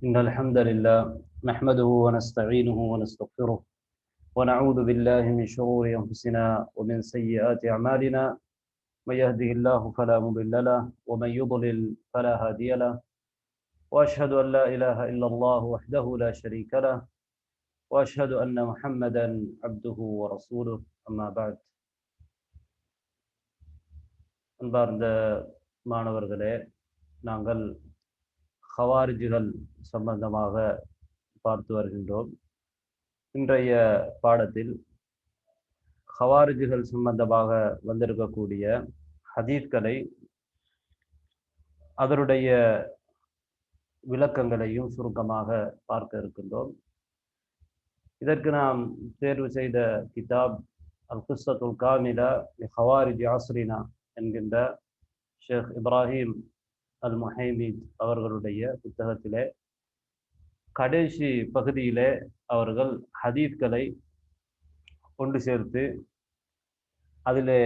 إن الحمد لله نحمده ونستعينه ونستغفره ونعوذ بالله من شرور أنفسنا ومن سيئات أعمالنا. من يهده الله فلا مضل له ومن يضلل فلا هادي له، وأشهد أن لا إله إلا الله وحده لا شريك له، وأشهد أن محمدا عبده ورسوله. أما بعد. அன்பார்ந்த மாணவர்களே, நாங்கள் ஹவாரிஜுகள் சம்பந்தமாக பார்த்து வருகின்றோம். இன்றைய பாடத்தில் ஹவாரிஜுகள் சம்பந்தமாக வந்திருக்கக்கூடிய ஹதீத்களை, அதனுடைய விளக்கங்களையும் சுருக்கமாக பார்க்க இருக்கின்றோம். இதற்கு நாம் தேர்வு செய்த கிதாப் அல் குஸ்ஸத்துல் காமிலா லி ஹவாரிஜ் அஸ்ரினா என்கின்ற ஷேக் இப்ராஹிம் அல் முஹைமித் அவர்களுடைய புத்தகத்திலே கடைசி பகுதியிலே அவர்கள் ஹதீத்களை கொண்டு சேர்த்து அதிலே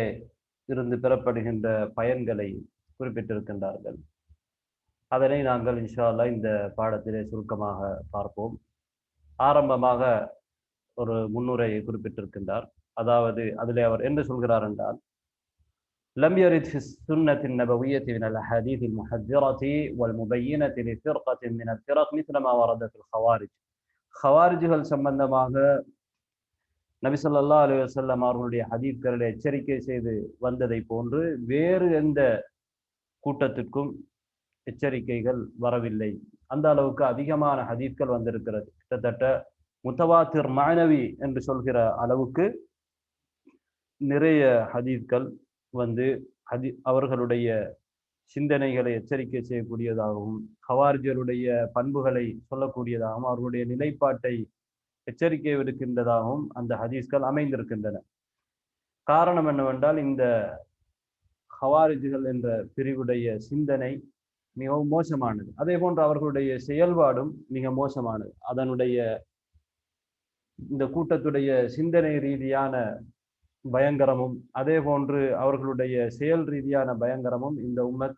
இருந்து பெறப்படுகின்ற பயன்களை குறிப்பிட்டிருக்கின்றார்கள். அதனை நாங்கள் இன்ஷா அல்லாஹ் இந்த பாடத்திலே சுருக்கமாக பார்ப்போம். ஆரம்பமாக ஒரு முன்னுரையை குறிப்பிட்டிருக்கின்றார். அதாவது அதிலே அவர் என்ன சொல்கிறார் என்றால், لم يرد في السنة النبوية من الأحاديث المحذرة والمبينة لفرقة من الفرق مثل ما ورد في الخوارج. ஹவாரிஜுகள் சம்பந்தமாக நபி ஸல்லல்லாஹு அலைஹி வஸல்லம் அவர்களுடைய ஹதீத்களில் எச்சரிக்கை செய்து வந்ததை போன்று வேறு எந்த கூட்டத்திற்கும் எச்சரிக்கைகள் வரவில்லை. அந்த அளவுக்கு அதிகமான ஹதீத்கள் வந்திருக்கிறது. கிட்டத்தட்ட முத்தவாத்திர் மானவி என்று சொல்கிற அளவுக்கு நிறைய ஹதீத்கள் வந்து அவர்களுடைய சிந்தனைகளை எச்சரிக்கை செய்யக்கூடியதாகவும், ஹவாரிஜுடைய பண்புகளை சொல்லக்கூடியதாகவும், அவர்களுடைய நிலைப்பாட்டை எச்சரிக்கை விடுக்கின்றதாகவும் அந்த ஹதீஸ்கள் அமைந்திருக்கின்றன. காரணம் என்னவென்றால், இந்த ஹவாரிஜுகள் என்ற பிரிவுடைய சிந்தனை மிகவும் மோசமானது. அதே போன்று அவர்களுடைய செயல்பாடும் மிக மோசமானது. அதனுடைய இந்த கூட்டத்துடைய சிந்தனை ரீதியான பயங்கரமும் அதே போன்று அவர்களுடைய செயல் ரீதியான பயங்கரமும் இந்த உம்மத்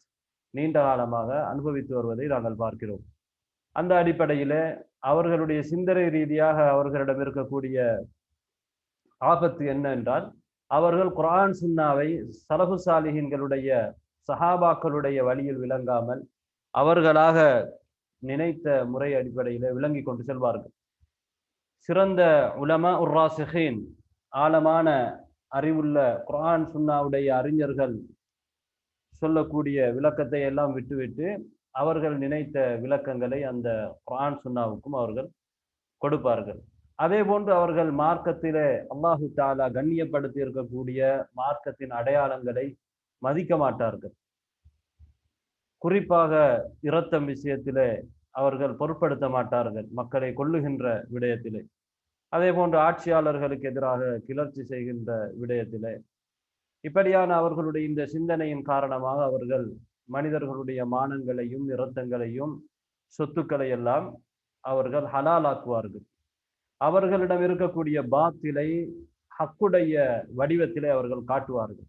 நீண்ட காலமாக அனுபவித்து வருவதை நாங்கள் பார்க்கிறோம். அந்த அடிப்படையில அவர்களுடைய சிந்தனை ரீதியாக அவர்களிடம் இருக்கக்கூடிய ஆபத்து என்ன என்றால், அவர்கள் குர்ஆன் சுன்னாவை சலஃபு சாலிஹீன்களுடைய சஹாபாக்களுடைய வழியில் விளங்காமல் அவர்களாக நினைத்த முறை அடிப்படையில விளங்கி கொண்டு செல்வார்கள். சிறந்த உலமா உர்ராசிஹீன், ஆழமான அறிவுள்ள குர்ஆன் சுன்னாவுடைய அறிஞர்கள் சொல்லக்கூடிய விளக்கத்தை எல்லாம் விட்டுவிட்டு அவர்கள் நினைத்த விளக்கங்களை அந்த குர்ஆன் சுன்னாவுக்கும் அவர்கள் கொடுப்பார்கள். அதே போன்று அவர்கள் மார்க்கத்திலே அல்லாஹு தஆலா கண்ணியப்படுத்தி இருக்கக்கூடிய மார்க்கத்தின் அடையாளங்களை மதிக்க மாட்டார்கள். குறிப்பாக இரத்தம் விஷயத்திலே அவர்கள் பொருட்படுத்த மாட்டார்கள், மக்களை கொல்லுகின்ற விடயத்திலே. அதே போன்று ஆட்சியாளர்களுக்கு எதிராக கிளர்ச்சி செய்கின்ற விடயத்திலே. இப்படியான அவர்களுடைய இந்த சிந்தனையின் காரணமாக அவர்கள் மனிதர்களுடைய மானங்களையும் இரத்தங்களையும் சொத்துக்களை எல்லாம் அவர்கள் ஹலாலாக்குவார்கள். அவர்களிடம் இருக்கக்கூடிய பாத்திலை ஹக்குடைய வடிவத்திலே அவர்கள் காட்டுவார்கள்.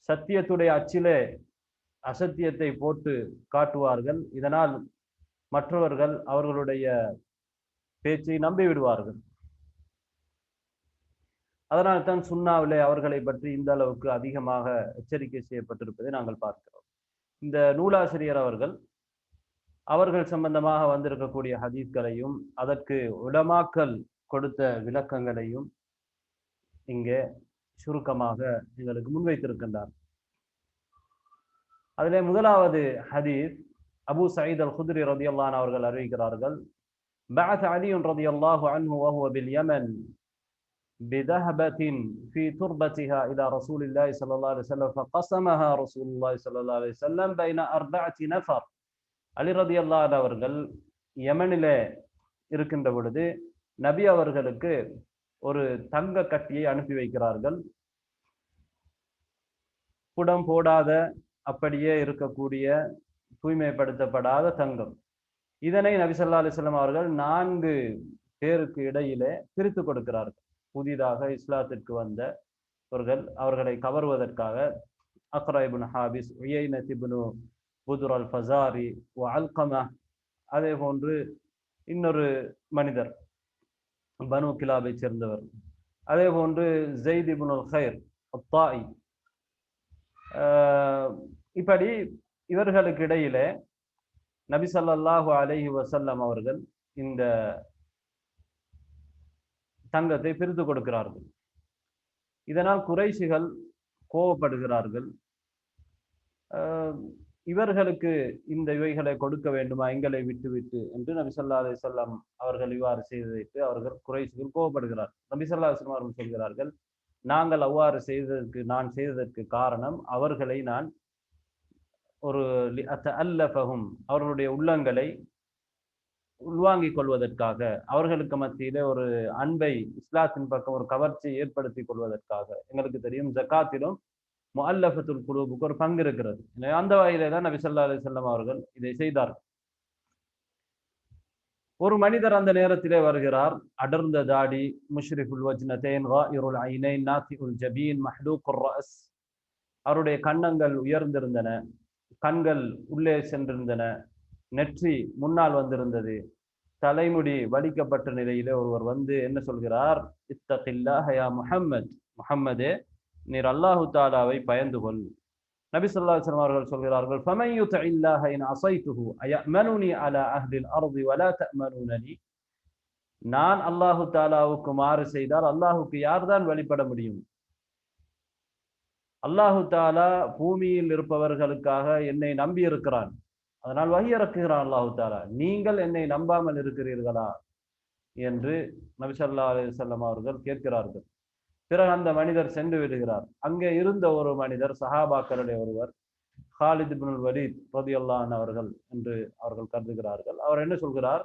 சத்தியத்துடைய அச்சிலே அசத்தியத்தை போட்டு காட்டுவார்கள். இதனால் மற்றவர்கள் அவர்களுடைய பேச்சை நம்பி விடுவார்கள். அதனால் தான் சுன்னாவிலே அவர்களை பற்றி இந்த அளவுக்கு அதிகமாக எச்சரிக்கை செய்யப்பட்டிருப்பதை நாங்கள் பார்க்கிறோம். இந்த நூலாசிரியர் அவர்கள் சம்பந்தமாக வந்திருக்கக்கூடிய ஹதீஸ்களையும் அதற்கு உலமாக்கள் கொடுத்த விளக்கங்களையும் இங்கே சுருக்கமாக எங்களுக்கு முன்வைத்திருக்கின்றார். அதிலே முதலாவது ஹதீஸ், அபூ சயீத் அல் குத்ரி ரலியல்லாஹு அன்ஹு அவர்கள் அறிவிக்கிறார்கள், بعث علي رضي الله عنه وهو باليمن بذهبة في تربتها إلى رسول الله صلى الله عليه وسلم فقسمها رسول الله صلى الله عليه وسلم بين 4 نفر. அலி ரலியல்லாஹு அன்ஹு அவர்கள் யமனிலே இருக்கின்ற பொழுது நபி அவர்களுக்கு ஒரு தங்க கட்டியை அனுப்பி வைக்கிறார்கள். புடம் போடாத, அப்படியே இருக்கக்கூடிய தூய்மைப்படுத்தப்படாத தங்கம். இதனை நபி ஸல்லல்லாஹு அலைஹி வஸல்லம் அவர்கள் 4 பேருக்கு இடையிலே பிரித்து கொடுக்கிறார்கள். புதிதாக இஸ்லாத்திற்கு வந்தவர்கள், அவர்களை கவர்வதற்காக அக்ரா இப்னு ஹாபிஸ், உயைனத் இப்னு புதுர் அல் ஃபஸாரி, அல்கமா அதே போன்று இன்னொரு மனிதர் பனு கிலாபை சேர்ந்தவர், அதே போன்று ஜெயித் இப்னுல் ஹைர் அத்தாயி, இப்படி இவர்களுக்கு இடையிலே நபி ஸல்லல்லாஹு அலைஹி வஸல்லம் அவர்கள் இந்த தங்கத்தை பிரித்து கொடுக்கிறார்கள். இதனால் குறைஷிகள் கோபப்படுகிறார்கள். இவர்களுக்கு இந்த இவைகளை கொடுக்க வேண்டுமா எங்களை விட்டுவிட்டு என்று நபி ஸல்லல்லாஹு அலைஹி வஸல்லம் அவர்கள் இவ்வாறு செய்ததற்கு அவர்கள் குறைஷிகள் கோபப்படுகிறார். நபி ஸல்லல்லாஹு அலைஹி வஸல்லம் அவர்கள் சொல்கிறார்கள், நாங்கள் அவ்வாறு நான் செய்ததற்கு காரணம் அவர்களை நான் ஒரு அல்லஃபஹும் அவர்களுடைய உள்ளங்களை உள்வாங்கிக் கொள்வதற்காக, அவர்களுக்கு மத்தியிலே ஒரு அன்பை இஸ்லாத்தின் பக்கம் ஒரு கவர்ச்சியை ஏற்படுத்திக் கொள்வதற்காக. எங்களுக்கு தெரியும் ஜகாத்திலும் முஅல்லஃபத்துல் குலூபுக்கு ஒரு பங்கு இருக்கிறது. அந்த வகையிலே தான் நபி ஸல்லல்லாஹு அலைஹி வஸல்லம் அவர்கள் இதை செய்தார்கள். ஒரு மனிதர் அந்த நேரத்திலே வருகிறார், அடர்ந்த தாடி, முஷ்ரிஃபுல் வஜ்னதைன், காயிருல் ஐனைன், நாத்திஉல் ஜபீன், மஹ்லூக்குர் ரஅஸ், அவருடைய கன்னங்கள் உயர்ந்திருந்தன, கண்கள் உள்ளே சென்றிருந்தன, நெற்றி முன்னால் வந்திருந்தது, தலைமுடி வலிக்கப்பட்ட நிலையிலே ஒருவர் வந்து என்ன சொல்கிறார், இத்தகில்லாஹ யா முஹம்மத், முஹம்மதே நீர் அல்லாஹு தஆலாவை பயந்து கொள். நபி ஸல்லல்லாஹு அலைஹி வஸல்லம் அவர்கள் சொல்கிறார்கள், ஃபமன் யுதிஇல்லாஹ இன் அஸைதுஹு அயமனுனி அலா அஹ்லில் அர்தி வலா தஅமனுனி, நான் அல்லாஹு தஆலாவுக்கு மாறு செய்தால் அல்லாஹுக்கு யார்தான் வழிபட முடியும்? அல்லாஹு தஆலா பூமியில் இருப்பவர்களுக்காக என்னை நம்பி இருக்கிறான், அதனால் வஹி இறக்குகிறான் அல்லாஹு தஆலா, நீங்கள் என்னை நம்பாமல் இருக்கிறீர்களா என்று நபி ஸல்லல்லாஹு அலைஹி வஸல்லம் அவர்கள் கேட்கிறார்கள். பிறகு அந்த மனிதர் சென்று விடுகிறார். அங்கே இருந்த ஒரு மனிதர், சஹாபாக்களுடைய ஒருவர், ஹாலித் இப்னுல் வலீத் ரலியல்லாஹு அன்ஹு அவர்கள் என்று அவர்கள் கருதுகிறார்கள். அவர் என்ன சொல்கிறார்,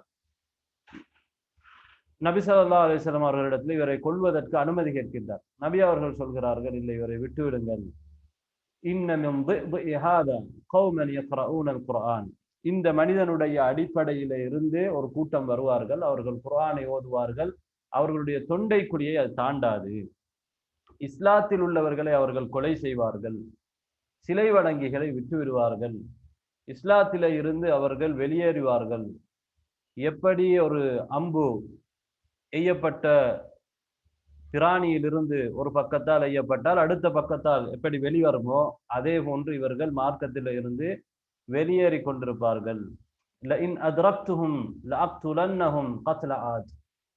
நபி ஸல்லல்லாஹு அலைஹி வஸல்லம் அவர்களிடத்தில் இவரை கொல்வதற்கு அனுமதி கேட்கின்றார். நபி அவர்கள் சொல்கிறார்கள், இல்லை, இவரை விட்டுவிடுங்கள். இன்ன மின் ضئضئ هذا قوما يقرؤون القرآن, இந்த மனிதனுடைய அடிப்படையில இருந்து ஒரு கூட்டம் வருவார்கள், அவர்கள் குர்ஆனை ஓதுவார்கள், அவர்களுடைய தொண்டைக்குழியை அது தாண்டாது. இஸ்லாத்தில் உள்ளவர்களை அவர்கள் கொலை செய்வார்கள், சிலை வணங்கிகளை விட்டுவிடுவார்கள், இஸ்லாத்தில இருந்து அவர்கள் வெளியேறுவார்கள். எப்படி ஒரு அம்பு எய்யப்பட்ட பிராணியிலிருந்து ஒரு பக்கத்தால் எய்யப்பட்டால் அடுத்த பக்கத்தால் எப்படி வெளிவருமோ அதே போன்று இவர்கள் மார்க்கத்தில் இருந்து வெளியேறி கொண்டிருப்பார்கள். லஇன் அத்ரக்துஹும் லஅக்துலன்னஹும் கத்ல ஆத்,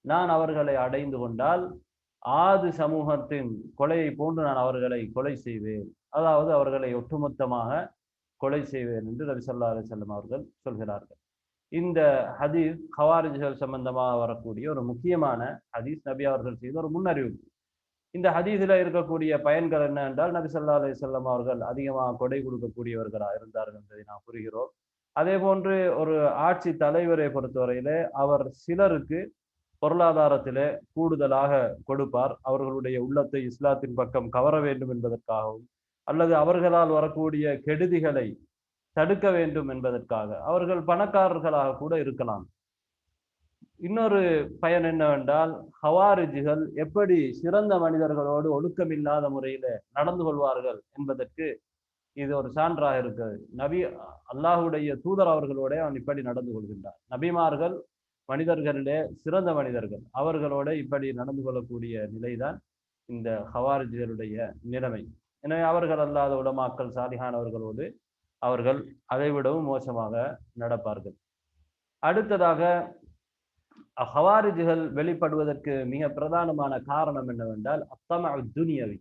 நான் அவர்களை அடைந்து கொண்டால் ஆது சமூகத்தின் கொலையை போன்று நான் அவர்களை கொலை செய்வேன், அதாவது அவர்களை ஒட்டுமொத்தமாக கொலை செய்வேன் என்று நபி ஸல்லல்லாஹு அலைஹி வஸல்லம் அவர்கள் சொல்கிறார்கள். இந்த ஹதீஸ் ஹவாரிஜ்கள் சம்பந்தமாக வரக்கூடிய ஒரு முக்கியமான ஹதீஸ், நபி அவர்கள் செய்த ஒரு முன்னறிவிப்பு. இந்த ஹதீஸில் இருக்கக்கூடிய பயன்கள் என்ன என்றால், நபி ஸல்லல்லாஹு அலைஹி வஸல்லம் அவர்கள் அதிகமாக கொடை கொடுக்கக்கூடியவர்களாக இருந்தார்கள் என்பதை நாம் புரிகிறோம். அதே போன்று ஒரு ஆட்சி தலைவரை பொறுத்தவரையிலே அவர் சிலருக்கு பொருளாதாரத்திலே கூடுதலாக கொடுப்பார், அவர்களுடைய உள்ளத்தை இஸ்லாத்தின் பக்கம் கவர வேண்டும் என்பதற்காகவும், அல்லது அவர்களால் வரக்கூடிய கெடுதிகளை தடுக்க வேண்டும் என்பதற்காக. அவர்கள் பணக்காரர்களாக கூட இருக்கலாம். இன்னொரு பயன் என்னவென்றால், ஹவாரிஜிகள் எப்படி சிறந்த மனிதர்களோடு ஒழுக்கமில்லாத முறையில நடந்து கொள்வார்கள் என்பதற்கு இது ஒரு சான்றாக இருக்கிறது. நபி அல்லாஹுடைய தூதர் அவர்களோட அவன் இப்படி நடந்து கொள்கின்றார். நபிமார்கள் மனிதர்களிலே சிறந்த மனிதர்கள், அவர்களோட இப்படி நடந்து கொள்ளக்கூடிய நிலைதான் இந்த ஹவாரிஜிகளுடைய நிலைமை. எனவே அவர்கள் அல்லாத உலமாக்கள் சாலிஹானவர்களோடு அவர்கள் அதைவிடவும் மோசமாக நடப்பார்கள். அடுத்ததாக ஹவாரிஜிகள் வெளிப்படுவதற்கு மிக பிரதானமான காரணம் என்னவென்றால், அத்தமஅ துனியவி,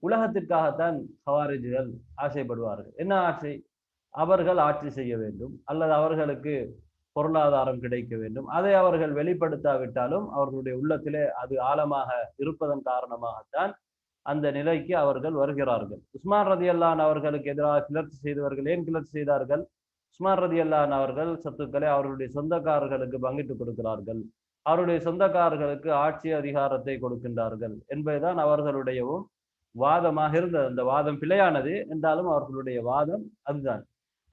உலகத்திற்காகத்தான் ஹவாரிஜிகள் ஆசைப்படுவார்கள். என்ன ஆசை? அவர்கள் ஆட்சி செய்ய வேண்டும், அல்லது அவர்களுக்கு பொருளாதாரம் கிடைக்க வேண்டும். அதை அவர்கள் வெளிப்படுத்தாவிட்டாலும் அவர்களுடைய உள்ளத்திலே அது ஆழமாக இருப்பதன் காரணமாகத்தான் அந்த நிலைக்கு அவர்கள் வருகிறார்கள். உஸ்மான் ரலியல்லாஹு அன்ஹு அவர்களுக்கு எதிராக கிளர்ச்சி செய்தவர்கள் ஏன் கிளர்ச்சி செய்தார்கள்? உஸ்மான் ரலியல்லாஹு அன்ஹு அவர்கள் சொத்துக்களை அவர்களுடைய சொந்தக்காரர்களுக்கு பங்கிட்டு கொடுக்கிறார்கள், அவருடைய சொந்தக்காரர்களுக்கு ஆட்சி அதிகாரத்தை கொடுக்கின்றார்கள் என்பதுதான் அவர்களுடையவும் வாதமாக இருந்தது. அந்த வாதம் பிழையானது என்றாலும் அவர்களுடைய வாதம் அதுதான்.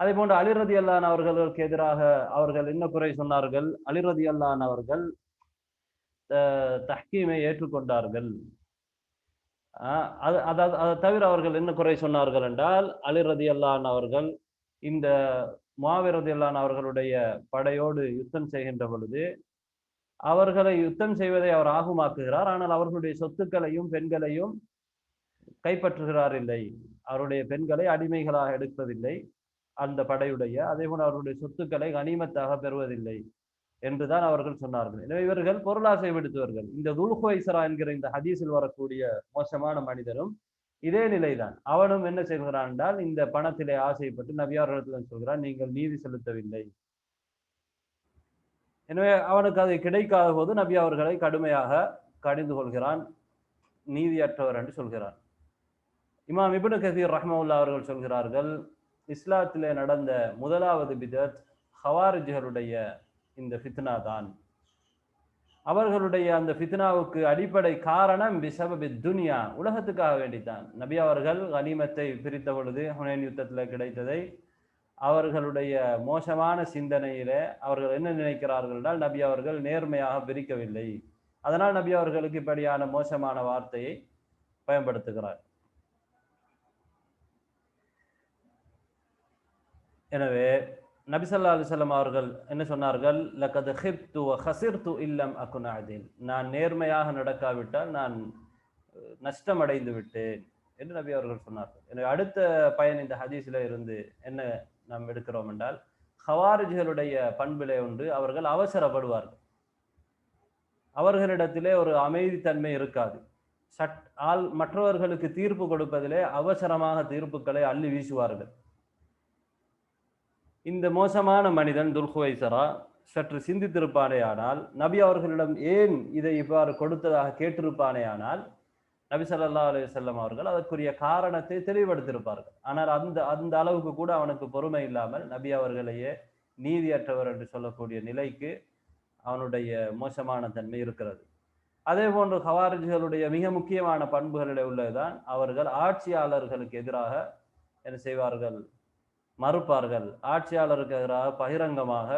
அதே போன்று அலி ரலியல்லாஹு அன்ஹு அவர்களுக்கு எதிராக அவர்கள் என்ன குறை சொன்னார்கள்? அலி ரலியல்லாஹு அன்ஹு அவர்கள் தஹ்கீமை ஏற்றுக்கொண்டார்கள். அதை தவிர அவர்கள் என்ன குறை சொன்னார்கள் என்றால், அலி ரலியல்லாஹு அன்ஹு அவர்கள் இந்த முஆவியா ரலியல்லாஹு அன்ஹு அவர்களுடைய படையோடு யுத்தம் செய்கின்ற பொழுது அவர்களை யுத்தம் செய்வதை அவர் ஆகுமாக்குகிறார். ஆனால் அவர்களுடைய சொத்துக்களையும் பெண்களையும் கைப்பற்றுகிறார் இல்லை. அவருடைய பெண்களை அடிமைகளாக எடுப்பதில்லை அந்த படையுடைய, அதேபோல் அவர்களுடைய சொத்துக்களை கனிமத்தாக பெறுவதில்லை என்றுதான் அவர்கள் சொன்னார்கள். எனவே இவர்கள் பொருளாசை விடுத்தவர்கள். இந்த துல்ஹுவைஸரா என்கிற இந்த ஹதீஸில் வரக்கூடிய மோசமான மனிதரும் இதே நிலைதான். அவனும் என்ன செய்கிறான் என்றால், இந்த பணத்திலே ஆசைப்பட்டு நபியாரிடத்தில் சொல்கிறான், நீங்கள் நீதி செலுத்தவில்லை. எனவே அவனுக்கு அது கிடைக்காத போது நபி அவர்களை கடுமையாக கடிந்து கொள்கிறான், நீதியற்றவர் என்று சொல்கிறான். இமாம் இப்னு கஸீர் ரஹ்மத்துல்லாஹி அவர்கள் சொல்கிறார்கள், இஸ்லாத்திலே நடந்த முதலாவது பிதத் ஹவாரிஜ்களுடைய இந்த ஃபித்னா தான். அவர்களுடைய அந்த ஃபித்னாவுக்கு அடிப்படை காரணம் பிஸபபி துன்யா, உலகத்துக்காக வேண்டித்தான். நபி அவர்கள் கனிமத்தை பிரித்த பொழுது ஹுனைன் யுத்தத்தில் கிடைத்ததை அவர்களுடைய மோசமான சிந்தனையிலே அவர்கள் என்ன நினைக்கிறார்கள் என்றால், நபி அவர்கள் நேர்மையாக பிரிக்கவில்லை, அதனால் நபி அவர்களுக்கு இப்படியான மோசமான வார்த்தையை பயன்படுத்துகிறார். எனவே நபி ஸல்லல்லாஹு அலைஹி வஸல்லம் அவர்கள் என்ன சொன்னார்கள், லகத் ஹிப்து வ ஹஸிர்து இல்லம் அகுன் அதீல், நான் நேர்மையாக நடக்காவிட்டால் நான் நஷ்டம் அடைந்து விட்டேன் என்று நபி அவர்கள் சொன்னார்கள். எனவே அடுத்த பயன் இந்த ஹதீஸில் இருந்து என்ன நாம் எடுக்கிறோம் என்றால், ஹவாரிஜ்களுடைய பண்பிலே ஒன்று, அவர்கள் அவசரப்படுவார்கள். அவர்களிடத்திலே ஒரு அமைதித்தன்மை இருக்காது. மற்றவர்களுக்கு தீர்ப்பு கொடுப்பதிலே அவசரமாக தீர்ப்புகளை அள்ளி வீசுவார்கள். இந்த மோசமான மனிதன் துல்ஹுவைஸரா சற்று சிந்தித்திருப்பானே ஆனால், நபி அவர்களிடம் ஏன் இதை இவ்வாறு கொடுத்ததாக கேட்டிருப்பானே ஆனால், நபி ஸல்லல்லாஹு அலைஹி வஸல்லம் அவர்கள் அதற்குரிய காரணத்தை தெளிவுபடுத்தியிருப்பார்கள். ஆனால் அந்த அளவுக்கு கூட அவனுக்கு பொறுமை இல்லாமல் நபி அவர்களையே நீதியற்றவர் என்று சொல்லக்கூடிய நிலைக்கு அவனுடைய மோசமான தன்மை இருக்கிறது. அதே போன்று ஹவாரிஜ்களுடைய மிக முக்கியமான பண்புகளில் உள்ளதுதான், அவர்கள் ஆட்சியாளர்களுக்கு எதிராக என்ன செய்வார்கள், மறுப்பார்கள். ஆட்சியாளருக்கு எதிராக பகிரங்கமாக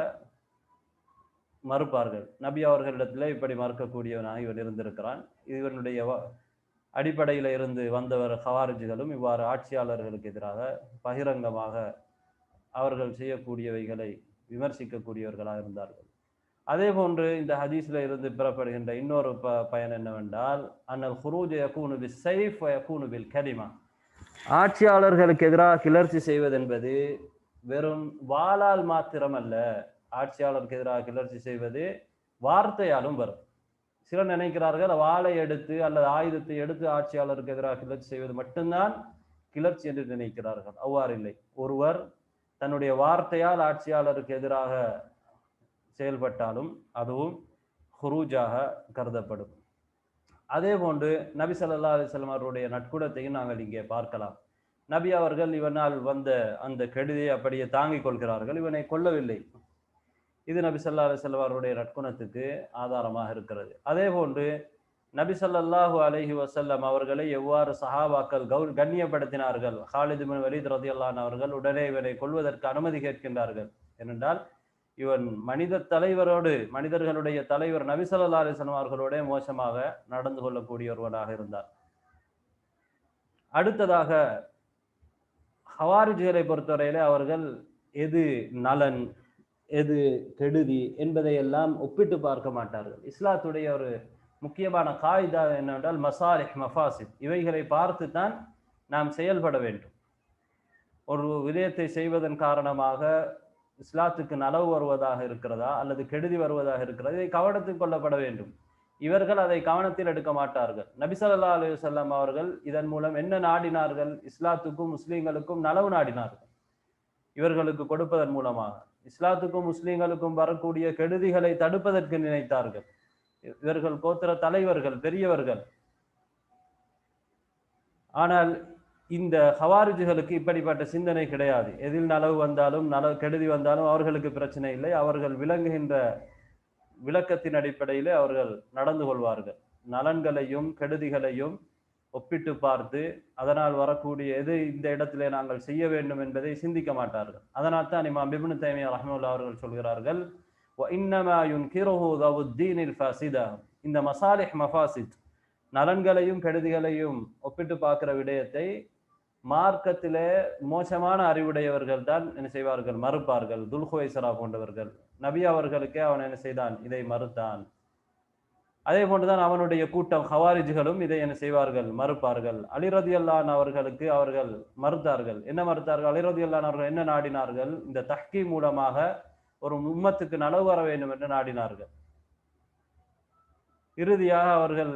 மறுப்பார்கள். நபி அவர்களிடத்திலே இப்படி மறுக்கக்கூடியவனாக இவன் இருந்திருக்கிறான். இவனுடைய அடிப்படையில் இருந்து வந்தவர் ஹவாரிஜ்களும் இவ்வாறு ஆட்சியாளர்களுக்கு எதிராக பகிரங்கமாக அவர்கள் செய்யக்கூடியவைகளை விமர்சிக்கக்கூடியவர்களாக இருந்தார்கள். அதே போன்று இந்த ஹதீஸ்ல இருந்து பெறப்படுகின்ற இன்னொரு பயன் என்னவென்றால், அன்னல் ஹுரூஜ் யகூனு பிஸ்ஸைஃப் வ யகூனு பில் கலிமா, ஆட்சியாளர்களுக்கு எதிராக கிளர்ச்சி செய்வது என்பது வெறும் வாளால் மாத்திரம் அல்ல. ஆட்சியாளருக்கு எதிராக கிளர்ச்சி செய்வது வார்த்தையாலும் வரும். சிலர் நினைக்கிறார்கள், வாளை எடுத்து அல்லது ஆயுதத்தை எடுத்து ஆட்சியாளருக்கு எதிராக கிளர்ச்சி செய்வது மட்டும்தான் கிளர்ச்சி என்று நினைக்கிறார்கள். அவ்வாறு இல்லை. ஒருவர் தன்னுடைய வார்த்தையால் ஆட்சியாளருக்கு எதிராக செயல்பட்டாலும் அதுவும் ஹுரூஜாக கருதப்படும். அதே போன்று நபி ஸல்லல்லாஹு அலைஹி வஸல்லம் அவருடைய நற்குணத்தையும் நாங்கள் இங்கே பார்க்கலாம். நபி அவர்கள் இவனால் வந்த அந்த கெடுதியை அப்படியே தாங்கிக் கொள்கிறார்கள், இவனை கொல்லவில்லை. இது நபி ஸல்லல்லாஹு அலைஹி வஸல்லம் அவருடைய நற்குணத்துக்கு ஆதாரமாக இருக்கிறது. அதே போன்று நபி ஸல்லல்லாஹு அலைஹி வஸல்லம் அவர்களை எவ்வாறு சஹாபாக்கள் கண்ணியப்படுத்தினார்கள். ஹாலித் பின் வலீத் ரலியல்லாஹு அன்ஹு அவர்கள் உடனே இவனை கொல்வதற்கு அனுமதி கேட்கின்றார்கள். ஏனென்றால் இவன் மனிதர்களுடைய தலைவர் நபி ஸல்லல்லாஹு அலைஹி வஸல்லம் அவர்களோட மோசமாக நடந்து கொள்ளக்கூடியவர்களாக இருந்தார். அடுத்ததாக ஹவாரிஜ்களை பொறுத்தவரையிலே அவர்கள் எது நலன் எது கெடுதி என்பதை எல்லாம் ஒப்பிட்டு பார்க்க மாட்டார்கள். இஸ்லாத்துடைய ஒரு முக்கியமான காயிதா என்னவென்றால் மசாலிஹ் மஃபாசித், இவைகளை பார்த்து தான் நாம் செயல்பட வேண்டும். ஒரு விடயத்தை செய்வதன் காரணமாக இஸ்லாத்துக்கு நலவு வருவதாக இருக்கிறதா அல்லது கெடுதி வருவதாக இருக்கிறதா, இதை கவனத்தில் கொள்ளப்பட வேண்டும். இவர்கள் அதை கவனத்தில் எடுக்க மாட்டார்கள். நபி ஸல்லல்லாஹு அலைஹி வஸல்லம் அவர்கள் இதன் மூலம் என்ன நாடினார்கள், இஸ்லாத்துக்கும் முஸ்லீம்களுக்கும் நலவு நாடினார்கள். இவர்களுக்கு கொடுப்பதன் மூலமாக இஸ்லாத்துக்கும் முஸ்லீம்களுக்கும் வரக்கூடிய கெடுதிகளை தடுப்பதற்கு நினைத்தார்கள். இவர்கள் கோத்திர தலைவர்கள், பெரியவர்கள். ஆனால் இந்த ஹவாரிஜ்களுக்கு இப்படிப்பட்ட சிந்தனை கிடையாது. எதில் நலவு வந்தாலும் கெடுதி வந்தாலும் அவர்களுக்கு பிரச்சனை இல்லை. அவர்கள் விளங்குகின்ற விளக்கத்தின் அடிப்படையிலே அவர்கள் நடந்து கொள்வார்கள். நலன்களையும் கெடுதிகளையும் ஒப்பிட்டு பார்த்து அதனால் வரக்கூடிய எது இந்த இடத்திலே நாங்கள் செய்ய வேண்டும் என்பதை சிந்திக்க மாட்டார்கள். அதனால் தான் இமாம் இப்னு தைமிய்யா ரஹ்மத்துல்லாஹி அவர்கள் சொல்கிறார்கள், வ இன்னமா யுன்கிருஹு தவுத்தீனில் ஃபாஸிதா, இந்த மசாலிஹ் மஃபாசித் நலன்களையும் கெடுதிகளையும் ஒப்பிட்டு பார்க்கிற விடயத்தை மார்க்கத்திலே மோசமான அறிவுடையவர்கள் தான் என்ன செய்வார்கள், மறுப்பார்கள். துல்ஹுவைசரா போன்றவர்கள், நபி அவர்களுக்கே அவன் என்ன செய்தான், இதை மறுத்தான். அதே போன்றுதான் அவனுடைய கூட்டம் ஹவாரிஜ்களும் இதை என்ன செய்வார்கள், மறுப்பார்கள். அலி ரலியல்லாஹு அன்ஹு அவர்களுக்கு அவர்கள் மறுத்தார்கள். என்ன மறுத்தார்கள்? அலி ரலியல்லாஹு அன்ஹு அவர்கள் என்ன நாடினார்கள்? இந்த தஹ்கீம் மூலமாக ஒரு உம்மத்துக்கு நலவு வர வேண்டும் என்று நாடினார்கள். இறுதியாக அவர்கள்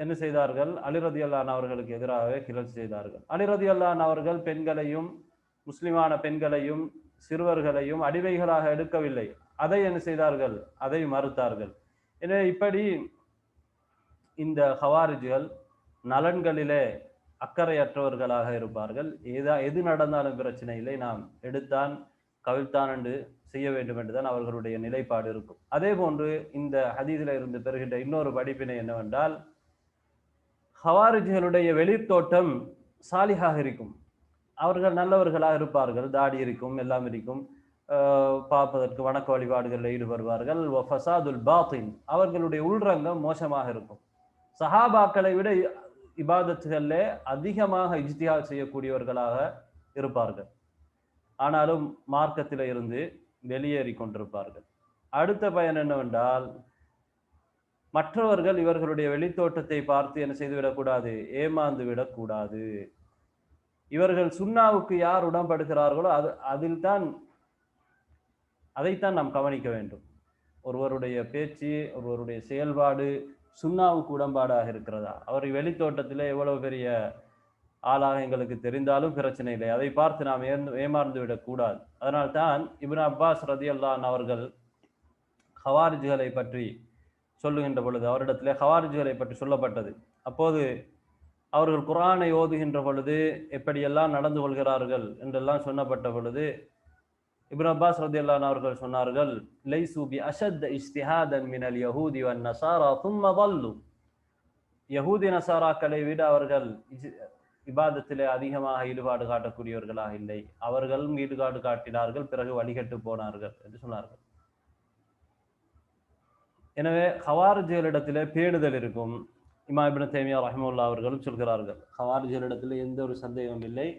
என்ன செய்தார்கள்? அலி ரலியல்லாஹு அன்ஹு அவர்களுக்கு எதிராகவே கிளர்ச்சி செய்தார்கள். அலி ரலியல்லாஹு அன்ஹு அவர்கள் பெண்களையும் முஸ்லிமான பெண்களையும் சிறுவர்களையும் அடிமைகளாக எடுக்கவில்லை. அதை என்ன செய்தார்கள்? அதை மறுத்தார்கள். எனவே இப்படி இந்த ஹவாரிஜ்கள் நலன்களிலே அக்கறையற்றவர்களாக இருப்பார்கள். எது நடந்தாலும் பிரச்சனை இல்லை, நாம் எடுத்தான் கவிழ்த்தான் என்று செய்ய வேண்டும் என்றுதான் அவர்களுடைய நிலைப்பாடு இருக்கும். அதே போன்று இந்த ஹதீஸில் இருந்து பெறுகின்ற இன்னொரு படிப்பினை என்னவென்றால், ஹவாரிஜ்களுடைய வெளித்தோட்டம் சாலிஹாக இருக்கும். அவர்கள் நல்லவர்களாக இருப்பார்கள், தாடி இருக்கும், எல்லாம் இருக்கும், பார்ப்பதற்கு வணக்க வழிபாடுகளில் ஈடுபடுவார்கள். ஃபசாதுல் பாத்தின், அவர்களுடைய உள்ரங்கம் மோசமாக இருக்கும். சஹாபாக்களை விட இபாதத்துகளிலே அதிகமாக இஜ்திஹாத் செய்யக்கூடியவர்களாக இருப்பார்கள். ஆனாலும் மார்க்கத்தில் இருந்து வெளியேறி கொண்டிருப்பார்கள். அடுத்த பயன் என்னவென்றால், மற்றவர்கள் இவர்களுடைய வெளித்தோட்டத்தை பார்த்து என்ன செய்துவிடக்கூடாது, ஏமாந்து விடக்கூடாது. இவர்கள் சுன்னாவுக்கு யார் உடன்படுகிறார்களோ அதைத்தான் நாம் கவனிக்க வேண்டும். ஒருவருடைய பேச்சு, ஒருவருடைய செயல்பாடு சுன்னாவுக்கு உடன்பாடாக இருக்கிறதா? அவர் வெளித்தோட்டத்திலே எவ்வளவு பெரிய ஆளாக எங்களுக்கு தெரிந்தாலும் பிரச்சனை இல்லை, அதை பார்த்து நாம் ஏமாந்து விடக்கூடாது. அதனால்தான் இப்னு அப்பாஸ் ரலியல்லாஹு அன்ஹு அவர்கள் ஹவாரிஜ்களை பற்றி சொல்லுகின்ற பொழுது, அவரிடத்திலே ஹவாரிஜ்களை பற்றி சொல்லப்பட்டது. அப்போது அவர்கள் குர்ஆனை ஓதுகின்ற பொழுது எப்படியெல்லாம் நடந்து கொள்கிறார்கள் என்றெல்லாம் சொன்னப்பட்ட பொழுது இப்னு அப்பாஸ் ரலியல்லாஹு அன்ஹு அவர்கள் சொன்னார்கள், லைசு பி அஷத் இஜ்திஹாதன் மினல் யஹூதி வன் நஸாரா தும்ம ضلوا. யஹூதி நஸாராக்களை விட அவர்கள் இபாதத்திலே அதிகமாக ஈடுபாடு காட்டக்கூடியவர்களாக இல்லை. அவர்களும் ஈடுபாடு காட்டினார்கள், பிறகு வழிகட்டு போனார்கள் என்று சொன்னார்கள். எனவே ஹவாரிஜ்களிடத்திலே பேணுதல் இருக்கும். இமாம் இப்னு தைமியா ரஹ்மத்துல்லாஹி அவர்களும் சொல்கிறார்கள், ஹவாரிஜ்களிடத்திலே எந்த ஒரு சந்தேகம் இல்லை,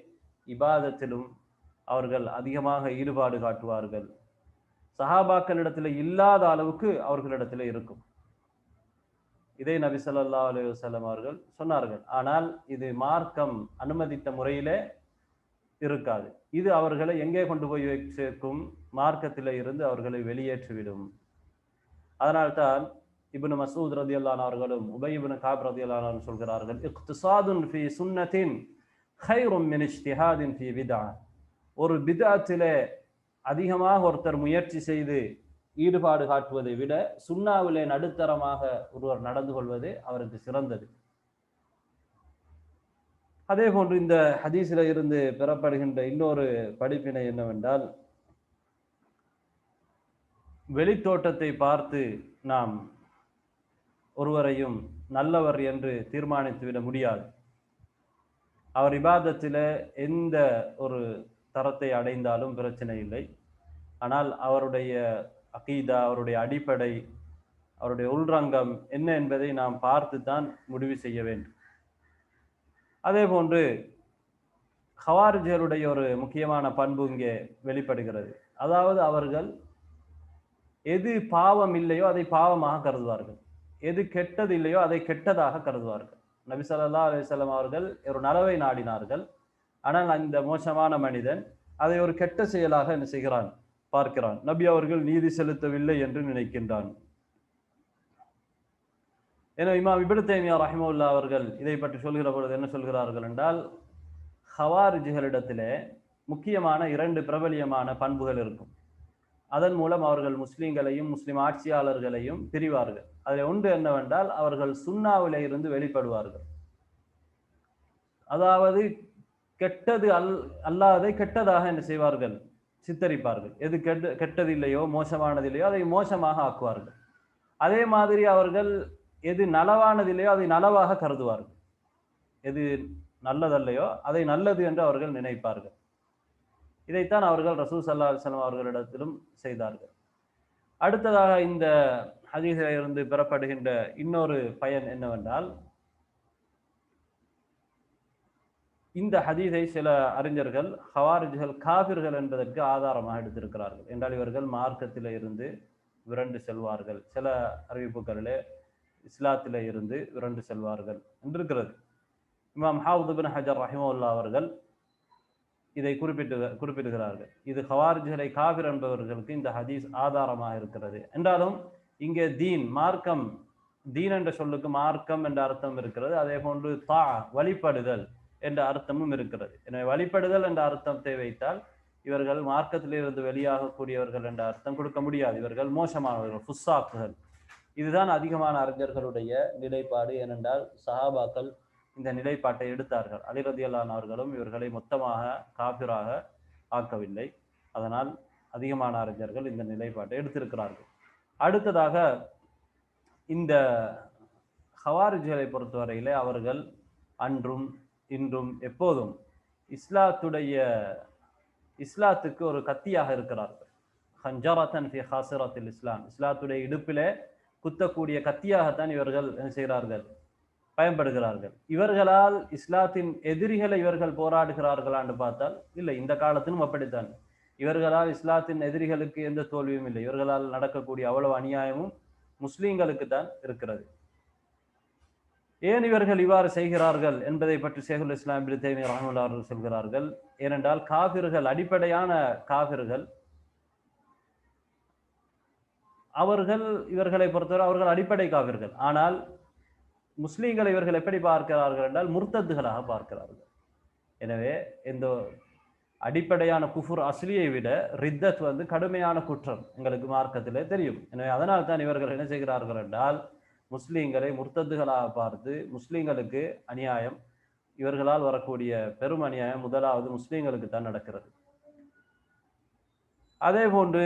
இபாதத்திலும் அவர்கள் அதிகமாக ஈடுபாடு காட்டுவார்கள். சஹாபாக்களிடத்தில் இல்லாத அளவுக்கு அவர்களிடத்தில் இருக்கும். இதை நபி ஸல்லல்லாஹு அலைஹி வஸல்லம் அவர்கள் சொன்னார்கள். ஆனால் இது மார்க்கம் அனுமதித்த முறையிலே இருக்காது. இது அவர்களை எங்கே கொண்டு போய் சேர்க்கும்? மார்க்கத்திலே இருந்து அவர்களை வெளியேற்றிவிடும். அதனால்தான் இப்னு மஸ்ஊத் ரலியல்லாஹு அன்ஹு அவர்களும் உபை இப்னு கஅப் ரலியல்லாஹு அன்ஹு சொல்கிறார்கள், இக்திசாதுன் ஃபீ சுன்னத்தின் கைரும் மின் இஜ்திஹாதின் ஃபீ பித்ஆ. ஒரு பித்அத்திலே அதிகமாக ஒருத்தர் முயற்சி செய்து ஈடுபாடு காட்டுவதை விட சுன்னாவிலே நடுத்தரமாக ஒருவர் நடந்து கொள்வது அவருக்கு சிறந்தது. அதே போன்று இந்த ஹதீஸில் இருந்து பெறப்படுகின்ற இன்னொரு படிப்பினை என்னவென்றால், வெளித்தோட்டத்தை பார்த்து நாம் ஒருவரையும் நல்லவர் என்று தீர்மானித்துவிட முடியாது. அவர் இபாதத்தில் எந்த ஒரு தரத்தை அடைந்தாலும் பிரச்சனை இல்லை. ஆனால் அவருடைய அகீதா, அவருடைய அடிப்படை, அவருடைய உள்ரங்கம் என்ன என்பதை நாம் பார்த்து தான் முடிவு செய்ய வேண்டும். அதே போன்று ஹவாரிஜ்களுடைய ஒரு முக்கியமான பண்பு இங்கே வெளிப்படுகிறது. அதாவது அவர்கள் எது பாவம் இல்லையோ அதை பாவமாக கருதுவார்கள், எது கெட்டது இல்லையோ அதை கெட்டதாக கருதுவார்கள். நபி ஸல்லல்லாஹு அலைஹி வஸல்லம் அவர்கள் ஒரு நலவை நாடினார்கள். ஆனால் அந்த மோசமான மனிதன் அதை ஒரு கெட்ட செயலாக என்ன செய்கிறான், பார்க்கிறான். நபி அவர்கள் நீதி செலுத்தவில்லை என்று நினைக்கின்றான். ஏன்னா இமாம் இப்னு தைமியா ரஹ்மத்துல்லாஹி அவர்கள் இதை பற்றி சொல்கிற பொழுது என்ன சொல்கிறார்கள் என்றால், ஹவாரிஜ்களிடத்திலே முக்கியமான 2 பிரபலியமான பண்புகள் இருக்கும். அதன் மூலம் அவர்கள் முஸ்லிம்களையும் முஸ்லிம் ஆட்சியாளர்களையும் பிரிவார்கள். அதில் ஒன்று என்னவென்றால், அவர்கள் சுன்னாவிலே இருந்து வெளிப்படுவார்கள். அதாவது கெட்டது அல்லாதை கெட்டதாக என்ன செய்வார்கள், சித்தரிப்பார்கள். எது கெட்டது இல்லையோ மோசமானது இல்லையோ அதை மோசமாக ஆக்குவார்கள். அதே மாதிரி அவர்கள் எது நலவானது இல்லையோ அதை நலவாக கருதுவார்கள். எது நல்லதல்லையோ அதை நல்லது என்று அவர்கள் நினைப்பார்கள். இதைத்தான் அவர்கள் ரசூல் ஸல்லல்லாஹு அலைஹி வஸல்லம் அவர்களிடத்திலும் செய்தார்கள். அடுத்ததாக இந்த ஹதீஸில் இருந்து பெறப்படுகின்ற இன்னொரு பயன் என்னவென்றால், இந்த ஹதீஸை சில அறிஞர்கள் ஹவாரிஜ்கள் காபிர்கள் என்பதற்கு ஆதாரமாக எடுத்திருக்கிறார்கள். என்றால் இவர்கள் மார்க்கத்திலே இருந்து விரண்டு செல்வார்கள், சில அறிவிப்புகளிலே இஸ்லாத்திலே இருந்து விரண்டு செல்வார்கள் என்றிருக்கிறது. இமாம் ஹாஃபிஸ் இப்னு ஹஜர் ரஹிமஹுல்லாஹ் அவர்கள் இதை குறிப்பிடுகிறார்கள். இது ஹவாரிஜ்களை காபிர் என்பவர்களுக்கு இந்த ஹதீஸ் ஆதாரமாக இருக்கிறது. என்றாலும் இங்கே தீன், மார்க்கம், தீன் என்ற சொல்லுக்கு மார்க்கம் என்ற அர்த்தம் இருக்கிறது. அதே போன்று தா, வழிபடுதல் என்ற அர்த்தமும் இருக்கிறது. எனவே வழிபடுதல் என்ற அர்த்தத்தை வைத்தால் இவர்கள் மார்க்கத்திலிருந்து வெளியாகக்கூடியவர்கள் என்ற அர்த்தம் கொடுக்க முடியாது. இவர்கள் மோசமானவர்கள், ஃபுஸ்ஸாக்குகள். இதுதான் அதிகமான அறிஞர்களுடைய நிலைப்பாடு. ஏனென்றால் சஹாபாக்கள் இந்த நிலைப்பாட்டை எடுத்தார்கள். அலி ரலியல்லாஹு அன்ஹு அவர்களும் இவர்களை மொத்தமாக காபிராக ஆக்கவில்லை. அதனால் அதிகமான அறிஞர்கள் இந்த நிலைப்பாட்டை எடுத்திருக்கிறார்கள். அடுத்ததாக இந்த ஹவாரிஜ்களை பொறுத்தவரையிலே அவர்கள் அன்றும் இன்றும் எப்போதும் இஸ்லாத்துக்கு ஒரு கத்தியாக இருக்கிறார்கள். ஹஞ்சரத்தன் ஃபி ஹாசிரத்தில் இஸ்லாம், இஸ்லாத்துடைய இடுப்பிலே குத்தக்கூடிய கத்தியாகத்தான் இவர்கள் என்ன செய்கிறார்கள், பயன்படுகிறார்கள். இவர்களால் இஸ்லாத்தின் எதிரிகளை இவர்கள் போராடுகிறார்களா என்று பார்த்தால் இல்லை. இந்த காலத்திலும் அப்படித்தான். இவர்களால் இஸ்லாத்தின் எதிரிகளுக்கு எந்த தோல்வியும் இல்லை. இவர்களால் நடக்கக்கூடிய அவ்வளவு அநியாயமும் முஸ்லீம்களுக்கு தான் இருக்கிறது. ஏன் இவர்கள் இவ்வாறு செய்கிறார்கள் என்பதை பற்றி ஷேகுல் இஸ்லாம் இப்னு தைமிய்யா ரஹ்மத்துல்லாஹி அவர்கள் சொல்கிறார்கள். ஏனென்றால் காபிர்கள், அடிப்படையான காபிர்கள், அவர்கள் இவர்களை பொறுத்தவரை அவர்கள் அடிப்படை காபிர்கள். ஆனால் முஸ்லீம்களை இவர்கள் எப்படி பார்க்கிறார்கள் என்றால் முர்த்தத்துகளாக பார்க்கிறார்கள். எனவே இந்த அடிப்படையான குஃபுர் அஸ்லியை விட ரித்தத் கடுமையான குற்றம் எங்களுக்கு மார்க்கத்திலே தெரியும். எனவே அதனால் தான் இவர்கள் என்ன செய்கிறார்கள் என்றால் முஸ்லீம்களை முர்த்தத்துகளாக பார்த்து முஸ்லீம்களுக்கு அநியாயம், இவர்களால் வரக்கூடிய பெரும் அநியாயம் முதலாவது முஸ்லீம்களுக்கு தான் நடக்கிறது. அதே போன்று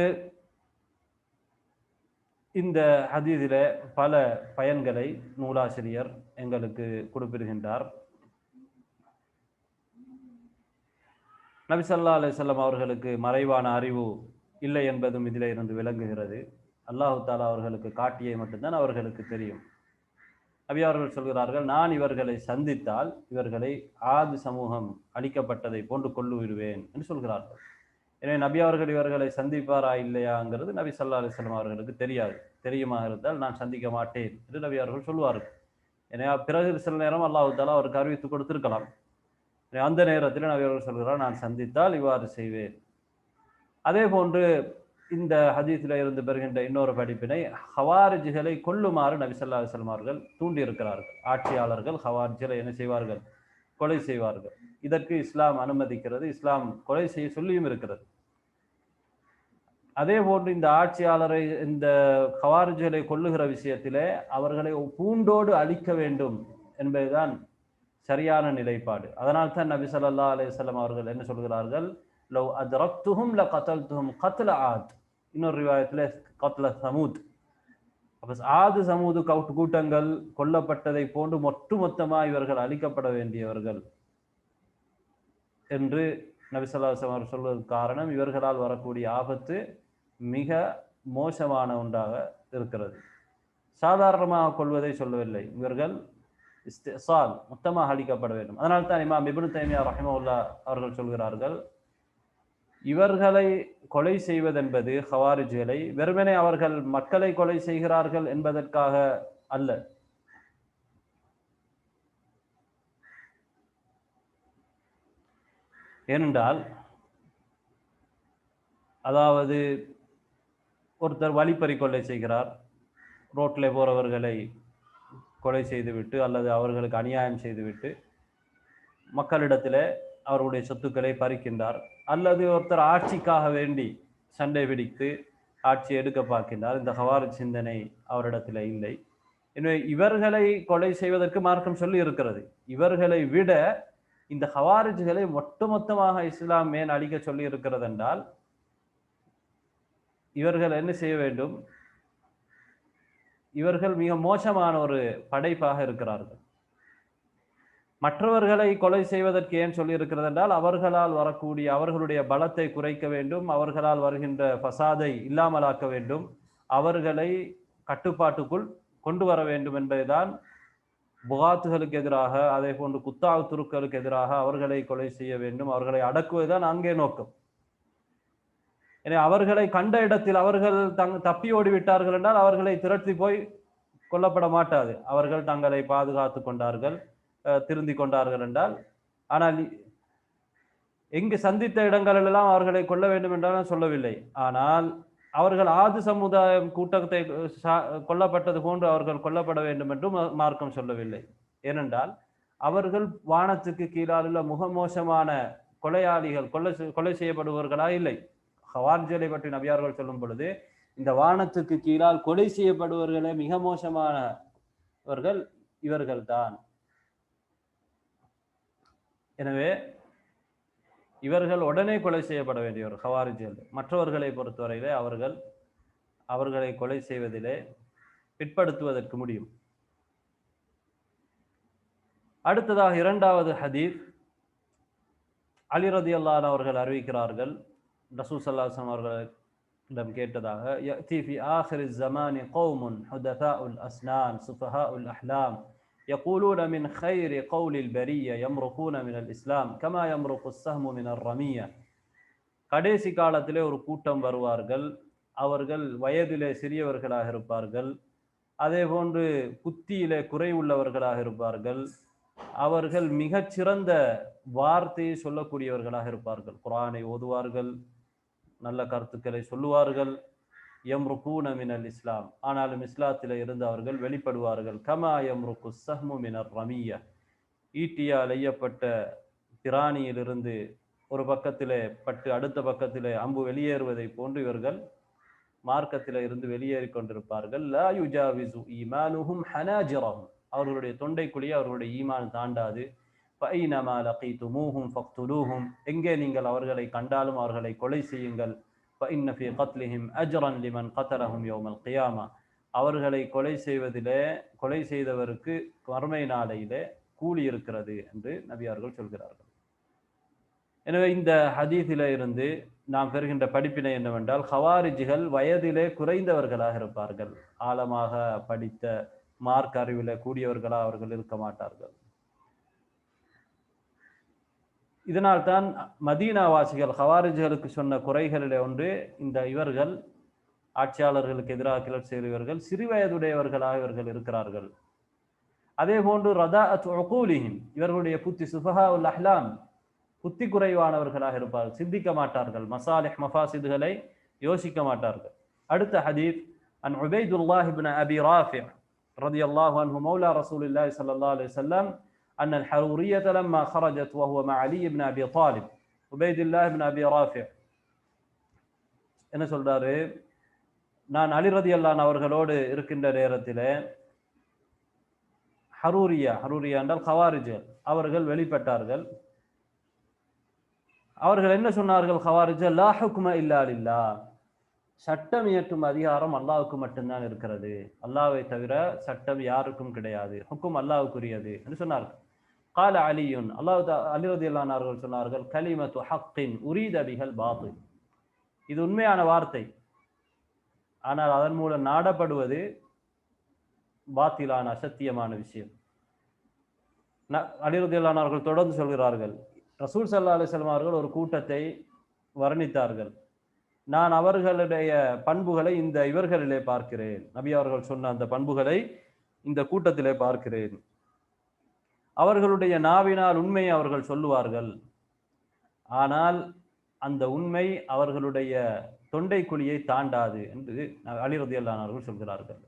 இந்த ஹதீஸில பல பயன்களை நூலாசிரியர் எங்களுக்கு குறிப்பிடுகின்றார். நபி ஸல்லல்லாஹு அலைஹி வஸல்லம் அவர்களுக்கு மறைவான அறிவு இல்லை என்பதும் இதிலே இருந்து விளங்குகிறது. அல்லாஹு தஆலா அவர்களுக்கு காட்டியை மட்டும்தான் அவர்களுக்கு தெரியும். நபி அவர்கள் சொல்கிறார்கள், நான் இவர்களை சந்தித்தால் இவர்களை ஆது சமூகம் அழிக்கப்பட்டதை போன்று கொண்டு விடுவேன் என்று சொல்கிறார்கள். எனவே நபி அவர்கள் இவர்களை சந்திப்பாரா இல்லையாங்கிறது நபி ஸல்லல்லாஹு அலைஹி வஸல்லம் அவர்களுக்கு தெரியாது. தெரியுமா இருந்தால் நான் சந்திக்க மாட்டேன் என்று நபி அவர்கள் சொல்வார்கள். எனவே பிறகு சில நேரம் அல்லாஹு தஆலா அவருக்கு அறிவித்து கொடுத்திருக்கலாம். அந்த நேரத்தில் நபி அவர்கள் சொல்கிறார், நான் சந்தித்தால் இவ்வாறு செய்வேன். அதே போன்று இந்த ஹதீஸில் இருந்து பெறுகின்ற இன்னொரு படிப்பினை, ஹவாரிஜ்களை கொல்லுமாறு நபி ஸல்லல்லாஹு அலைஹி வஸல்லம் அவர்கள் தூண்டியிருக்கிறார்கள். ஆட்சியாளர்கள் ஹவாரிஜ்களை என்ன செய்வார்கள், கொலை செய்வார்கள். இதற்கு இஸ்லாம் அனுமதிக்கிறது. இஸ்லாம் கொலை செய்ய சொல்லியும் இருக்கிறது. அதே போன்று இந்த ஆட்சியாளரை, இந்த ஹவாரிஜ்களை கொல்லுகிற விஷயத்திலே அவர்களை பூண்டோடு அழிக்க வேண்டும் என்பதுதான் சரியான நிலைப்பாடு. அதனால் தான் நபி ஸல்லல்லாஹு அலைஹி வஸல்லம் அவர்கள் என்ன சொல்கிறார்கள், லவ் அத்ரக்துஹும் லகதல்துஹும் கத்ல ஆத். இன்னொரு ரிவாயத்திலே கத்ல சமூத். அப்ப ஆது சமூது கூட்டங்கள் கொல்லப்பட்டதை போன்று மொத்தமாக இவர்கள் அழிக்கப்பட வேண்டியவர்கள் என்று நபி ஸல்லல்லாஹு அலைஹி வஸல்லம் சொல்வதற்கு காரணம், இவர்களால் வரக்கூடிய ஆபத்து மிக மோசமான ஒன்றாக இருக்கிறது. சாதாரணமாக கொள்வதை சொல்லவில்லை, இவர்கள் இஸ்திசால் மொத்தமாக அழிக்கப்பட வேண்டும். அதனால் தான் இமாம் இப்னு தைமிய்யா ரஹிமஹுல்லாஹ் அவர்கள் சொல்கிறார்கள், இவர்களை கொலை செய்வதென்பது ஹவாரிஜ்களை வெறுமனே அவர்கள் மக்களை கொலை செய்கிறார்கள் என்பதற்காக அல்ல. ஏனென்றால் அதாவது ஒருத்தர் வழிப்பறி கொலை செய்கிறார், ரோட்டில் போறவர்களை கொலை செய்துவிட்டு அல்லது அவர்களுக்கு அநியாயம் செய்துவிட்டு மக்களிடத்தில் அவர்களுடைய சொத்துக்களை பறிக்கின்றார். அல்லது ஒருத்தர் ஆட்சிக்காக வேண்டி சண்டை பிடித்து ஆட்சி எடுக்க பார்க்கின்றார். இந்த ஹவாரிஜ் சிந்தனை அவரிடத்தில் இல்லை. எனவே இவர்களை கொலை செய்வதற்கு மார்க்கம் சொல்லி இருக்கிறது. இவர்களை விட இந்த ஹவாரிஜ்களை மொத்தமாக இஸ்லாம் ஏன் அழிக்க சொல்லி இருக்கிறது என்றால், இவர்கள் என்ன செய்ய வேண்டும், இவர்கள் மிக மோசமான ஒரு படைப்பாக இருக்கிறார்கள். மற்றவர்களை கொலை செய்வதற்கு ஏன் சொல்லி இருக்கிறது என்றால், அவர்களால் வரக்கூடிய அவர்களுடைய பலத்தை குறைக்க வேண்டும், அவர்களால் வருகின்ற ஃபசாதை இல்லாமலாக்க வேண்டும், அவர்களை கட்டுப்பாட்டுக்குள் கொண்டு வர வேண்டும் என்பதுதான் புகாத்துகளுக்கு எதிராக, அதே போன்று குத்தாவு துருக்களுக்கு எதிராக அவர்களை கொலை செய்ய வேண்டும், அவர்களை அடக்குவதுதான் அங்கே நோக்கம். எனவே அவர்களை கண்ட இடத்தில் அவர்கள் தப்பி ஓடிவிட்டார்கள் என்றால் அவர்களை திரட்டி போய் கொல்லப்பட மாட்டாது. அவர்கள் தங்களை பாதுகாத்து கொண்டார்கள், திருந்தி கொண்டார்கள் என்றால். ஆனால் எங்கு சந்தித்த இடங்களெல்லாம் அவர்களை கொல்ல வேண்டும் என்றாலும் சொல்லவில்லை. ஆனால் அவர்கள் ஆது சமுதாயம் கூட்டத்தை கொல்லப்பட்டது போன்று அவர்கள் கொல்லப்பட வேண்டும் என்றும் மார்க்கம் சொல்லவில்லை. ஏனென்றால் அவர்கள் வானத்துக்கு கீழால் உள்ள முகமோசமான கொலையாளிகள், கொலை செய்யப்படுபவர்களா இல்லை. ஹவார்ஜலை பற்றி நபியார்கள் சொல்லும் பொழுது இந்த வானத்துக்கு கீழால் கொலை செய்யப்படுபவர்களே மிக மோசமானவர்கள் இவர்கள் தான். எனவே இவர்கள் உடனே கொலை செய்யப்பட வேண்டியவர் ஹவாரிஜிகள். மற்றவர்களை பொறுத்தவரையிலே அவர்களை கொலை செய்வதிலே பிற்படுத்துவதற்கு முடியும். அடுத்ததாக இரண்டாவது ஹதீஸ், அலி ரலியல்லாஹு அவர்கள் அறிவிக்கிறார்கள், ரசூல் ஸல்லல்லாஹு அலைஹி வஸல்லம் அவர்களிடம் கேட்டதாக, யஅதி ஃபி ஆখিরিz ஸமானி கௌமுன் ஹுதஸாஉல் அஸ்னான் சுஃபஹாஉல் அஹ்லாம் يقولون من خير قول البرية يمرقون من الإسلام كما يمرق السهم من الرمية. கடைசி காலத்திலே ஒரு கூட்டம் வருவார்கள். அவர்கள் வயதிலே சிறியவர்களாக இருப்பார்கள், அதே போன்று புத்தியிலே குறை உள்ளவர்களாக இருப்பார்கள். அவர்கள் மிகச்சிறந்த வார்த்தையை சொல்லக்கூடியவர்களாக இருப்பார்கள். குர்ஆனை ஓதுவார்கள், நல்ல கருத்துக்களை சொல்லுவார்கள். யம்ருகூன மினல் இஸ்லாம், ஆனாலும் இஸ்லாத்திலே இருந்து அவர்கள் வெளிப்படுவார்கள். கமா யம்ருக்கு ஸஹ்மு மினர் ரமிய, ஈட்டியால் எய்யப்பட்ட பிராணியிலிருந்து ஒரு பக்கத்திலே பட்டு அடுத்த பக்கத்திலே அம்பு வெளியேறுவதை போன்று இவர்கள் மார்க்கத்திலே இருந்து வெளியேறி கொண்டிருப்பார்கள். லா யுஜாவிசு ஈமானுஹும் ஹனாஜிரஹும், அவர்களுடைய தொண்டைக்குழியை அவர்களுடைய ஈமான் தாண்டாது. ஃபைனமா லகீதுமூஹும் ஃபக்துலூஹும், எங்கே நீங்கள் அவர்களை கண்டாலும் அவர்களை கொலை செய்யுங்கள். فإن في قتلهم أجرا لمن قتلهم يوم القيامة, அவர்களை கொலை செய்தவருக்கு மறுமை நாளையிலே கூலி இருக்கிறது என்று நபியார்கள் சொல்கிறார்கள். எனவே இந்த ஹதீஸிலே இருந்து நாம் பெறுகின்ற படிப்பினை என்னவென்றால், ஹவாரிஜிகள் வயதிலே குறைந்தவர்களாக இருப்பார்கள், ஆழமாக படித்த மார்க் அறிவிலே கூடியவர்களாக அவர்கள் இருக்க மாட்டார்கள். இதனால் தான் மதீனா வாசிகள் ஹவாரிஜிகளுக்கு சொன்ன குறைகளிலே ஒன்று, இந்த இவர்கள் ஆட்சியாளர்களுக்கு எதிராக கிளர்ச்சி செய்தவர்கள் சிறுவயதுடையவர்களாக இவர்கள் இருக்கிறார்கள். அதே போன்று ரதாஅத் உகூலிஹிம், இவர்களுடைய புத்தி சுஃபஹாஉல் அஹ்லாம், புத்தி குறைவானவர்களாக இருப்பார்கள், சிந்திக்க மாட்டார்கள், மசாலிஹ் மஃபாசிதுகளை யோசிக்க மாட்டார்கள். அடுத்த ஹதீஸ், அன் உபைதுல்லாஹ் இப்னு அபி ராஃபி ரலியல்லாஹு அன்ஹு மௌலா ரசூலுல்லாஹி ஸல்லல்லாஹு அலைஹி வஸல்லம் أن الحرورية لما خرجت وهو مع علي بن أبي طالب. عبيد الله بن أبي رافع என்ன சொல்றாரு, நான் அலி ரலியல்லாஹு அவர்களோடு இருக்கின்ற நேரத்திலே ஹரூரியா என்றால் ஹவாரிஜிகள் அவர்கள் வெளிப்பட்டார்கள். அவர்கள் என்ன சொன்னார்கள், ஹவாரிஜிகள் லா ஹுக்ம இல்லா லில்லாஹ், சட்டம் இயற்றும் அதிகாரம் அல்லாஹ்வுக்கு மட்டும்தான் இருக்கிறது, அல்லாஹ்வை தவிர சட்டம் யாருக்கும் கிடையாது, ஹுக்கும் அல்லாஹ்வுக்குரியது என்று சொன்னார்கள். قال علي, அலி ரலியல்லாஹு அன்ஹு அவர்கள் சொன்னார்கள், கலிமத்து ஹக்கின் உரீத பிஹல் பாத்தில், இது உண்மையான வார்த்தை, ஆனால் அதன் மூலம் நாடப்படுவது பாத்திலான அசத்தியமான விஷயம். அலி ரலியல்லாஹு அன்ஹு அவர்கள் தொடர்ந்து சொல்கிறார்கள், ரசூல் ஸல்லல்லாஹு அலைஹி வஸல்லம் அவர்கள் ஒரு கூட்டத்தை வர்ணித்தார்கள், நான் அவர்களுடைய பண்புகளை இந்த இவர்களிலே பார்க்கிறேன், நபி அவர்கள் சொன்ன அந்த பண்புகளை இந்த கூட்டத்திலே பார்க்கிறேன். அவர்களுடைய நாவினால் உண்மையை அவர்கள் சொல்லுவார்கள், ஆனால் அந்த உண்மை அவர்களுடைய தொண்டை குழியை தாண்டாது என்று அலி ரலியல்லாஹு அன்ஹு அவர்கள் சொல்கிறார்கள்.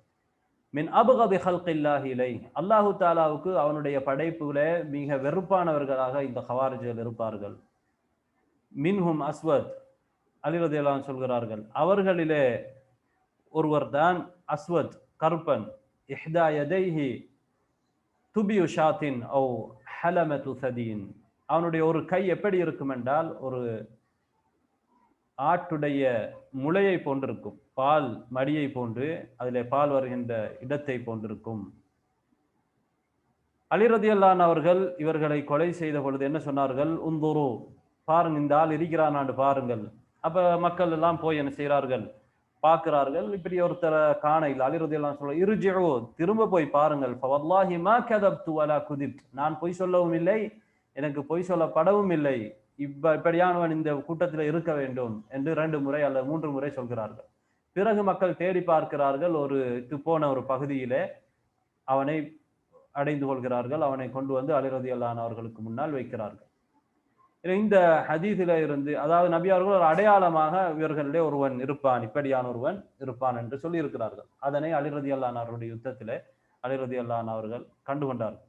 மின் அப்கதி ஹல்கில்லாஹி இலைஹி, அல்லாஹு தஆலாவுக்கு அவனுடைய படைப்புகளே மிக வெறுப்பானவர்களாக இந்த ஹவாரிஜிகள் இருப்பார்கள். மின்ஹும் அஸ்வத், அலி ரலியல்லாஹு அன்ஹு சொல்கிறார்கள், அவர்களிலே ஒருவர் தான் அஸ்வத், கருப்பன். இஹ்தா யதைஹி துபியு ஷாத்தின் ஓ ஹலமது சதீன், அவனுடைய ஒரு கை எப்படி இருக்கும் என்றால் ஒரு ஆட்டுடைய முளையை போன்றிருக்கும், பால் மடியை போன்று அதிலே பால் வருகின்ற இடத்தை போன்றிருக்கும். அலி ரலியல்லாஹு அன்ஹு அவர்கள் இவர்களை கொலை செய்த பொழுது என்ன சொன்னார்கள், உந்துரு, பாருங்க இந்த ஆள் இருக்கிறான் பாருங்கள். அப்ப மக்கள் எல்லாம் போய் என்ன செய்கிறார்கள், பார்க்கிறார்கள். இப்படி ஒருத்தரை காண இல்லை. அலி ரலியல்லாஹு சொல்ல இர்ஜிஉ, திரும்ப போய் பாருங்கள். ஃபவல்லாஹி மா கதப்து வலா குதிப்து, நான் பொய் சொல்லவும் இல்லை, எனக்கு பொய் சொல்லப்படவும் இல்லை. இப்படியானவன் இந்த கூட்டத்தில் இருக்க வேண்டும் என்று 2 முறை அல்லது 3 முறை சொல்கிறார்கள். பிறகு மக்கள் தேடி பார்க்கிறார்கள். ஒரு போன ஒரு பகுதியிலே அவனை அடைந்து கொள்கிறார்கள். அவனை கொண்டு வந்து அலி ரலியல்லாஹு அவர்களுக்கு முன்னால் வைக்கிறார்கள். இந்த ஹதீஸில இருந்து, அதாவது நபி அவர்கள் ஒரு அடையாளமாக இவர்களிலே ஒருவன் இருப்பான், இப்படியான ஒருவன் இருப்பான் என்று சொல்லி இருக்கிறார்கள். அதனை அலி ரலியல்லாஹு அவருடைய யுத்தத்திலே அலி ரலியல்லாஹு அவர்கள் கண்டுகொண்டார்கள்.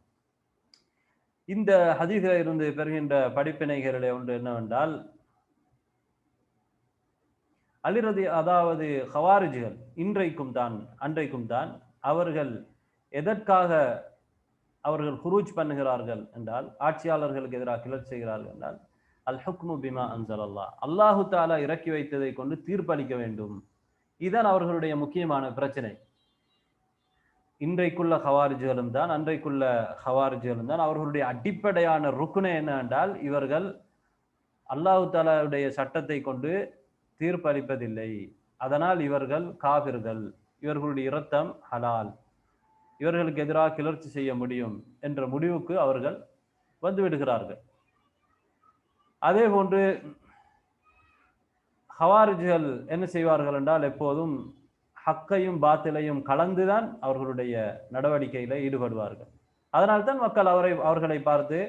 இந்த ஹதீஸில இருந்து பெறுகின்ற படிப்பினைகளிலே ஒன்று என்னவென்றால், அதாவது ஹவாரிஜிகள் இன்றைக்கும் தான் அன்றைக்கும் தான் அவர்கள் எதற்காக அவர்கள் குரூஜ் பண்ணுகிறார்கள் என்றால், ஆட்சியாளர்களுக்கு எதிராக கிளர்ச்சி செய்கிறார்கள் என்றால், அல் ஹுக்மு பிமா அன்ஸலல்லாஹ், அல்லாஹு தஆலா இறக்கி வைத்ததை கொண்டு தீர்ப்பளிக்க வேண்டும். இதுதான் அவர்களுடைய முக்கியமான பிரச்சனை. இன்றைக்குள்ள ஹவாரிஜிகளும் தான் அன்றைக்குள்ள ஹவாரிஜிகளும் தான் அவர்களுடைய அடிப்படையான ருக்குனே என்ன என்றால், இவர்கள் அல்லாஹு தஆலாவுடைய சட்டத்தை கொண்டு தீர்ப்பளிப்பதில்லை, அதனால் இவர்கள் காபிர்கள், இவர்களுடைய இரத்தம் ஹலால், இவர்களுக்கு எதிராக கிளர்ச்சி செய்ய முடியும் என்ற முடிவுக்கு அவர்கள் வந்து விடுகிறார்கள். அதே போன்று ஹவாரிஜிகள் என்ன செய்வார்கள் என்றால், எப்போதும் ஹக்கையும் பாத்திலையும் கலந்துதான் அவர்களுடைய நடவடிக்கையில ஈடுபடுவார்கள். அதனால்தான் மக்கள் அவர்களை பார்த்து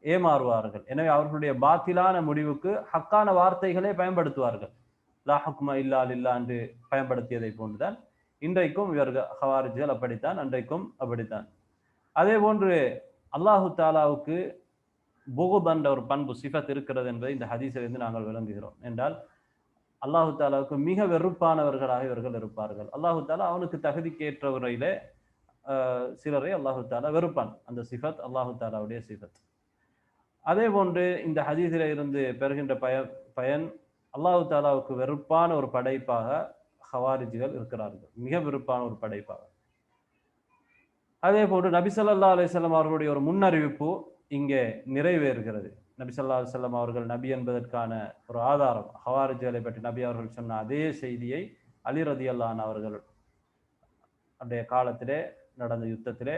ஏமாறுவார்கள். எனவே அவர்களுடைய பாத்திலான முடிவுக்கு ஹக்கான வார்த்தைகளே பயன்படுத்துவார்கள். லா ஹுக்ம இல்லா லில்லாஹ் என்று பயன்படுத்தியதை போன்றுதான் இன்றைக்கும் இவர்கள் ஹவாரிஜிகள் அப்படித்தான், அன்றைக்கும் அப்படித்தான். அதே போன்று அல்லாஹு தாலாவுக்கு புகுத் என்ற ஒரு பண்பு சிஃபத் இருக்கிறது என்பதை இந்த ஹதீஸிலிருந்து நாங்கள் விளங்குகிறோம். என்றால் அல்லாஹு தாலாவுக்கு மிக வெறுப்பானவர்களாக இவர்கள் இருப்பார்கள். அல்லாஹு தாலா அவனுக்கு தகுதிக்கேற்ற முறையிலே சிலரை அல்லாஹு தாலா வெறுப்பான். அந்த சிஃபத் அல்லாஹு தாலாவுடைய சிஃபத். அதே போன்று இந்த ஹதீஸில இருந்து பெறுகின்ற பயன், அல்லாஹு தாலாவுக்கு வெறுப்பான ஒரு படைப்பாக ஹவாரிஜிகள் இருக்கிறார்கள், மிக வெறுப்பான ஒரு படைப்பாக. அதே போன்று நபி ஸல்லல்லாஹு அலைஹி வஸல்லம் அவர்களுடைய ஒரு முன்னறிவிப்பு இங்கே நிறைவேறுகிறது. நபி ஸல்லல்லாஹு அலைஹி வஸல்லம் அவர்கள் நபி என்பதற்கான ஒரு ஆதாரம், ஹவாரிஜிகளை பற்றி நபி அவர்கள் சொன்ன அதே செய்தியை அலி ரலியல்லாஹு அன்ஹு அவர்கள் அன்றைய காலத்திலே நடந்த யுத்தத்திலே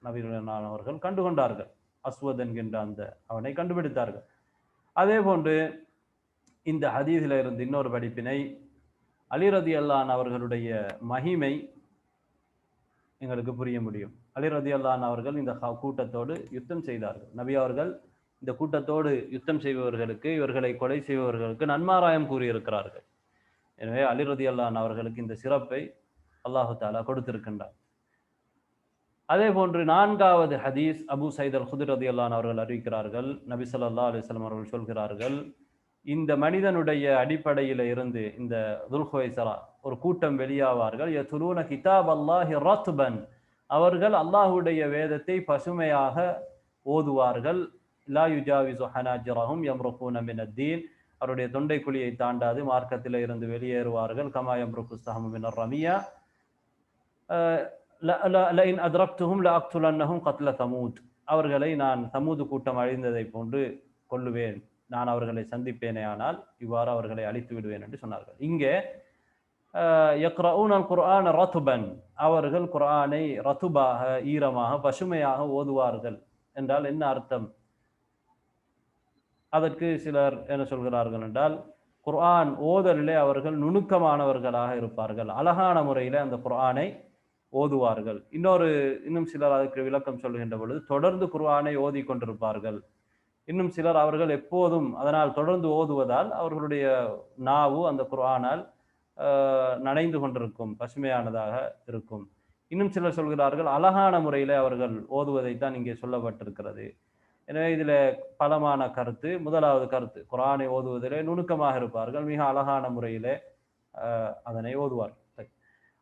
நபி ரலியல்லாஹு அவர்கள் கண்டுகொண்டார்கள். அஸ்வத் என்கின்ற அந்த அவனை கண்டுபிடித்தார்கள். அதே போன்று இந்த ஹதீஸில் இருந்து இன்னொரு படிப்பினை, அலி ரலியல்லாஹு அன்ஹு அவர்களுடைய மகிமை எங்களுக்கு புரிய முடியும். அலி ரலியல்லாஹு அன்ஹு அவர்கள் இந்த கூட்டத்தோடு யுத்தம் செய்தார்கள். நபி அவர்கள் இந்த கூட்டத்தோடு யுத்தம் செய்பவர்களுக்கு, இவர்களை கொலை செய்பவர்களுக்கு நன்மாராயம் கூறியிருக்கிறார்கள். எனவே அலி ரலியல்லாஹு அன்ஹு அவர்களுக்கு இந்த சிறப்பை அல்லாஹு தஆலா கொடுத்திருக்கின்றார். அதே போன்று 4வது ஹதீஸ், அபூ சயீத் அல் குத்ரி ரலியல்லாஹு அன்ஹு அவர்கள் அறிவிக்கிறார்கள், நபி ஸல்லல்லாஹு அலைஹி வஸல்லம் அவர்கள் சொல்கிறார்கள், இந்த மனிதனுடைய அடிப்படையில இருந்து இந்த துல்ஹுவைஸரா ஒரு கூட்டம் வெளியாவார்கள். யத்லூன கிதாப் அல்லாஹி ரத்பன், அவர்கள் அல்லாஹ்வுடைய வேதத்தை பசுமையாக ஓதுவார்கள். லா யுஜாவிசு ஹனாஜிரஹும் யம்ருகூன மினத் தீன், அவருடைய தொண்டை குழியை தாண்டாது மார்க்கத்தில இருந்து வெளியேறுவார்கள். கமா யம்ருக்கு ஸஹமு மினர் ரமியா லஇன் அத்ரக்துஹும் லஅக்துலன்னஹும் கத்ல தமூத், அவர்களை நான் தமூது கூட்டம் அழிந்ததை போன்று கொல்லுவேன், நான் அவர்களை சந்திப்பேனே ஆனால் இவ்வாறு அவர்களை அழித்து விடுவேன் என்று சொன்னார்கள். இங்கே யக்ரஊன அல் குர்ஆன ரத்பன், அவர்கள் குர்ஆனை ரத்துபாக, ஈரமாக, பசுமையாக ஓதுவார்கள் என்றால் என்ன அர்த்தம்? அதற்கு சிலர் என்ன சொல்கிறார்கள் என்றால், குர்ஆன் ஓதலிலே அவர்கள் நுணுக்கமானவர்களாக இருப்பார்கள், அழகான முறையிலே அந்த குர்ஆனை ஓதுவார்கள். இன்னும் சிலர் அதற்கு விளக்கம் சொல்கின்ற பொழுது, தொடர்ந்து குர்ஆனை ஓதி கொண்டிருப்பார்கள். இன்னும் சிலர் அவர்கள் எப்போதும் அதனால் தொடர்ந்து ஓதுவதால் அவர்களுடைய நாவு அந்த குர்ஆனால் நனைந்து கொண்டிருக்கும், பசுமையானதாக இருக்கும். இன்னும் சிலர் சொல்கிறார்கள், அழகான முறையிலே அவர்கள் ஓதுவதைத்தான் இங்கே சொல்லப்பட்டிருக்கிறது. எனவே இதில் பலமான கருத்து. முதலாவது கருத்து, குர்ஆனை ஓதுவதிலே நுணுக்கமாக இருப்பார்கள், மிக அழகான முறையிலே அதனை ஓதுவார்கள்.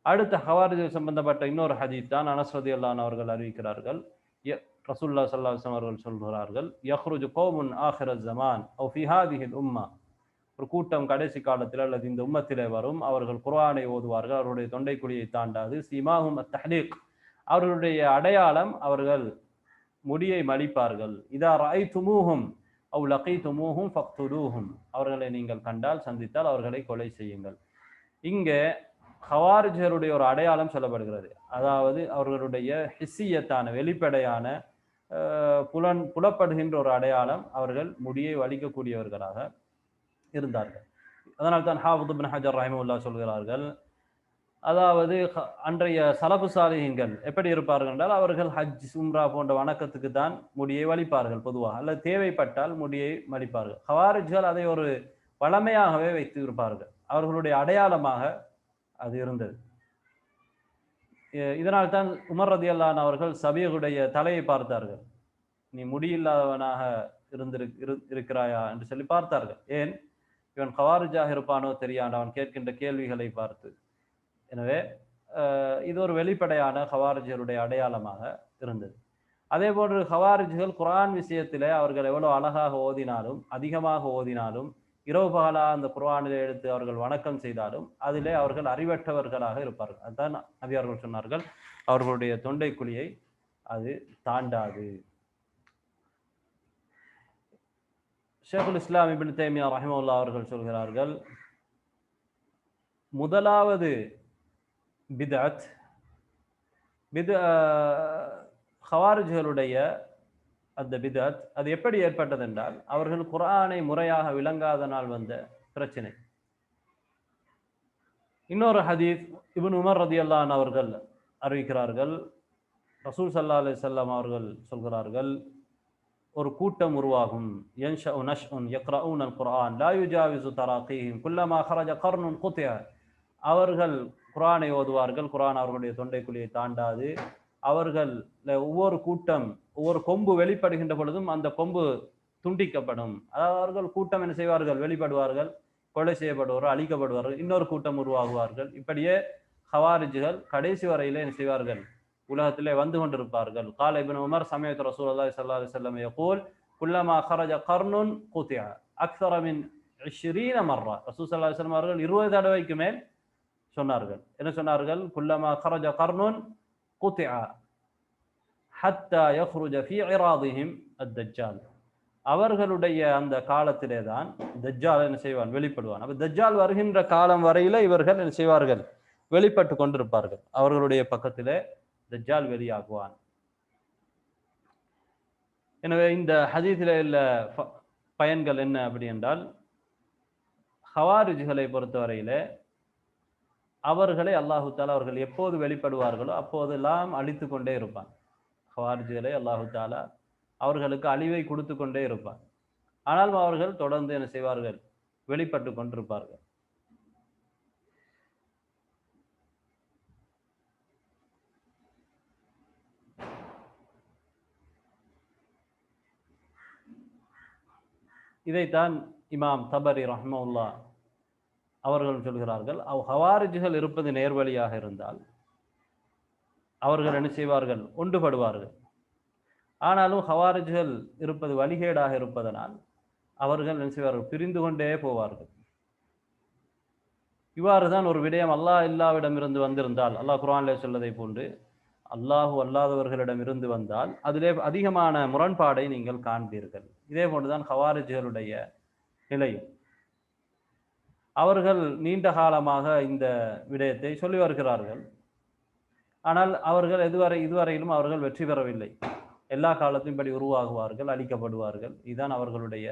அடுத்த ஹவாரிஜிகள் சம்பந்தப்பட்ட இன்னொரு ஹதீஸ் தான் அனஸ் ரலியல்லாஹு அன்ஹு அவர்கள் அறிவிக்கிறார்கள். ரசூலுல்லாஹி ஸல்லல்லாஹு அலைஹி வஸல்லம் அவர்கள் சொல்கிறார்கள், யக்ருஜு கௌமுன் ஆகிரல் ஸமான் அவ் ஃபீ ஹாதிஹில் உம்மா, ஒரு கூட்டம் கடைசி காலத்தில் அல்லது இந்த உம்மத்திலே வரும், அவர்கள் குர்ஆனை ஓதுவார்கள், அவருடைய தொண்டை குழியை தாண்டாது. சீமாஹும் அத்தஹ்லீக், அவர்களுடைய அடையாளம் அவர்கள் முடியை மலிப்பார்கள். இதா ரஅய்துமூஹும் அவ் லகீதுமூஹும் ஃபக்துலூஹும், அவர்களை நீங்கள் கண்டால், சந்தித்தால் அவர்களை கொலை செய்யுங்கள். இங்கே ஹவாரிஜருடைய ஒரு அடையாளம் சொல்லப்படுகிறது. அதாவது அவர்களுடைய ஹிஸ்ஸியத்தான வெளிப்படையான புலப்படுகின்ற ஒரு அடையாளம், அவர்கள் முடியை வலிக்கக்கூடியவர்களாக இருந்தார்கள். அதனால் தான் ஹாஃபிஸ் இப்னு ஹஜர் ரஹிமஹுல்லாஹ் சொல்கிறார்கள், அதாவது அன்றைய சலஃபு சாலிஹீன்கள் எப்படி இருப்பார்கள் என்றால், அவர்கள் ஹஜ் உம்ரா போன்ற வணக்கத்துக்கு தான் முடியை வலிப்பார்கள் பொதுவாக, அல்லது தேவைப்பட்டால் முடியை வலிப்பார்கள். ஹவாரிஜ்கள் அதை ஒரு வளமையாகவே வைத்து இருப்பார்கள், அவர்களுடைய அடையாளமாக அது இருந்தது. இதனால் தான் உமர் ரலியல்லாஹு அன்ஹு அவர்கள் சபீகுடைய தலையை பார்த்தார்கள். நீ முடியில்லாதவனாக இருக்கிறாயா என்று சொல்லி பார்த்தார்கள். ஏன்? இவன் ஹவாரிஜாக இருப்பானோ தெரியான், அவன் கேட்கின்ற கேள்விகளை பார்த்து. எனவே இது ஒரு வெளிப்படையான ஹவாரிஜர்களுடைய அடையாளமாக இருந்தது. அதே போன்று ஹவாரிஜ்கள் குர்ஆன் விஷயத்திலே அவர்கள் எவ்வளவு அழகாக ஓதினாலும், அதிகமாக ஓதினாலும், இரவு பகலா அந்த குர்ஆனிலே எடுத்து அவர்கள் வணக்கம் செய்தாலும் அதிலே அவர்கள் அறிவற்றவர்களாக இருப்பார்கள். அதுதான் நபி அவர்கள் சொன்னார்கள், அவர்களுடைய தொண்டை குழியை அது தாண்டாது. ஷேகுல் இஸ்லாம் இப்னு தைமியா ரஹிமஹுல்லாஹ் அவர்கள் சொல்கிறார்கள், முதலாவது பித்அத் ஹவாரிஜ்களுடைய அந்த பித்அத் அது எப்படி ஏற்பட்டது என்றால், அவர்கள் குர்ஆனை முறையாக விளங்காதனால் வந்த பிரச்சனை. இன்னொரு ஹதீஸ் இப்னு உமர் ரலியல்லாஹு அன்ஹு அவர்கள் அறிவிக்கிறார்கள், ரசூல் ஸல்லல்லாஹு அலைஹி வஸல்லம் அவர்கள் சொல்கிறார்கள், ஒரு கூட்டம் உருவாகும், யன்ஷஉ நஷ்உன் யக்ரஊன அல் குர்ஆன் லா யுஜாவிஸு தராகீஹிம் குல்லமா ஹரஜ கர்னுன் குத்திய. அவர்கள் குர்ஆனை ஓதுவார்கள், குர்ஆன் அவர்களுடைய தொண்டைக்குழியை தாண்டாது. அவர்கள் ஒவ்வொரு கூட்டம், ஒவ்வொரு கொம்பு வெளிப்படுகின்ற பொழுதும் அந்த கொம்பு துண்டிக்கப்படும். அதாவது அவர்கள் கூட்டம் என்ன செய்வார்கள்? வெளிப்படுவார்கள், கொலை செய்யப்படுவார்கள், அழிக்கப்படுவார்கள், இன்னொரு கூட்டம் உருவாகுவார்கள். இப்படியே ஹவாரிஜ்கள் கடைசி வரையிலே என்ன செய்வார்கள்? உலகத்திலே வந்து கொண்டிருப்பார்கள். கால இப்னு உமர் சமயத்து ரசூலுல்லாஹி ஸல்லல்லாஹு அலைஹி வஸல்லம் யகூல் குல்லமா خرج قرن قطع اكثر من 20 مره. ரசூல் ஸல்லல்லாஹு அலைஹி வஸல்லம் அவர்கள் 20 தடவைக்கு மேல் சொன்னார்கள். என்ன சொன்னார்கள்? குல்லமா خرج قرن قطع حتى يخرج في عراضهم الدجال. அவர்களுடைய அந்த காலத்திலே தான் தஜ்ஜால் என்ன செய்வான்? வெளிப்படுவான். அப்ப தஜ்ஜால் வருகின்ற காலம் வரையில இவர்கள் என்ன செய்வார்கள்? வெளிப்பட்டு கொண்டிருப்பார்கள். அவர்களுடைய பக்கத்திலே தஜ்ஜால் வெளியாகுவான். எனவே இந்த ஹதீஸிலே உள்ள பயன்கள் என்ன அப்படி என்றால், ஹவாரிஜ்களை பொறுத்தவரையிலே அவர்களை அல்லாஹு தஆலா அவர்கள் எப்போது வெளிப்படுவார்களோ அப்போதெல்லாம் அழித்து கொண்டே இருப்பான். ஹவாரிஜ்களை அல்லாஹு தஆலா அவர்களுக்கு அழிவை கொடுத்து கொண்டே இருப்பான். ஆனாலும் அவர்கள் தொடர்ந்து என்ன செய்வார்கள்? வெளிப்பட்டு கொண்டிருப்பார்கள். இதைத்தான் இமாம் தபரி ரஹ்மத்துல்லாஹ் அவர்கள் சொல்கிறார்கள், ஹவாரிஜ்கள் இருப்பது நேர்வழியாக இருந்தால் அவர்கள் என்ன செய்வார்கள்? ஒன்றுபடுவார்கள். ஆனாலும் ஹவாரிஜ்கள் இருப்பது வழிகேடாக இருப்பதனால் அவர்கள் என்ன செய்வார்கள்? பிரிந்து கொண்டே போவார்கள். இவ்வாறுதான் ஒரு விடயம் அல்லாஹ் இல்லாவிடமிருந்து வந்திருந்தால், அல்லாஹ் குர்ஆனிலே சொல்வதை போன்று அல்லாஹு அல்லாதவர்களிடம் இருந்து வந்தால் அதிலே அதிகமான முரண்பாடை நீங்கள் காண்பீர்கள். இதே போன்றுதான் ஹவாரிஜ்களுடைய நிலையும். அவர்கள் நீண்ட காலமாக இந்த விடயத்தை சொல்லி வருகிறார்கள். ஆனால் அவர்கள் இதுவரையிலும் அவர்கள் வெற்றி பெறவில்லை. எல்லா காலத்தையும் படி உருவாகுவார்கள், அழிக்கப்படுவார்கள். இதுதான் அவர்களுடைய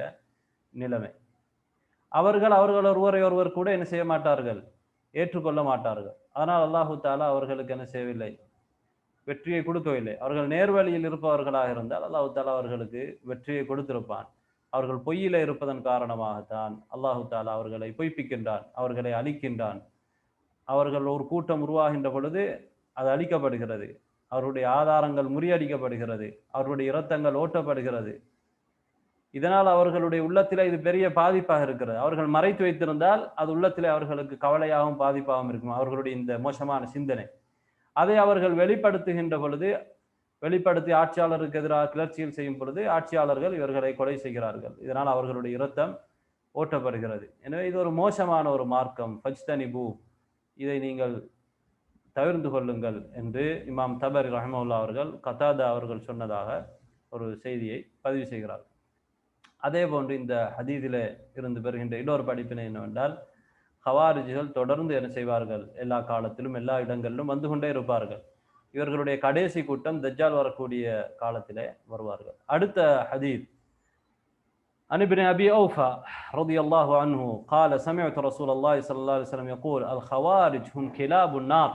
நிலைமை. அவர்கள் ஒருவரை ஒருவர் கூட என்ன செய்ய மாட்டார்கள்? ஏற்றுக்கொள்ள மாட்டார்கள். அதனால் அல்லாஹு தஆலா அவர்களுக்கு என்ன செய்யவில்லை? வெற்றியை கொடுக்கவில்லை. அவர்கள் நேர்வழியில் இருப்பவர்களாக இருந்தால் அல்லாஹு தஆலா அவர்களுக்கு வெற்றியை கொடுத்திருப்பான். அவர்கள் பொய்யில இருப்பதன் காரணமாகத்தான் அல்லாஹு தஆலா அவர்களை பொய்ப்பிக்கின்றான், அவர்களை அழிக்கின்றான். அவர்கள் ஒரு கூட்டம் உருவாகின்ற பொழுது அது அழிக்கப்படுகிறது, அவருடைய ஆதாரங்கள் முறியடிக்கப்படுகிறது, அவருடைய இரத்தங்கள் ஓட்டப்படுகிறது. இதனால் அவர்களுடைய உள்ளத்திலே இது பெரிய பாதிப்பாக இருக்கிறது. அவர்கள் மறைத்து வைத்திருந்தால் அது உள்ளத்திலே அவர்களுக்கு கவலையாகவும் பாதிப்பாகவும் இருக்கும், அவர்களுடைய இந்த மோசமான சிந்தனை. அதை அவர்கள் வெளிப்படுத்துகின்ற பொழுது, வெளிப்படுத்தி ஆட்சியாளருக்கு எதிராக கிளர்ச்சியில் செய்யும் பொழுது ஆட்சியாளர்கள் இவர்களை கொலை செய்கிறார்கள். இதனால் அவர்களுடைய இரத்தம் ஓட்டப்படுகிறது. எனவே இது ஒரு மோசமான ஒரு மார்க்கம். ஃபஜ்தனிபு, இதை நீங்கள் தவிர்த்து கொள்ளுங்கள் என்று இமாம் தபரி ரஹ்மத்துல்லாஹ் அவர்கள் கதாதா அவர்கள் சொன்னதாக ஒரு செய்தியை பதிவு செய்கிறார். அதே போன்று இந்த ஹதீஸிலே இருந்து பெறுகின்ற இன்னொரு படிப்பினை என்னவென்றால், ஹவாரிஜிகள் தொடர்ந்து என்ன செய்வார்கள்? எல்லா காலத்திலும் எல்லா இடங்களிலும் வந்து கொண்டே இருப்பார்கள். இவர்களுடைய கடைசி கூட்டம் தஜ்ஜால் வரக்கூடிய காலத்திலே வருவார்கள். அடுத்த ஹதீஸ் عن ابن أبي أوفى رضي الله عنه قال سمعت رسول الله صلى الله عليه وسلم يقول الخوارج هم كلاب النار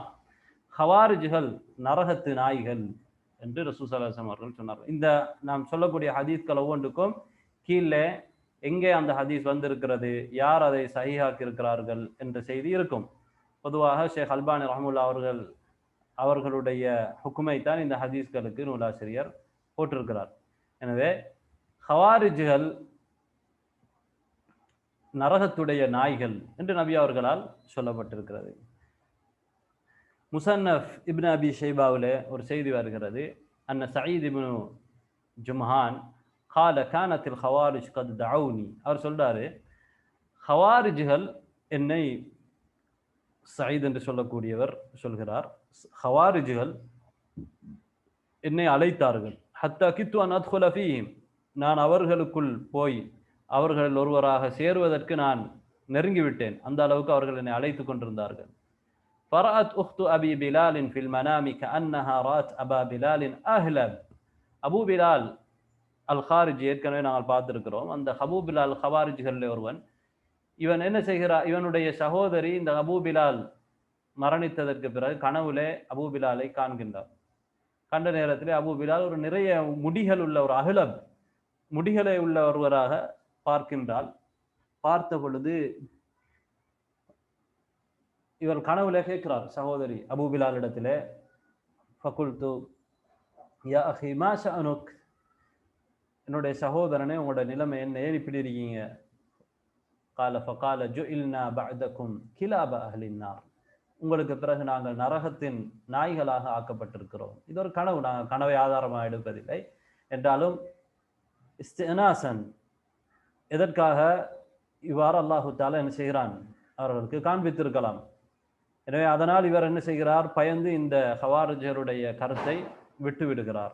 خوارجகள் நரகத்து நாய்கள் என்று ரசூல் ஸல்லல்லாஹு அலைஹி வஸல்லம் அவர்கள் சொன்னார்கள். இந்த நாம் சொல்லக்கூடிய ஹதீஸ்கள் ஒவ்வொன்றுக்கும் கீழே எங்கே அந்த ஹதீஸ் வந்திருக்கிறது, யார் அதை சஹீஹாக்கி இருக்கிறார்கள் என்ற செய்தி இருக்கும். பொதுவாக ஷேக் அல்பானி ரஹ்மத்துல்லாஹி அவர்களுடைய ஹுக்குமை தான் இந்த ஹதீஸ்களுக்கு நூலாசிரியர் போட்டிருக்கிறார். எனவே ஹவாரிஜ்கள் நரகத்துடைய நாய்கள் என்று நபி அவர்களால் சொல்லப்பட்டிருக்கிறது. முசன்னஃப் இப்னு அபி ஷைபாவிலே ஒரு செய்தி வருகிறது. அன்ன சயீத் இப்னு ஜும்ஹான் கால கானத்தில் ஹவாரிஜ் கத் தஅவுனி. அவர் சொல்றாரு, ஹவாரிஜ்கள் என்னை, சயீத் என்று சொல்லக்கூடியவர் சொல்கிறார், ஹவாரிஜ்கள் என்னை அழைத்தார்கள். ஹத்தா கித்து அன் அத்குல ஃபீஹிம், நான் அவர்களுக்குள் போய் அவர்கள் ஒருவராக சேருவதற்கு நான் நெருங்கிவிட்டேன். அந்த அளவுக்கு அவர்கள் என்னை அழைத்து கொண்டிருந்தார்கள். فرأت أخت أبي بلال في المنام كأنها رأت أبا بلال أهلب. அபூ பிலால் அல் ஹாரிஜ் ஏற்கனவே நாங்கள் பார்த்திருக்கிறோம். அந்த அபூ பிலால் ஹவாரிஜ்களில் ஒருவன். இவன் என்ன செய்கிறார், இவனுடைய சகோதரி இந்த அபூ பிலால் மரணித்ததற்கு பிறகு கனவுலே அபூ பிலாலை காண்கின்றார். கண்ட நேரத்திலே அபூ பிலால் ஒரு நிறைய முடிகள் உள்ள ஒரு அஹ்லப், முடிகளை உள்ள ஒருவராக பார்க்கின்றாள். பார்த்த பொழுது இவர் கனவுல கேட்கிறார் சகோதரி அபூ பிலால் இடத்திலே, ஃபகுல்து யா அஹி மா ஷஅனுக், என்னுடைய சகோதரனே உங்களோட நிலைமை என்ன, ஏன் இப்படி இருக்கீங்க? கால ஃபகால ஜுஇல்னா பஅதகும் கிலாப அஹ்லின் நார், உங்களுக்கு பிறகு நாங்கள் நரகத்தின் நாய்களாக ஆக்கப்பட்டிருக்கிறோம். இது ஒரு கனவு, நாங்கள் கனவை ஆதாரமாக எடுப்பதில்லை. என்றாலும் இஸ்தினாசன், எதற்காக இவ்வாறு அல்லாஹு தஆலா என்ன செய்கிறான், அவர்களுக்கு காண்பித்திருக்கலாம். எனவே அதனால் இவர் என்ன செய்கிறார், பயந்து இந்த ஹவாரிஜருடைய கருத்தை விட்டு விடுகிறார்.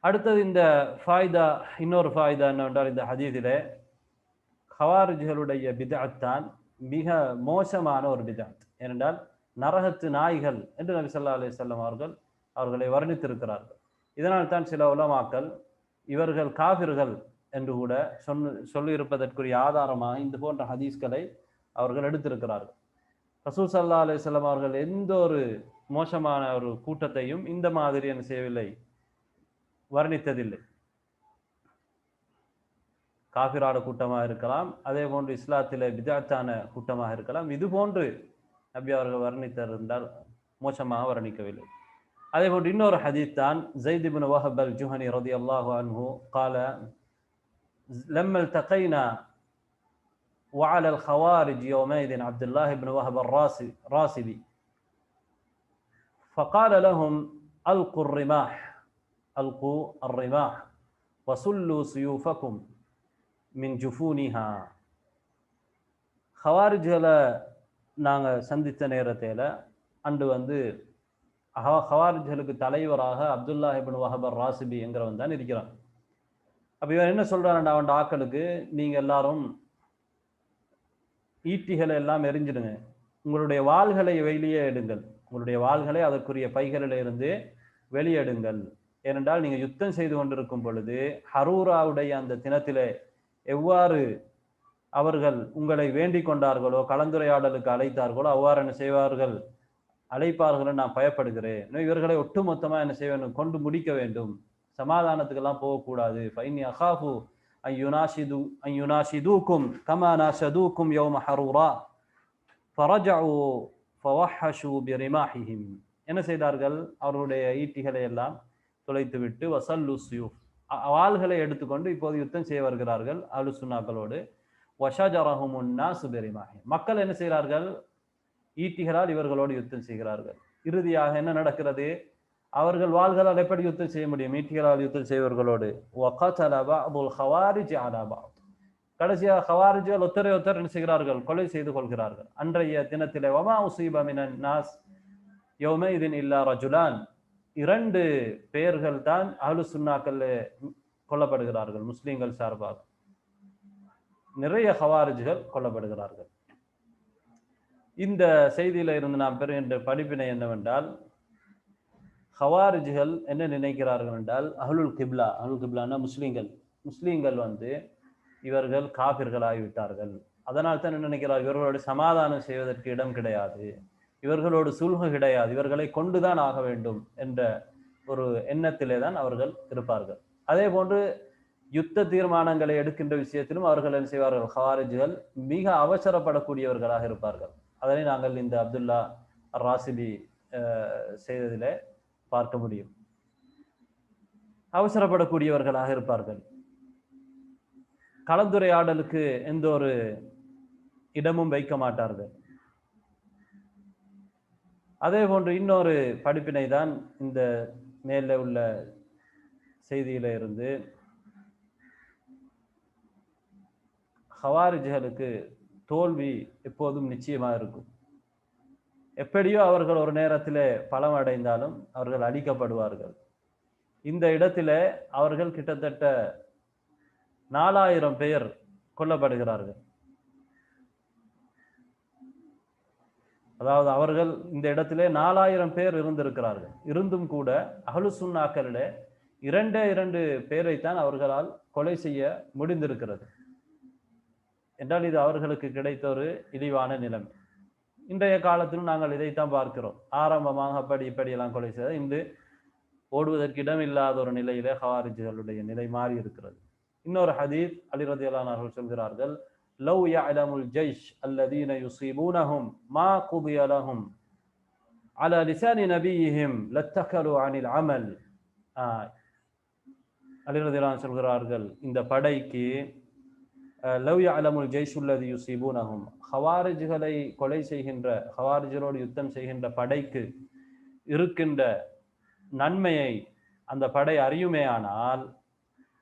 அடுத்தது இந்த ஃபாய்தா, இன்னொரு ஃபாய்தா என்னவென்றால், இந்த ஹதீஸிலே ஹவாரிஜர்களுடைய பித்அத் தான் மிக மோசமான ஒரு பித்அத். ஏனென்றால் நரகத்து நாய்கள் என்று நபி ஸல்லல்லாஹு அலைஹி வஸல்லம் அவர்களை வர்ணித்திருக்கிறார்கள். இதனால் தான் சில உலமாக்கள் இவர்கள் காஃபிர்கள் என்று கூட சொல்லியிருப்பதற்குரிய ஆதாரமாக இந்த போன்ற ஹதீஸ்களை அவர்கள் எடுத்திருக்கிறார்கள். ரசூல் ஸல்லல்லாஹு அலைஹி வஸல்லம் அவர்கள் எந்த ஒரு மோசமான ஒரு கூட்டத்தையும் இந்த மாதிரி என்ன செய்யவில்லை, வர்ணித்ததில்லை. காஃபிரான கூட்டமாக இருக்கலாம், அதே போன்று இஸ்லாத்திலே பித்அத்தான கூட்டமாக இருக்கலாம். இது போன்று நபி அவர்கள் வர்ணித்திருந்தால் மோசமாக வர்ணிக்கவில்லை. அதே போன்று இன்னொரு ஹதீஸ் தான் ஸைத் இப்னு வஹப் அல் ஜுஹனி ரலியல்லாஹு அன்ஹு قال لما التقينا وعلى الخوارج يومئذ عبد الله بن وهب الراسبي فقال لهم ألقوا الرماح وسلوا سيوفكم من جفونها. ஹவாரிஜ்களை நாங்கள் சந்தித்த நேரத்தில் அன்று ஹவாரிஜ்களுக்கு தலைவராக அப்துல்லாஹ் இப்னு வஹப் ராசிபி என்கிறவன் தான் இருக்கிறான். அப்போ இவன் என்ன சொல்றான், அவன் ஆக்களுக்கு, நீங்கள் எல்லாரும் ஈட்டிகளை எல்லாம் எரிஞ்சிடுங்க, உங்களுடைய வாள்களை வெளியே எடுங்கள், உங்களுடைய வாள்களை அதற்குரிய பைகளில் இருந்து வெளியேடுங்கள். ஏனென்றால் நீங்கள் யுத்தம் செய்து கொண்டிருக்கும் பொழுது ஹரூராவுடைய அந்த தினத்திலே எவ்வாறு அவர்கள் உங்களை வேண்டிக் கொண்டார்களோ, கலந்துரையாடலுக்கு அழைத்தார்களோ, அவ்வாறு என்ன செய்வார்கள், அழைப்பார்கள். நான் பயப்படுகிறேன், இவர்களை ஒட்டுமொத்தமாக என்ன செய்ய வேண்டும், கொண்டு முடிக்க வேண்டும், சமாதானத்துக்கெல்லாம் போகக்கூடாது. ஃபைன்னி அகாஃபு அன் யுனாஷிதூக்கும் கமா நாஷதூக்கும் யௌம ஹரூரா ஃபரஜஉ ஃபவஹஷு பிரிமாஹிஹிம். என்ன செய்தார்கள், அவர்களுடைய ஈட்டிகளை எல்லாம் தொலைத்துவிட்டு வசல்லு ஸுயூஃப், வாள்களை எடுத்துக்கொண்டு இப்போது யுத்தம் செய்ய வருகிறார்கள் அஹ்லு சுன்னாக்களோடு. வஷஜரஹுமுன் நாஸு பிரிமாஹி, மக்கள் என்ன செய்கிறார்கள், ஈட்டிகளால் இவர்களோடு யுத்தம் செய்கிறார்கள். இறுதியாக என்ன நடக்கிறது, அவர்கள் வாள்களால் எப்படி யுத்தம் செய்ய முடியும், ஈட்டிகளால் யுத்தம் செய்வர்களோடு. வகதல பஅதுல் ஹவாரிஜ் அலா பஅத், கடைசியாக ஹவாரிஜ்கள் ஒருத்தரை ஒருத்தர் என்ன செய்கிறார்கள், கொலை செய்து கொள்கிறார்கள். அன்றைய தினத்திலே வமா உஸீப மினன் நாஸ் யௌமைதின் இல்லா ரஜுலான், 2 பெயர்கள் தான் அஹ்லு சுன்னாக்கள் கொல்லப்படுகிறார்கள். முஸ்லிம்கள் சார்பாக நிறைய ஹவாரிஜ்கள் கொல்லப்படுகிறார்கள். இந்த செய்தியில இருந்து நாம் பெறுகின்ற படிப்பினை என்னவென்றால், ஹவாரிஜ்கள் என்ன நினைக்கிறார்கள் என்றால், அஹ்லுல் கிப்லான்னா முஸ்லீம்கள் இவர்கள் காபிர்கள் ஆகிவிட்டார்கள். அதனால் தான் என்ன நினைக்கிறார், இவர்களோடு சமாதானம் செய்வதற்கு இடம் கிடையாது, இவர்களோடு சுல்ஹு கிடையாது, இவர்களை கொண்டுதான் ஆக வேண்டும் என்ற ஒரு எண்ணத்திலே தான் அவர்கள் இருப்பார்கள். அதே போன்று யுத்த தீர்மானங்களை எடுக்கின்ற விஷயத்திலும் அவர்கள் என்ன செய்வார்கள், ஹவாரிஜ்கள் மிக அவசரப்படக்கூடியவர்களாக இருப்பார்கள். அதனை நாங்கள் இந்த அப்துல்லா ராசிபி செய்ததிலே பார்க்க முடியும். அவசரப்படக்கூடியவர்களாக இருப்பார்கள். கலந்துரையாடலுக்கு எந்த ஒரு இடமும் வைக்க மாட்டார்கள். அதே போன்று இன்னொரு படிப்பினை தான் இந்த மேலே உள்ள செய்தியில இருந்து, ஹவாரிஜ்களுக்கு தோல்வி எப்போதும் நிச்சயமாக இருக்கும். எப்படியோ அவர்கள் ஒரு நேரத்திலே பலம் அடைந்தாலும் அவர்கள் அழிக்கப்படுவார்கள். இந்த இடத்திலே அவர்கள் கிட்டத்தட்ட 4000 பேர் கொல்லப்படுகிறார்கள். அதாவது அவர்கள் இந்த இடத்திலே 4000 பேர் இருந்திருக்கிறார்கள். இருந்தும் கூட அஹ்லு சுன்னாக்களிலே 2 பேரைத்தான் அவர்களால் கொலை செய்ய முடிந்திருக்கிறது என்றால் இது அவர்களுக்கு கிடைத்த ஒரு இழிவான நிலைமை. இன்றைய காலத்திலும் நாங்கள் இதைத்தான் பார்க்கிறோம். ஆரம்பமாக அப்படி இப்படியெல்லாம் கொலை செய்த இன்று ஓடுவதற்கு இடம் இல்லாத ஒரு நிலையிலே ஹவாரிஜ்களுடைய நிலை மாறி இருக்கிறது. இன்னொரு ஹதீஸ், அலி ரலியல்லாஹு அன்ஹு சொல்கிறார்கள், லவ் யஅலமுல் ஜைஷ் அல்லதீன யுஸீபூனஹும் மா குதிய லஹும் அலா லிசானி நபியிஹிம் லத்தகலு அனில் அமல். அலி ரலியல்லாஹு அன்ஹு சொல்கிறார்கள், இந்த படைக்கு லவ் யஅலமுல் ஜைஷ் அல்லதி யுஸீபூனஹும், ஹவாரிஜ்களை கொலை செய்கின்ற, ஹவாரிஜ்களோடு யுத்தம் செய்கின்ற படைக்கு இருக்கின்ற நன்மையை அந்த படை அறியுமேயானால்,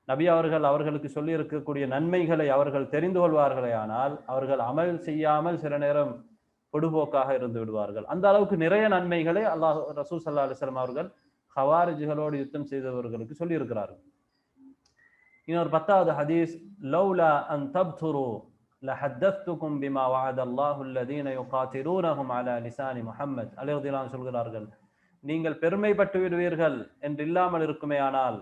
நபி அவர்கள் அவர்களுக்கு சொல்லி இருக்கக்கூடிய நன்மைகளை அவர்கள் தெரிந்து கொள்வார்களே ஆனால், அவர்கள் அமல் செய்யாமல் சில நேரம் பொடுபோக்காக இருந்து விடுவார்கள். அந்த அளவுக்கு நிறைய நன்மைகளை அல்லாஹ் ரசூல் ஸல்லல்லாஹு அலைஹி வஸல்லம் அவர்கள் ஹவாரிஜ்களோடு யுத்தம் செய்தவர்களுக்கு சொல்லி இருக்கிறார்கள். இன்னொரு 10வது ஹதீஸ், லௌலா அன் தப்துரு லஹத்தத்துக்கும் பிமா வஅதல்லாஹு அல்லதீன யுகாத்திலூனஹும் அலா லிசானி முஹம்மத். அலி ரலியல்லாஹு அன்ஹு சொல்கிறார்கள், நீங்கள் பெருமைப்பட்டு விடுவீர்கள் என்று இல்லாமல் இருக்குமேயானால்,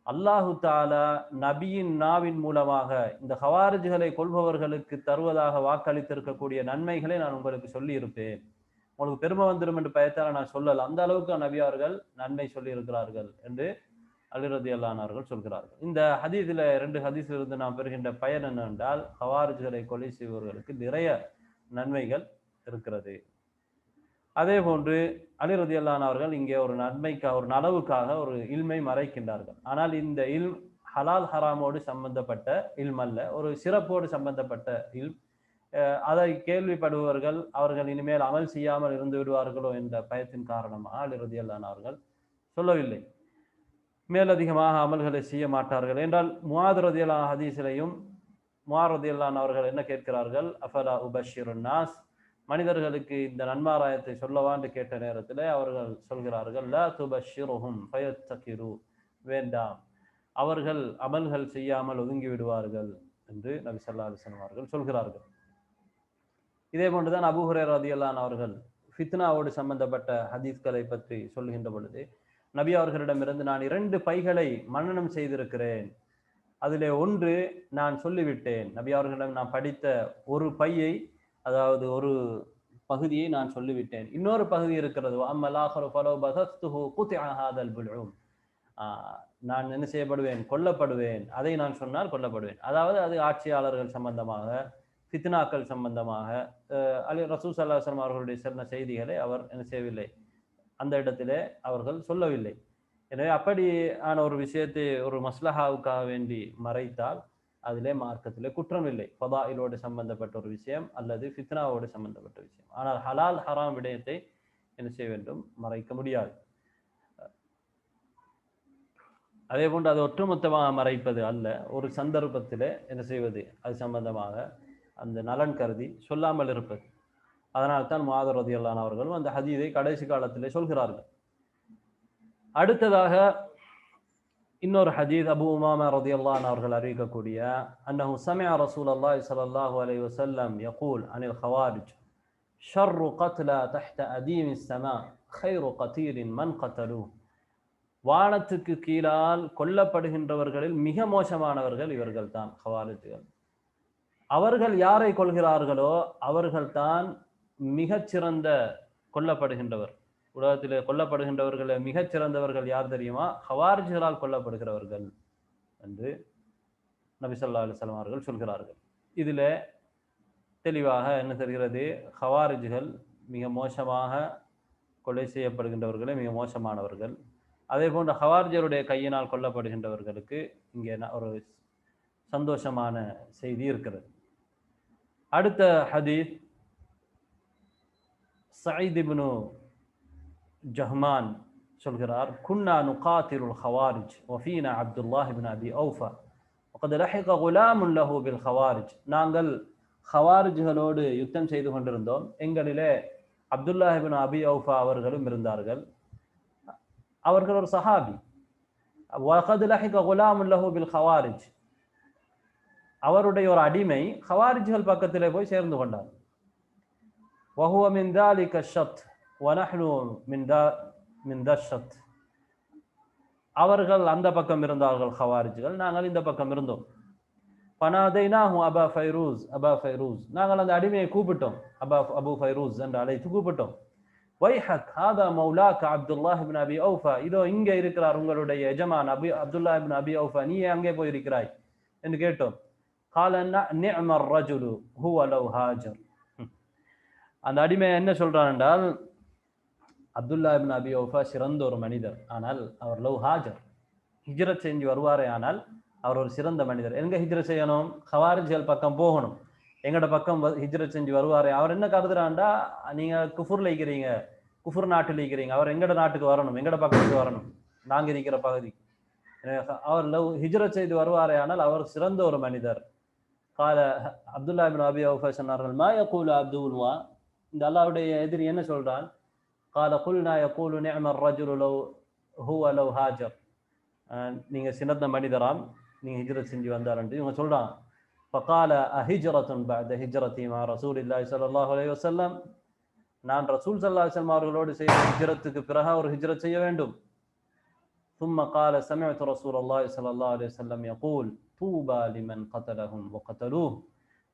அல்லாஹு தாலா நபியின் நாவின் மூலமாக இந்த ஹவாரிஜ்களை கொள்பவர்களுக்கு தருவதாக வாக்களித்திருக்கக்கூடிய நன்மைகளை நான் உங்களுக்கு சொல்லி இருப்பேன். உங்களுக்கு பெருமை வந்துடும் என்று பயத்தால் நான் சொல்லல. அந்த அளவுக்கு நபி அவர்கள் நன்மை சொல்லி இருக்கிறார்கள் என்று அலி ரலியல்லாஹு அன்ஹு அவர்கள் சொல்கிறார்கள். இந்த ஹதீஸில் 2 ஹதீஸில் இருந்து நாம் பெறுகின்ற பயன் என்னவென்றால், ஹவாரிஜ்களை கொலை செய்பவர்களுக்கு நிறைய நன்மைகள் இருக்கிறது. அதே போன்று அலி ரலியல்லாஹு அன்ஹு அவர்கள் இங்கே ஒரு நன்மைக்காக, ஒரு நலவுக்காக ஒரு இல்மை மறைக்கின்றார்கள். ஆனால் இந்த இல்ம் ஹலால் ஹராமோடு சம்பந்தப்பட்ட இல்ம் அல்ல, ஒரு சிறப்போடு சம்பந்தப்பட்ட இல்ம். அதை கேள்விப்படுபவர்கள் அவர்கள் இனிமேல் அமல் செய்யாமல் இருந்து விடுவார்களோ என்ற பயத்தின் காரணமாக அலி ரலியல்லாஹு அன்ஹு அவர்கள் சொல்லவில்லை. மேலதிகமாக அமல்களை செய்ய மாட்டார்கள் என்றால், முஆத் ரலியல்லாஹு அன்ஹு ஹதீஸிலையும் முஆத் ரலியல்லாஹு அன்ஹு அவர்கள் என்ன கேட்கிறார்கள், அஃபலா உபஷிருன் நாஸ், மனிதர்களுக்கு இந்த நன்மாராயத்தை சொல்லவான்னு கேட்ட நேரத்தில் அவர்கள் சொல்கிறார்கள், லா துபஷிருஹும் ஃபயத்தகிரு, வேண்டாம், அவர்கள் அமல்கள் செய்யாமல் ஒதுங்கி விடுவார்கள் என்று நபி ஸல்லல்லாஹு அலைஹி வஸல்லம் அவர்கள் சொல்கிறார்கள். இதே போன்றுதான் அபூ ஹுரைரா ரலியல்லாஹு அன்ஹு அவர்கள் ஃபித்னாவோடு சம்பந்தப்பட்ட ஹதீஸ்களை பற்றி சொல்கின்ற பொழுது, நபி அவர்களிடமிருந்து நான் 2 பைகளை மனனம் செய்திருக்கிறேன், அதிலே ஒன்று நான் சொல்லிவிட்டேன். நபி அவர்களிடம் நான் படித்த ஒரு பையை, அதாவது ஒரு பகுதியை நான் சொல்லிவிட்டேன். இன்னொரு பகுதி இருக்கிறது, நான் என்ன செய்யப்படுவேன், கொல்லப்படுவேன், அதை நான் சொன்னால் கொல்லப்படுவேன். அதாவது அது ஆட்சியாளர்கள் சம்பந்தமாக, ஃபித்னாக்கள் சம்பந்தமாக அலி ரசூல் ஸல்லல்லாஹு அலைஹி வஸல்லம் அவர்களுடைய சொன்ன செய்திகளை அவர் என்ன செய்யவில்லை, அந்த இடத்திலே அவர்கள் சொல்லவில்லை. எனவே அப்படியான ஒரு விஷயத்தை ஒரு மஸ்லஹாவுக்காக வேண்டி மறைத்தால் அதிலே மார்க்கத்திலே குற்றம் இல்லை. ஃபதாயிலோடு சம்பந்தப்பட்ட ஒரு விஷயம் அல்லது ஃபித்னாவோடு சம்பந்தப்பட்ட விஷயம். ஆனால் ஹலால் ஹராம் விடயத்தை என்ன செய்ய வேண்டும், மறைக்க முடியாது. அதே போன்று அது ஒட்டுமொத்தமாக மறைப்பது அல்ல, ஒரு சந்தர்ப்பத்திலே என்ன செய்வது, அது சம்பந்தமாக அந்த நலன் கருதி சொல்லாமல் இருப்பது. அதனால்தான் முஆத் ரலியல்லாஹு அன்ஹு அவர்களும் அந்த ஹதீஸை கடைசி காலத்திலே சொல்கிறார்கள். அடுத்ததாக இன்னொரு ஹதீஸ், அபூ உமாமா ரலியல்லாஹு அன்ஹு அவர்கள் அறிவிக்கக்கூடிய, அன்னஹு சமிஅ ரசூலல்லாஹி ஸல்லல்லாஹு அலைஹி வஸல்லம் யகூல் அனில் ஹவாரிஜ், ஷர்ரு கத்லா தஹ்த அதீமி ஸமா கைரு கதீரின் மன் கதலு. வானத்துக்கு கீழால் கொல்லப்படுகின்றவர்களில் மிக மோசமானவர்கள் இவர்கள் தான் ஹவாரிஜ்கள். அவர்கள் யாரை கொள்கிறார்களோ அவர்கள்தான் மிகச்சிறந்த கொல்லப்படுகின்றவர். உலகத்திலே கொல்லப்படுகின்றவர்களை மிகச்சிறந்தவர்கள் யார் தெரியுமா? ஹவாரிஜ்களால் கொல்லப்படுகிறவர்கள் என்று நபி ஸல்லல்லாஹு அலைஹி வஸல்லம் அவர்கள் சொல்கிறார்கள். இதில் தெளிவாக என்ன தெரிகிறது? ஹவாரிஜ்கள் மிக மோசமாக கொலை செய்யப்படுகின்றவர்களே மிக மோசமானவர்கள். அதே போன்று ஹவாரிஜருடைய கையினால் கொல்லப்படுகின்றவர்களுக்கு இங்கே ஒரு சந்தோஷமான செய்தி இருக்கிறது. அடுத்த ஹதீஸ் சயீத் இப்னு ஜஹ்மான் சொல்கிறார், குன்னா நுகாத்திருல் ஹவாரிஜ் வஃபீனா அப்துல்லாஹ் இப்னு அபி அவுஃபா وقد لحق غلام له بالخوارج. நாங்கள் ஹவாரிஜ்களோடு யுத்தம் செய்து கொண்டிருந்தோம். எங்களிலே அப்துல்லாஹ் இப்னு அபி அவுஃபா அவர்களும் இருந்தார்கள். அவர்கள் ஒரு சஹாபி. وقد لحق غلام له بالخوارج. அவருடைய ஒரு அடிமை ஹவாரிஜ்கள் பக்கத்திலே போய் சேர்ந்து கொண்டார். وهو من ذلك الشط ونحن من ذا الشط. அவர்கள் அந்த பக்கம் இருந்தார்கள் ஹவாரிஜ்கள், நாங்கள் இந்த பக்கம் இருந்தோம். பனாதைனாஹு அபா ஃபைரூஸ் அபா ஃபைரூஸ். நாங்கள் அந்த அடிமையை கூப்பிட்டோம், அபு ஃபைரூஸ் என்று அழைத்து கூப்பிட்டோம். வைஹக் ஹாதா மௌலாக அப்துல்லாஹ் இப்னு அபி அவுஃபா. இதோ இங்கே இருக்கிறார் உங்களுடைய எஜமான் அப்துல்லாஹ் இப்னு அபி அவுஃபா, நீ அங்கே போயிருக்கிறாய் என்று கேட்டோம். கால நிஅமர் ரஜுலு ஹுவ லவ் ஹாஜர். அந்த அடிமை என்ன சொல்றான் என்றால், அப்துல்லாஹ் இப்னு அபி அவுஃபா சிறந்த ஒரு மனிதர், ஆனால் அவர் லவ் ஹாஜர், ஹிஜ்ரத் செஞ்சு வருவாரே, ஆனால் அவர் ஒரு சிறந்த மனிதர். எங்க ஹிஜ்ரத் செய்யணும்? ஹவாரிஜ்கள் பக்கம் போகணும். எங்கட பக்கம் ஹிஜ்ரத் செஞ்சு வருவாரே. அவர் என்ன கருதுறாண்டா, நீங்க குஃபுர்ல இருக்கிறீங்க, குஃபுர் நாட்டில் இருக்கிறீங்க, அவர் எங்கட நாட்டுக்கு வரணும், எங்கட பக்கத்துக்கு வரணும், நாங்க இருக்கிற பகுதி. அவர் லவ் ஹிஜ்ரத் செய்து வருவாரே, ஆனால் அவர் சிறந்த ஒரு மனிதர். கால அப்துல்லாஹ் இப்னு அபி அவுஃபா சொன்னார்கள், மா யகூலு அப்துல்வா. இந்த அல்லாஹ்வுடைய எதிரி என்ன சொல்றான்? கால குல்னா யகூலு நிஅமர் ரஜுலு லவ் ஹுவ லவ் ஹாஜர். நீங்க சிறந்த மனிதராம், நீங்க ஹிஜ்ரத் செஞ்சு வந்தாருன்னு இவங்க சொல்றான். ஃபகால அஹிஜ்ரத்துன் பஅத ஹிஜ்ரத்தி மா ரசூலில்லாஹி ஸல்லல்லாஹு அலைஹி வஸல்லம். நான் ரசூல் ஸல்லல்லாஹு அலைஹி வஸல்லம் அவர்களோடு செய்த ஹிஜ்ரத்துக்கு பிறகு ஒரு ஹிஜ்ரத் செய்ய வேண்டும். ثم قال سمعت رسول الله صلى الله عليه وسلم يقول طوبى لمن قتلهم وقتلوه.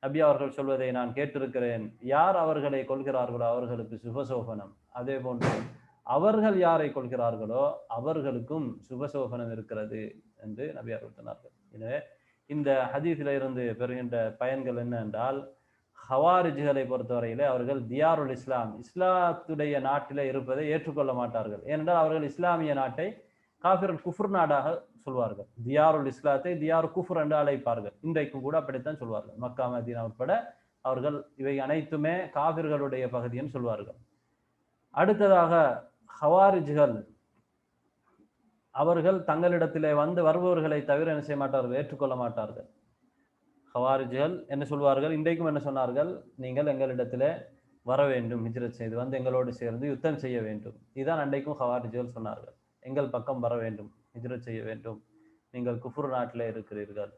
நபி அவர்கள் சொல்வதை நான் கேட்டிருக்கிறேன், யார் அவர்களை கொள்கிறார்களோ அவர்களுக்கு சுபசோபனம், அதே போன்று அவர்கள் யாரை கொள்கிறார்களோ அவர்களுக்கும் சுபசோபனம் இருக்கிறது என்று நபி அவர்கள் சொன்னார்கள். எனவே இந்த ஹதீஸில் இருந்து பெறுகின்ற பயன்கள் என்ன என்றால், ஹவாரிஜ்களை பொறுத்தவரையிலே அவர்கள் தியாருல் இஸ்லாம், இஸ்லாத்துடைய நாட்டிலே இருப்பதை ஏற்றுக்கொள்ள மாட்டார்கள். ஏனென்றால் அவர்கள் இஸ்லாமிய நாட்டை காஃபிர் குஃபுர் நாடாக சொல்வார்கள். தியாருல் இஸ்லாத்தை தியாரு குஃபுர் என்று அழைப்பார்கள். இன்றைக்கும் கூட அப்படித்தான் சொல்வார்கள். மக்கா மதீனா உட்பட அவர்கள் இவை அனைத்துமே காஃபிர்களுடைய பகுதி என்று சொல்வார்கள். அடுத்ததாக ஹவாரிஜ்கள் அவர்கள் தங்களிடத்திலே வந்து வருபவர்களை தவிர என்ன செய்ய மாட்டார்கள், ஏற்றுக்கொள்ள மாட்டார்கள். ஹவாரிஜ்கள் என்ன சொல்வார்கள்? இன்றைக்கும் என்ன சொன்னார்கள்? நீங்கள் எங்களிடத்திலே வர வேண்டும், ஹிஜ்ரத் செய்து வந்து எங்களோடு சேர்ந்து யுத்தம் செய்ய வேண்டும். இதுதான் அன்றைக்கும் ஹவாரிஜ்கள் சொன்னார்கள். எங்கள் பக்கம் வர வேண்டும், ஹிஜ்ரத் செய்ய வேண்டும், நீங்கள் குஃபுர் நாட்டிலே இருக்கிறீர்கள்.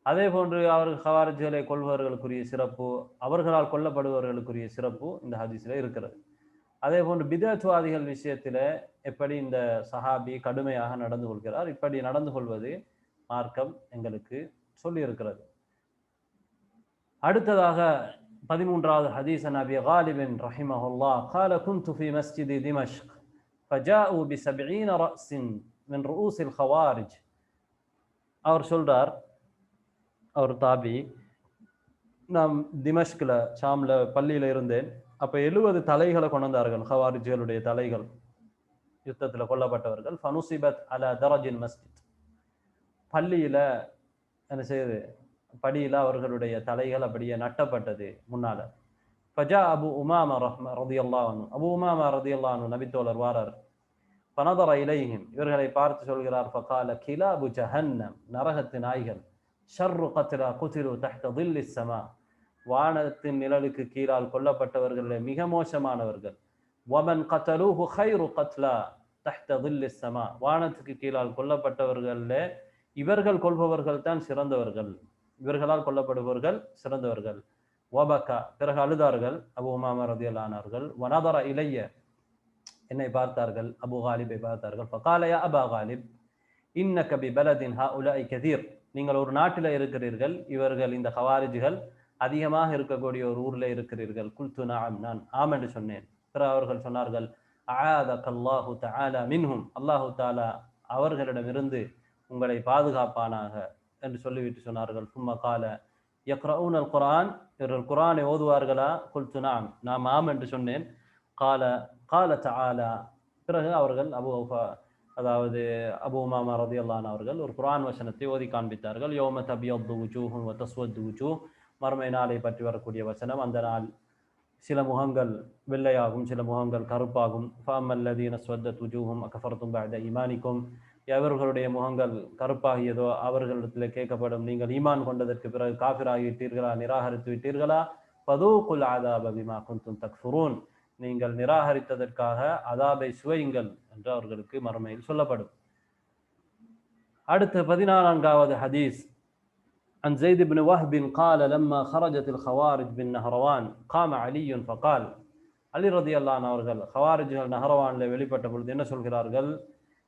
அதே போன்று அவர்கள் ஹவாரிஜ்களை கொள்பவர்களுக்குரிய சிறப்பு, அவர்களால் கொல்லப்படுபவர்களுக்குரிய சிறப்பு இந்த ஹதீஸில் இருக்கிறது. அதே போன்று பிதஅத்வாதிகள் விஷயத்தில் எப்படி இந்த சஹாபி கடுமையாக நடந்து கொள்கிறார், இப்படி நடந்து கொள்வது மார்க்கம் எங்களுக்கு சொல்லி இருக்கிறது. அடுத்ததாக 13வது ஹதீஸ் நபி காலிபின் ரஹிமஹுல்லாஹ் قال كنت في مسجد دمشق فجاءوا ب70 رأس من رؤوس الخوارج. அவர் சொல்றார், அவர் தாபி, நாம் திமஷ்கில் ஷாம்ல பள்ளியில இருந்தேன். அப்ப 70 தலைகளை கொண்டு வந்தார்கள், ஹவாரிஜ்களுடைய தலைகள், யுத்தத்தில் கொல்லப்பட்டவர்கள். ஃபனுசிபத் அலா தரஜில் மஸ்ஜித். பள்ளியில என்ன செய்யுது, படியில அவர்களுடைய தலைகள் அப்படியே நட்டப்பட்டது முன்னால. ஃபஜா அபு உமாமா ரதியல்லாஹு அன்ஹு. அபு உமாமா ரதியல்லாஹு அன்ஹு நபித்தோழர் வாரார். ஃபனதர இலைஹிம். இவர்களை பார்த்து சொல்கிறார், ஃபகால கிலாபு ஜஹன்னம். நரகத்து நாய்கள். ஷர்ரு கத்லா குதிலு தஹ்த தில்லிஸ் ஸமா. வானத்தின் நிழலுக்கு கீழால் கொல்லப்பட்டவர்களே மிக மோசமானவர்கள். வமன் கத்தலூஹு கைரு கத்லா தஹ்த தில்லிஸ் ஸமா. வானத்துக்கு கீழால் கொல்லப்பட்டவர்களே இவர்கள் கொள்பவர்கள் தான் சிறந்தவர்கள், இவர்களால் கொல்லப்படுபவர்கள் சிறந்தவர்கள். வபகா, பிறகு அழுதார்கள் அபூ உமாமா ரலியல்லாஹு அன்ஹு அவர்கள். வனதர இலைய, என்னை பார்த்தார்கள், அபூ காலிபை பார்த்தார்கள். ஃபகால யா அபா காலிப் இன்னக பிபலதின் ஹாஉலாஇ கதீர், நீங்கள் ஒரு நாட்டில் இருக்கிறீர்கள், இவர்கள் இந்த ஹவாரிஜிகள் அதிகமாக இருக்கக்கூடிய ஒரு ஊர்ல இருக்கிறீர்கள். குல்து நஅம், நான் ஆம் என்று சொன்னேன். பிறகு அவர்கள் சொன்னார்கள், அஆதகல்லாஹு தஆலா மின்ஹும், அல்லாஹு தஆலா அவர்களிடமிருந்து உங்களை பாதுகாப்பானாக என்று சொல்லிவிட்டு சொன்னார்கள். சும்ம கால யக்ரஊன அல் குர்ஆன், இவர்கள் குர்ஆனை ஓதுவார்களா? குல்து நஅம், நான் ஆம் என்று சொன்னேன். கால கால தஆலா, பிறகு அவர்கள் அதாவது அபூ உமாமா ரலியல்லாஹு அன்ஹு அவர்கள் ஒரு குர்ஆன் வசனத்தை ஓதி காண்பித்தார்கள். யௌம தபியது வுஜூஹும் வ தஸ்வது வுஜூஹ், மறுமை நாளை பற்றி வரக்கூடிய வசனம். அந்த நாள் சில முகங்கள் வெள்ளையாகும், சில முகங்கள் கருப்பாகும். ஃபஅம்மல்லதீன ஸ்வத்தத் வுஜூஹும் அகஃபர்தும் பஅத ஈமானிக்கும், எவர்களுடைய முகங்கள் கருப்பாகியதோ அவர்களிடத்தில் கேட்கப்படும், நீங்கள் ஈமான் கொண்டதற்கு பிறகு காஃபிராகிவிட்டீர்களா, நிராகரித்து விட்டீர்களா? ஃபதூகுல் அஸாப பிமா குன்தும் தக்ஃபுரூன், நீங்கள் நிராகரித்ததற்காக அதாபை சுவையுங்கள் என்று அவர்களுக்கு மறுமையில் சொல்லப்படும். அடுத்த 14வது ஹதீஸ். عن زيد بن وهب قال لما خرجت الخوارج بالنهروان قام علي فقال, அலி ரலியல்லாஹு அன்ஹு அவர்கள் ஹவாரிஜ்கள் நஹரவான்ல வெளிப்பட்ட பொழுது என்ன சொல்கிறார்கள்?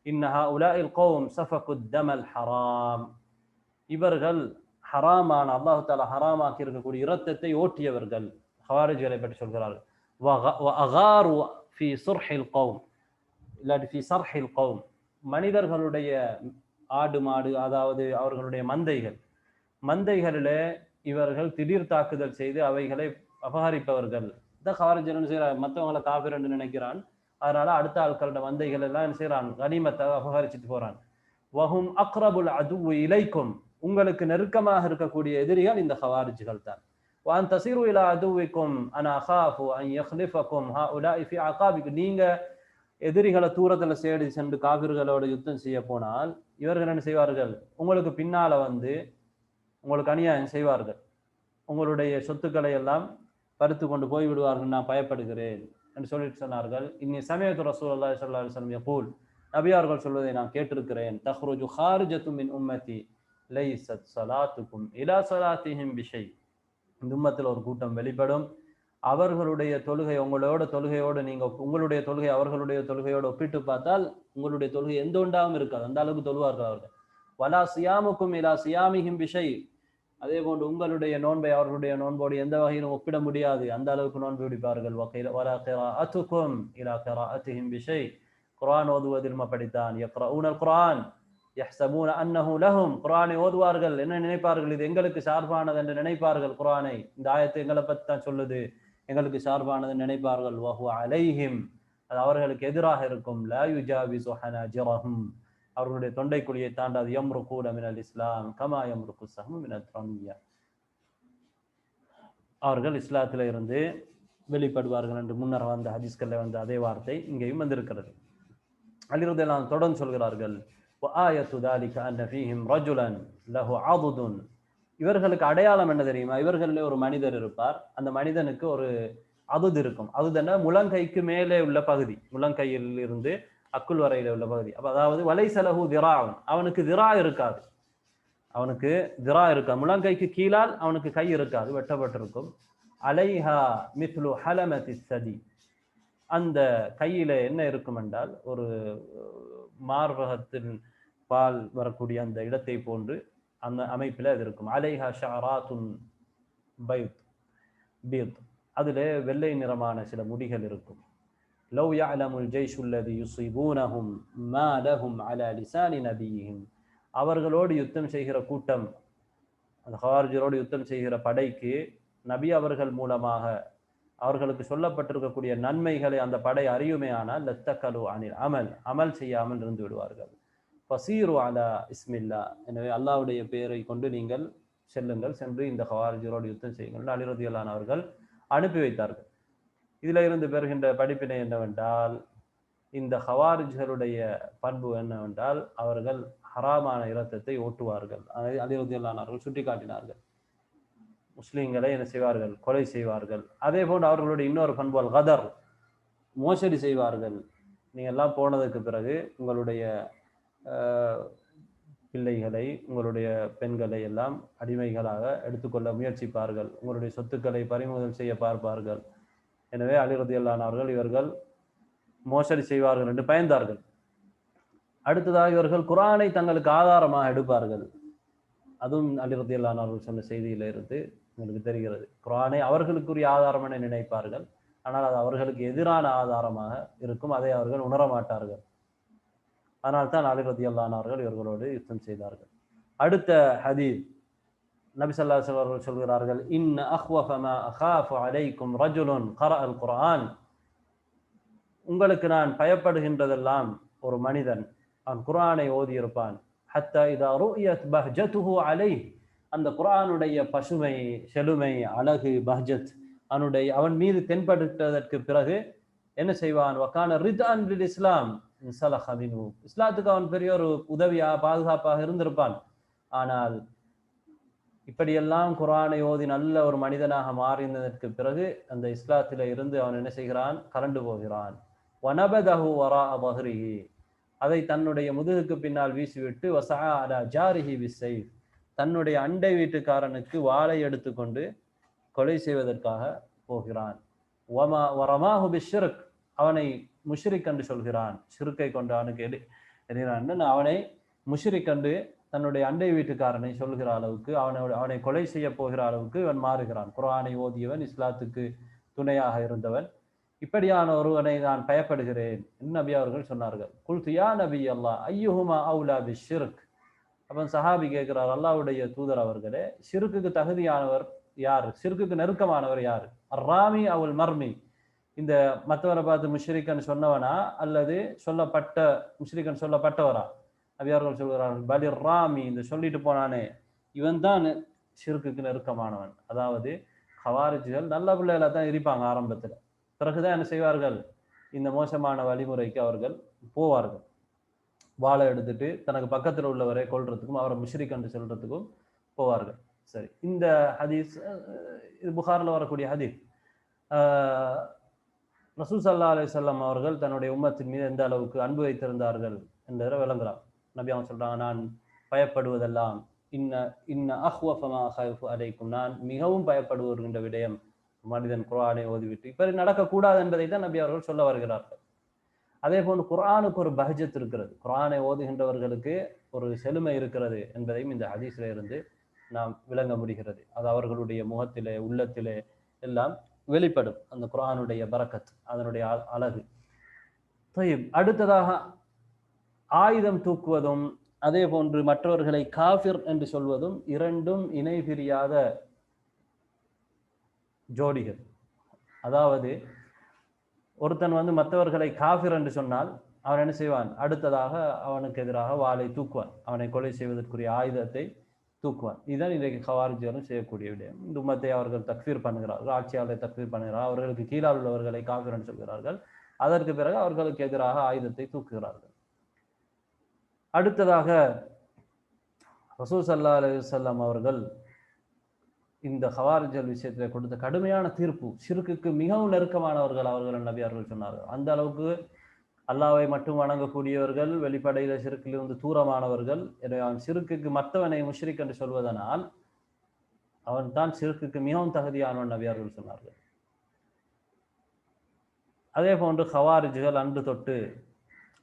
இன்ன ஹாஉலாஇல் கௌம் சஃபகுத் தமல் ஹராம், இவர்கள் ஹராமான, அல்லாஹ் தஆலா ஹராமாக்கி இருக்கக்கூடிய இரத்தத்தை ஓட்டியவர்கள். ஹவாரிஜ்களை பற்றி சொல்கிறார்கள். வஅகாரு ஃபீ ஸர்ஹில் கௌம், இல்லாட்டி ஃபீ ஸர்ஹில் கௌம், மனிதர்களுடைய ஆடு மாடு, அதாவது அவர்களுடைய மந்தைகளிலே இவர்கள் திடீர் தாக்குதல் செய்து அவைகளை அபகரிப்பவர்கள். இந்த ஹவாரிஜ் என்ன செய்யறான்? மற்றவங்களை காஃபிர் என்று நினைக்கிறான். அதனால அடுத்த ஆட்களோட மந்தைகள் எல்லாம் என்ன செய்யறான்? கனிமத்தை அபகரிச்சுட்டு போறான். வஹும் அக்ரபுல் அதுவு இலைக்கும், உங்களுக்கு நெருக்கமாக இருக்கக்கூடிய எதிரிகள் இந்த ஹவாரிஜ்கள் தான். وأن تسيروا إلى عدوكم أنا أخاف أن يخلفكم هؤلاء في عقابكم, நீங்க எதிரிகளை தூரத்தில் சேடி சென்று காபிர்களோட யுத்தம் செய்ய போனால் இவர்கள் என்ன செய்வார்கள்? உங்களுக்கு பின்னால வந்து உங்களுக்கு அநியாயம் செய்வார்கள், உங்களுடைய சொத்துக்களை எல்லாம் பறித்து கொண்டு போய் விடுவார்கள், நான் பயப்படுகிறேன் என்று சொல்லிட்டு சொன்னார்கள். இன்னி சமயத்து ரசூலுல்லாஹி ஸல்லல்லாஹு அலைஹி வஸல்லம் யகூல், நபியார்கள் சொல்வதை நான் கேட்டிருக்கிறேன். தஹ்ருஜு ஹாரிஜத்து மின் உம்மதி லைஸத் ஸலாத்துக்கும் இலா ஸலாத்திஹிம் பிஷை, இந்த உம்மத்தில் ஒரு கூட்டம் வெளிப்படும், அவர்களுடைய தொழுகை உங்களோட தொழுகையோடு, நீங்க உங்களுடைய தொழுகை அவர்களுடைய தொழுகையோடு ஒப்பிட்டு பார்த்தால் உங்களுடைய தொழுகை எந்த ஒன்றாகவும் இருக்காது, அந்த அளவுக்கு தொழுவார்கள் அவர்கள். வலா சியாமுக்கும் இலா சியாமிஹிம் பிஷை, அதே போன்று உங்களுடைய நோன்பை அவர்களுடைய நோன்போடு எந்த வகையிலும் ஒப்பிட முடியாது, அந்த அளவுக்கு நோன்பு பிடிப்பார்கள். வலா கிராஅத்துக்கும் இலா கிராஅத்திஹிம் பிஷை, குர்ஆன் ஓதுவதில் படித்தான். யக்ரஊனல் குர்ஆன் யஹ்ஸபூன அன்னஹு லஹும், குர்ஆனை ஓதுவார்கள், என்ன நினைப்பார்கள்? இது எங்களுக்கு சார்பானது என்று நினைப்பார்கள். குர்ஆனை, இந்த ஆயத்து எங்களை பற்றி தான் சொல்லுது, எங்களுக்கு சார்பானது நினைப்பார்கள். வஹுவ அலைஹிம், அது அவர்களுக்கு எதிராக இருக்கும். லா யுஜாவிஸு ஹனாஜிரஹும், அவர்களுடைய தொண்டைக்குழியை தாண்டாது. யம்ருகூன மினல் இஸ்லாம் கமா யம்ருகு ஸஹ்மு மினத் ரமியா, அவர்கள் இஸ்லாத்தில இருந்து வெளிப்படுவார்கள் என்று முன்னர் வந்த ஹதீஸ்களில் வந்த அதே வார்த்தை இங்கேயும் வந்திருக்கிறது. அலி ரலியல்லாஹு அன்ஹு தொடர்ந்து சொல்கிறார்கள், வஆயத்து ذلك ان فيهم رجلا له عضد, இவர்களுக்கு அடையாளம் என்ன தெரியுமா? இவர்களிலே ஒரு மனிதர் இருப்பார், அந்த மனிதனுக்கு ஒரு அதுது இருக்கும். அதுதென்ன, முழங்கைக்கு மேலே உள்ள பகுதி, முழங்கையில் இருந்து அக்குள் வரையில உள்ள பகுதி. அப்ப அதாவது வலைசலஹு திராவன், அவனுக்கு திரா இருக்காது, அவனுக்கு திரா இருக்காது, முழங்கைக்கு கீழால் அவனுக்கு கை இருக்காது, வெட்டப்பட்டிருக்கும். அலைஹா மித்லு ஹலமதி சதி, அந்த கையில என்ன இருக்கும் என்றால் ஒரு மார்பகத்தின் பால் வரக்கூடிய அந்த இடத்தை போன்று அந்த அமைப்பில் அது இருக்கும். அலைஹா ஷஅராத்துன் பீத், அதுல வெள்ளை நிறமான சில முடிகள் இருக்கும். லவ் யஅலமுல் ஜைஷு அல்லதி யுஸிபூனஹும் மா லஹும் அலா லிசானி நபியிஹிம், அவர்களோடு யுத்தம் செய்கிற கூட்டம், அந்த ஹவாரிஜரோடு யுத்தம் செய்கிற படைக்கு நபி அவர்கள் மூலமாக அவர்களுக்கு சொல்லப்பட்டிருக்கக்கூடிய நன்மைகளை அந்த படை அறியுமேயானால் லத்தகலு அனில் அமல் செய்யாமல் இருந்து விடுவார்கள். ஃபசீரு அலா இஸ்மில்லா, எனவே அல்லாஹ்வுடைய பெயரை கொண்டு நீங்கள் செல்லுங்கள், சென்று இந்த ஹவாரிஜரோடு யுத்தம் செய்யுங்கள். அலி ரலியல்லாஹு அன்ஹு அவர்கள் அனுப்பி வைத்தார்கள். இதுல இருந்து பெறுகின்ற படிப்பினை என்னவென்றால், இந்த ஹவாரிஜ்களுடைய பண்பு என்னவென்றால் அவர்கள் ஹராமான இரத்தத்தை ஓட்டுவார்கள். அதை அலி ரலியல்லாஹு அன்ஹு அவர்கள் சுட்டி காட்டினார்கள். முஸ்லிம்களை என்ன செய்வார்கள்? கொலை செய்வார்கள். அதே போன்று அவர்களுடைய இன்னொரு பண்புகள் கதர், மோசடி செய்வார்கள். நீங்க எல்லாம் போனதுக்கு பிறகு உங்களுடைய பிள்ளைகளை, உங்களுடைய பெண்களை எல்லாம் அடிமைகளாக எடுத்துக்கொள்ள முயற்சிப்பார்கள், உங்களுடைய சொத்துக்களை பறிமுதல் செய்ய பார்ப்பார்கள். எனவே அலி ரலியல்லாஹு அன்ஹு அவர்கள் இவர்கள் மோசடி செய்வார்கள் என்று பயந்தார்கள். அடுத்ததாக இவர்கள் குர்ஆனை தங்களுக்கு ஆதாரமாக எடுப்பார்கள். அதுவும் அலி ரலியல்லாஹு அன்ஹு அவர்கள் சொன்ன செய்தியில இருந்து உங்களுக்கு தெரிகிறது. குர்ஆனை அவர்களுக்குரிய ஆதாரம் என நினைப்பார்கள், ஆனால் அது அவர்களுக்கு எதிரான ஆதாரமாக இருக்கும். அதை அவர்கள் உணரமாட்டார்கள். அதனால் தான் அலி ரலியல்லாஹு அன்ஹு அவர்கள் இவர்களோடு யுத்தம் செய்தார்கள். அடுத்த ஹதீஸ், நபி ஸல்லல்லாஹு அலைஹி வஸல்லம் அவர்கள் சொல்கிறார்கள், இன்ன அஹ்வஃப மா அகாஃபு அலைக்கும் ரஜுலுன் கரஅல் குர்ஆன். உங்களுக்கு நான் பயப்படுகின்றதெல்லாம் ஒரு மனிதன் அவன் குர்ஆனை ஓதி இருப்பான். ஹத்தா இதா ருயத் பஹ்ஜதுஹு அலைஹ், அந்த குர்ஆனுடைய பசுமை, செழுமை, அழகு, பஹ்ஜத் அவன் மீது தென்பட்டதற்கு பிறகு என்ன செய்வான்? வகான ரிதான் லில் இஸ்லாம் இன்ஸலஹ மின்ஹு, இஸ்லாத்துக்கு அவன் பெரிய ஒரு உதவியாக, பாதுகாப்பாக இருந்திருப்பான். ஆனால் இப்படியெல்லாம் குர்ஆனை ஓதி நல்ல ஒரு மனிதனாக மாறினதற்கு பிறகு அந்த இஸ்லாத்தில இருந்து அவன் என்ன செய்கிறான்? கரண்டு போகிறான். வனபதஹு வராஅ ظهரிஹி, அதை தன்னுடைய முதுகுக்கு பின்னால் வீசிவிட்டு வஸஆ அலா ஜாரிஹி பிஸ்ஸைஃப், தன்னுடைய அண்டை வீட்டுக்காரனுக்கு வாளை எடுத்துக்கொண்டு கொலை செய்வதற்காக போகிறான். வரமாஹு பிஷ்ஷிர்க், அவனை முஷ்ரிக் என்று சொல்கிறான். ஷிர்க்கை கொண்டு அவனுக்கு எதிரான அவனை முஷ்ரிக் என்று தன்னுடைய அண்டை வீட்டுக்காரனை சொல்கிற அளவுக்கு, அவனை கொலை செய்ய போகிற அளவுக்கு இவன் மாறுகிறான். குர்ஆனை ஓதியவன், இஸ்லாத்துக்கு துணையாக இருந்தவன். இப்படியான ஒருவனை நான் பயப்படுகிறேன். நபி அவர்கள் சொன்னார்கள், குல்து யா நபி அல்லாஹ் ஐயுஹுமா அவுலா பிஷ்ஷிர்க். அப்ப சஹாபி கேட்கிறார், அல்லாஹ்வுடைய தூதர் அவர்களே, ஷிர்க்குக்கு தகுதியானவர் யார்? ஷிர்க்குக்கு நெருக்கமானவர் யார்? அர்ராமி அவுல் மர்மி, இந்த மற்றவரை பார்த்து முஷ்ரிக்கன் சொன்னவனா அல்லது சொல்லப்பட்ட முஷ்ரிக்கன் சொல்லப்பட்டவரா? நபி அவர்கள் சொல்கிறார்கள், பலிர் ராமி, இந்த சொல்லிட்டு போனானே இவன் தான் ஷிர்க்குக்கு நெருக்கமானவன். அதாவது ஹவாரிஜிகள் நல்ல பிள்ளைகளை தான் இருப்பாங்க ஆரம்பத்தில், பிறகுதான் என்ன செய்வார்கள்? இந்த மோசமான வழிமுறைக்கு அவர்கள் போவார்கள். வாளை எடுத்துட்டு தனக்கு பக்கத்தில் உள்ளவரை கொல்றதுக்கும் அவரை முஷ்ரிக் என்று சொல்றதுக்கும் போவார்கள். சரி, இந்த ஹதீஸ் இது புகாரில் வரக்கூடிய ஹதீஸ். ரசூல் ஸல்லல்லாஹு அலைஹி வஸல்லம் அவர்கள் தன்னுடைய உம்மத்தின் மீது எந்த அளவுக்கு அன்பு வைத்திருந்தார்கள் என்பதை விளங்குறார். நபி அவங்க சொல்றாங்க, நான் பயப்படுவதெல்லாம் இன்ன அஹ்வஃப மா அகாஃபு அலைக்கும், நான் மிகவும் பயப்படுகின்ற விடயம் மனிதன் குர்ஆனை ஓதிவிட்டு இப்படி நடக்கக்கூடாது என்பதை தான் நபி அவர்கள் சொல்ல வருகிறார்கள். அதே போன்று குர்ஆனுக்கு ஒரு பஹ்ஜத் இருக்கிறது, குர்ஆனை ஓதுகின்றவர்களுக்கு ஒரு செழுமை இருக்கிறது என்பதையும் இந்த ஹதீஸில் இருந்து நாம் விளங்க முடிகிறது. அது அவர்களுடைய முகத்திலே, உள்ளத்திலே எல்லாம் வெளிப்படும் அந்த குர்ஆனுடைய பரக்கத், அதனுடைய அழகு. அடுத்ததாக ஆயுதம் தூக்குவதும் அதே போன்று மற்றவர்களை காஃபிர் என்று சொல்வதும் இரண்டும் இணை பிரியாத ஜோடிகள். அதாவது ஒருத்தன் மற்றவர்களை காஃபிர் என்று சொன்னால் அவன் என்ன செய்வான்? அடுத்ததாக அவனுக்கு எதிராக வாளை தூக்குவான், அவனை கொலை செய்வதற்குரிய ஆயுதத்தை தூக்குவான். இதுதான் இன்றைக்கு ஹவாரிஜிகளும் செய்யக்கூடிய விடயம். இந்த உம்மத்தை அவர்கள் தக்ஃபீர் பண்ணுகிறார்கள், ஆட்சியாளரை தக்ஃபீர் பண்ணுகிறார்கள், அவர்களுக்கு கீழால் உள்ளவர்களை காஃபிர் என்று சொல்கிறார்கள். அதற்கு பிறகு அவர்களுக்கு எதிராக ஆயுதத்தை தூக்குகிறார்கள். அடுத்ததாக ரசூல் ஸல்லல்லாஹு அலைஹி வஸல்லம் அவர்கள் இந்த ஹவாரிஜிகள் விஷயத்தில் கொடுத்த கடுமையான தீர்ப்பு, ஷிர்க்குக்கு மிகவும் நெருக்கமானவர்கள் அவர்கள் நபி அவர்கள் சொன்னார்கள். அந்த அளவுக்கு அல்லாஹ்வை மட்டும் வணங்கக்கூடியவர்கள், வெளிப்படையில ஷிர்க்கிலிருந்து தூரமானவர்கள். எனவே அவன் ஷிர்க்குக்கு மற்றவனை முஷ்ரிக் என்று சொல்வதனால் அவன் தான் ஷிர்க்குக்கு மிகவும் தகுதியானவன் நபி அவர்கள் சொன்னார்கள். அதே போன்று ஹவாரிஜிகள் அன்று தொட்டு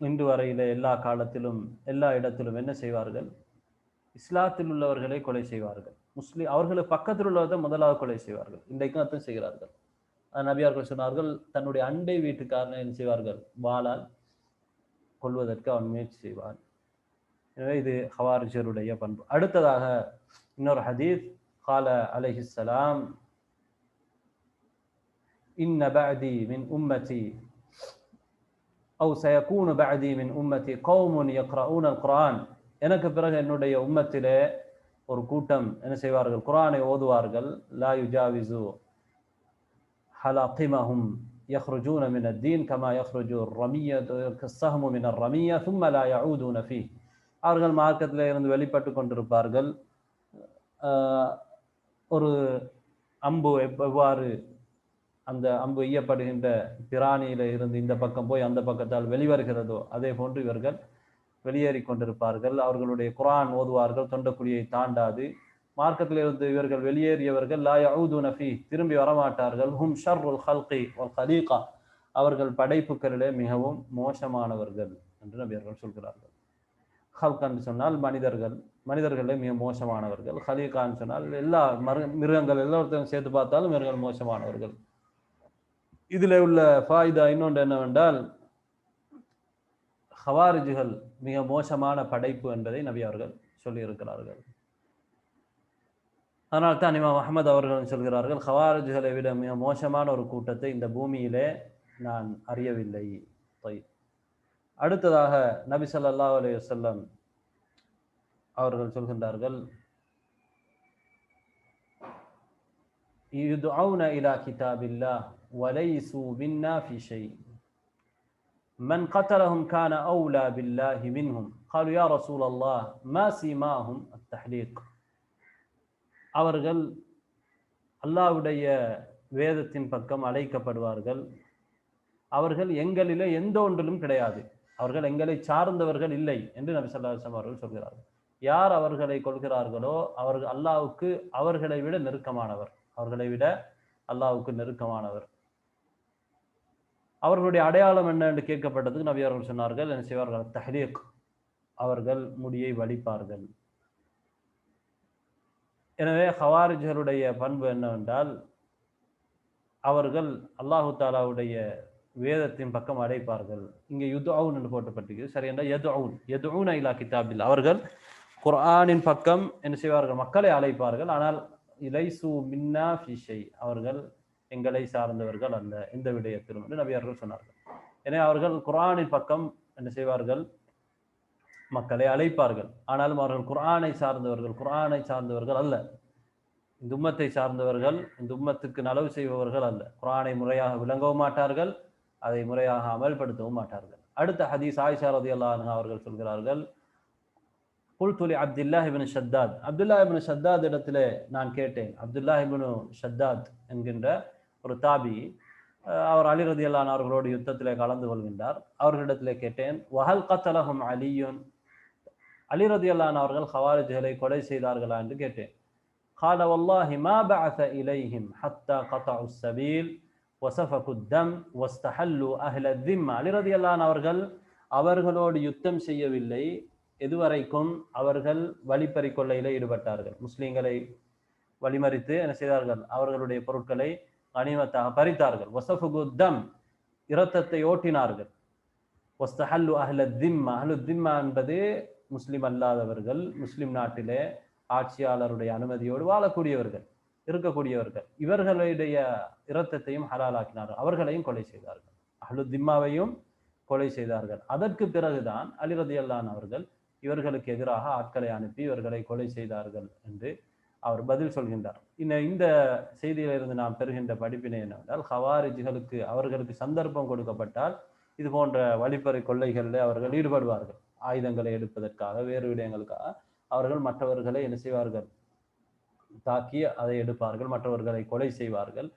இன்று வரையில எல்லா காலத்திலும் எல்லா இடத்திலும் என்ன செய்வார்கள்? இஸ்லாத்தில் உள்ளவர்களை கொலை செய்வார்கள். அவர்களுக்கு பக்கத்தில் உள்ளவர்களை முதலாவது கொலை செய்வார்கள். இன்றைக்கும் அர்த்தம் செய்கிறார்கள். நபி அவர்கள் சொன்னார்கள், தன்னுடைய அண்டை வீட்டுக்காரனை என்ன செய்வார்கள்? வாளால் கொல்வதற்கு அவன் முயற்சி செய்வான். எனவே இது ஹவாரிஜருடைய பண்பு. அடுத்ததாக இன்னொரு ஹதீஸ், கால அலைஹிஸ்ஸலாம், இன்ன பஅதி மின் உம்மதி அவு சயகூனு பஅதி மின் உம்மதி கௌமுன் யக்ரஊன அல் குர்ஆன், எனக்கு பிறகு என்னுடைய உம்மத்திலே ஒரு கூட்டம் என்ன செய்வார்கள்? குர்ஆனை ஓதுவார்கள். லா யுஜாவிசு ஹலாகிமஹும் யக்ருஜூன மின் அத்தீன் கமா யக்ருஜு ரமியத்து கஸ்ஸஹ்மு மின் அர்ரமிய ثم لا يعودون فيه, அவர்கள் மார்க்கத்திலே இருந்து வெளிப்பட்டு கொண்டிருப்பார்கள். ஒரு அம்பு எவ்வாறு அந்த அம்பு எய்யப்படுகின்ற பிராணியில இருந்து இந்த பக்கம் போய் அந்த பக்கத்தால் வெளிவருகிறதோ அதே போன்று இவர்கள் வெளியேறி கொண்டிருப்பார்கள். அவர்களுடைய குர்ஆன் ஓதுவார்கள், தொண்டக்குழியை தாண்டாது. மார்க்கத்திலிருந்து இவர்கள் வெளியேறியவர்கள் லா யஊதுன ஃபீ, திரும்பி வரமாட்டார்கள். ஹும் ஷர்ருல் ஹல்கி வல் கலீகா, அவர்கள் படைப்புகளிலே மிகவும் மோசமானவர்கள் என்று நபி அவர்கள் சொல்கிறார்கள். ஹல்க் என்று சொன்னால் மனிதர்கள், மனிதர்களே மிக மோசமானவர்கள். ஹலீகான்னு சொன்னால் எல்லா மிருகங்கள் எல்லாத்தையும் சேர்த்து பார்த்தாலும் மிருகங்கள் மோசமானவர்கள். இதில் உள்ள ஃபாயிதா இன்னொன்று என்னவென்றால், ஹவாரிஜுகள் மிக மோசமான படைப்பு என்பதை நபி அவர்கள் சொல்லியிருக்கிறார்கள். அதனால் தான் இமாம் அஹ்மத் அவர்கள் சொல்கிறார்கள், ஹவாரிஜுகளை விட மிக மோசமான ஒரு கூட்டத்தை இந்த பூமியிலே நான் அறியவில்லை. அடுத்ததாக நபி ஸல்லல்லாஹு அலைஹி வஸல்லம் அவர்கள் சொல்கின்றார்கள், யுதுஊன இலா கிதாபில்லாஹ் வலைஸு மின்னா ஃபீ ஷை من قتلهم كان أولى بالله منهم قالوا يا رسول الله ما سيماهم التحليق. அவர்கள் அல்லாஹ்வுடைய வேதத்தின் பக்கம் அழைக்கப்படுவார்கள். அவர்கள் எங்களிலே எந்த ஒன்றிலும் கிடையாது, அவர்கள் எங்களை சார்ந்தவர்கள் இல்லை என்று நபி ஸல்லல்லாஹு அலைஹி வஸல்லம் அவர்கள் சொல்கிறார்கள். யார் அவர்களை கொள்கிறார்களோ அவர்கள் அல்லாஹ்வுக்கு அவர்களை விட நெருக்கமானவர், அவர்களை விட அல்லாஹ்வுக்கு நெருக்கமானவர். அவர்களுடைய அடையாளம் என்ன என்று கேட்கப்பட்டதுக்கு நபி அவர்கள் சொன்னார்கள், என்ன செய்வார்கள்? தஹ்லீக், அவர்கள் முடியை வலிப்பார்கள். எனவே ஹவாரிஜ்களுடைய பண்பு என்னவென்றால், அவர்கள் அல்லாஹு தாலாவுடைய வேதத்தின் பக்கம் அழைப்பார்கள். இங்கே யுதுஊன் என்று போட்டப்பட்டிருக்கு, சரி என்றால் யதுஊன், யதுஊன இலா கிதாபில், அவர்கள் குர்ஆனின் பக்கம் என்ன செய்வார்கள்? மக்களை அழைப்பார்கள். ஆனால் இலைசு மின்னா ஃபீ ஷை, அவர்கள் எங்களை சார்ந்தவர்கள் அல்ல இந்த விடயத்திலும் என்று நபி அவர்கள் சொன்னார்கள். எனவே அவர்கள் குர்ஆனின் பக்கம் என்ன செய்வார்கள்? மக்களை அழைப்பார்கள். ஆனாலும் அவர்கள் குர்ஆனை சார்ந்தவர்கள் அல்ல, இந்த உம்மத்தை சார்ந்தவர்கள், இந்த உம்மத்துக்கு நலவு செய்பவர்கள் அல்ல. குர்ஆனை முறையாக விளங்கவும் மாட்டார்கள், அதை முறையாக அமல்படுத்தவும் மாட்டார்கள். அடுத்த ஹதீஸ் ஆயிஷா ரலியல்லாஹு அன்ஹா அவர்கள் சொல்கிறார்கள், குல்து லி அப்துல்லாஹ் இப்னு ஷத்தாத், அப்துல்லாஹ் இப்னு ஷத்தாத் இடத்திலே நான் கேட்டேன். அப்துல்லாஹ் இப்னு ஷத்தாத் என்கின்ற ஒரு தாபி, அவர் அலி ரலியல்லாஹு அன்ஹு அவர்களோடு யுத்தத்திலே கலந்து கொள்கின்றார். அவர்களிடத்திலே கேட்டேன், வஹல் கத்தலஹும் அலியுன், அலி ரலியல்லாஹு அன்ஹு அவர்கள் ஹவாரிஜ்களை கொலை செய்தார்களா என்று கேட்டேன். قال والله ما بعث إليهم حتى قطعوا السبيل وسفكوا الدم واستحلوا أهل الذمة. அலி ரலியல்லாஹு அன்ஹு அவர்கள் அவர்களோடு யுத்தம் செய்யவில்லை, எதுவரைக்கும் அவர்கள் வழிப்பறி கொள்ளையிலே ஈடுபட்டார்கள். முஸ்லிம்களை வழிமறித்து என்ன செய்தார்கள்? அவர்களுடைய பொருட்களை கனிமத்தாக பறித்தார்கள். வஸஃபகு தம், இரத்தத்தை ஓட்டினார்கள். வஸ்தஹல்லு அஹ்ல திம்மா, அஹ்லு திம்மா என்பது முஸ்லிம் அல்லாதவர்கள், முஸ்லிம் நாட்டிலே ஆட்சியாளருடைய அனுமதியோடு வாழக்கூடியவர்கள், இருக்கக்கூடியவர்கள். இவர்களுடைய இரத்தத்தையும் ஹலாலாக்கினார்கள், அவர்களையும் கொலை செய்தார்கள், அஹ்லு திம்மாவையும் கொலை செய்தார்கள். அதற்கு பிறகுதான் அலி ரலியல்லாஹு அன்ஹு அவர்கள் இவர்களுக்கு எதிராக ஆட்களை அனுப்பி இவர்களை கொலை செய்தார்கள் என்று அவர் பதில் சொல்கின்றார். இந்த செய்தியிலிருந்து நாம் பெறுகின்ற படிப்பினை என்னவென்றால், ஹவாரிஜ்களுக்கு அவர்களுக்கு சந்தர்ப்பம் கொடுக்கப்பட்டால் இது போன்ற வழிப்பறி கொள்ளைகளில் அவர்கள் ஈடுபடுவார்கள். ஆயுதங்களை எடுப்பதற்காக, வேறு விடயங்களுக்காக அவர்கள் மற்றவர்களை என்ன செய்வார்கள்? தாக்கி அதை எடுப்பார்கள், மற்றவர்களை கொலை செய்வார்கள்.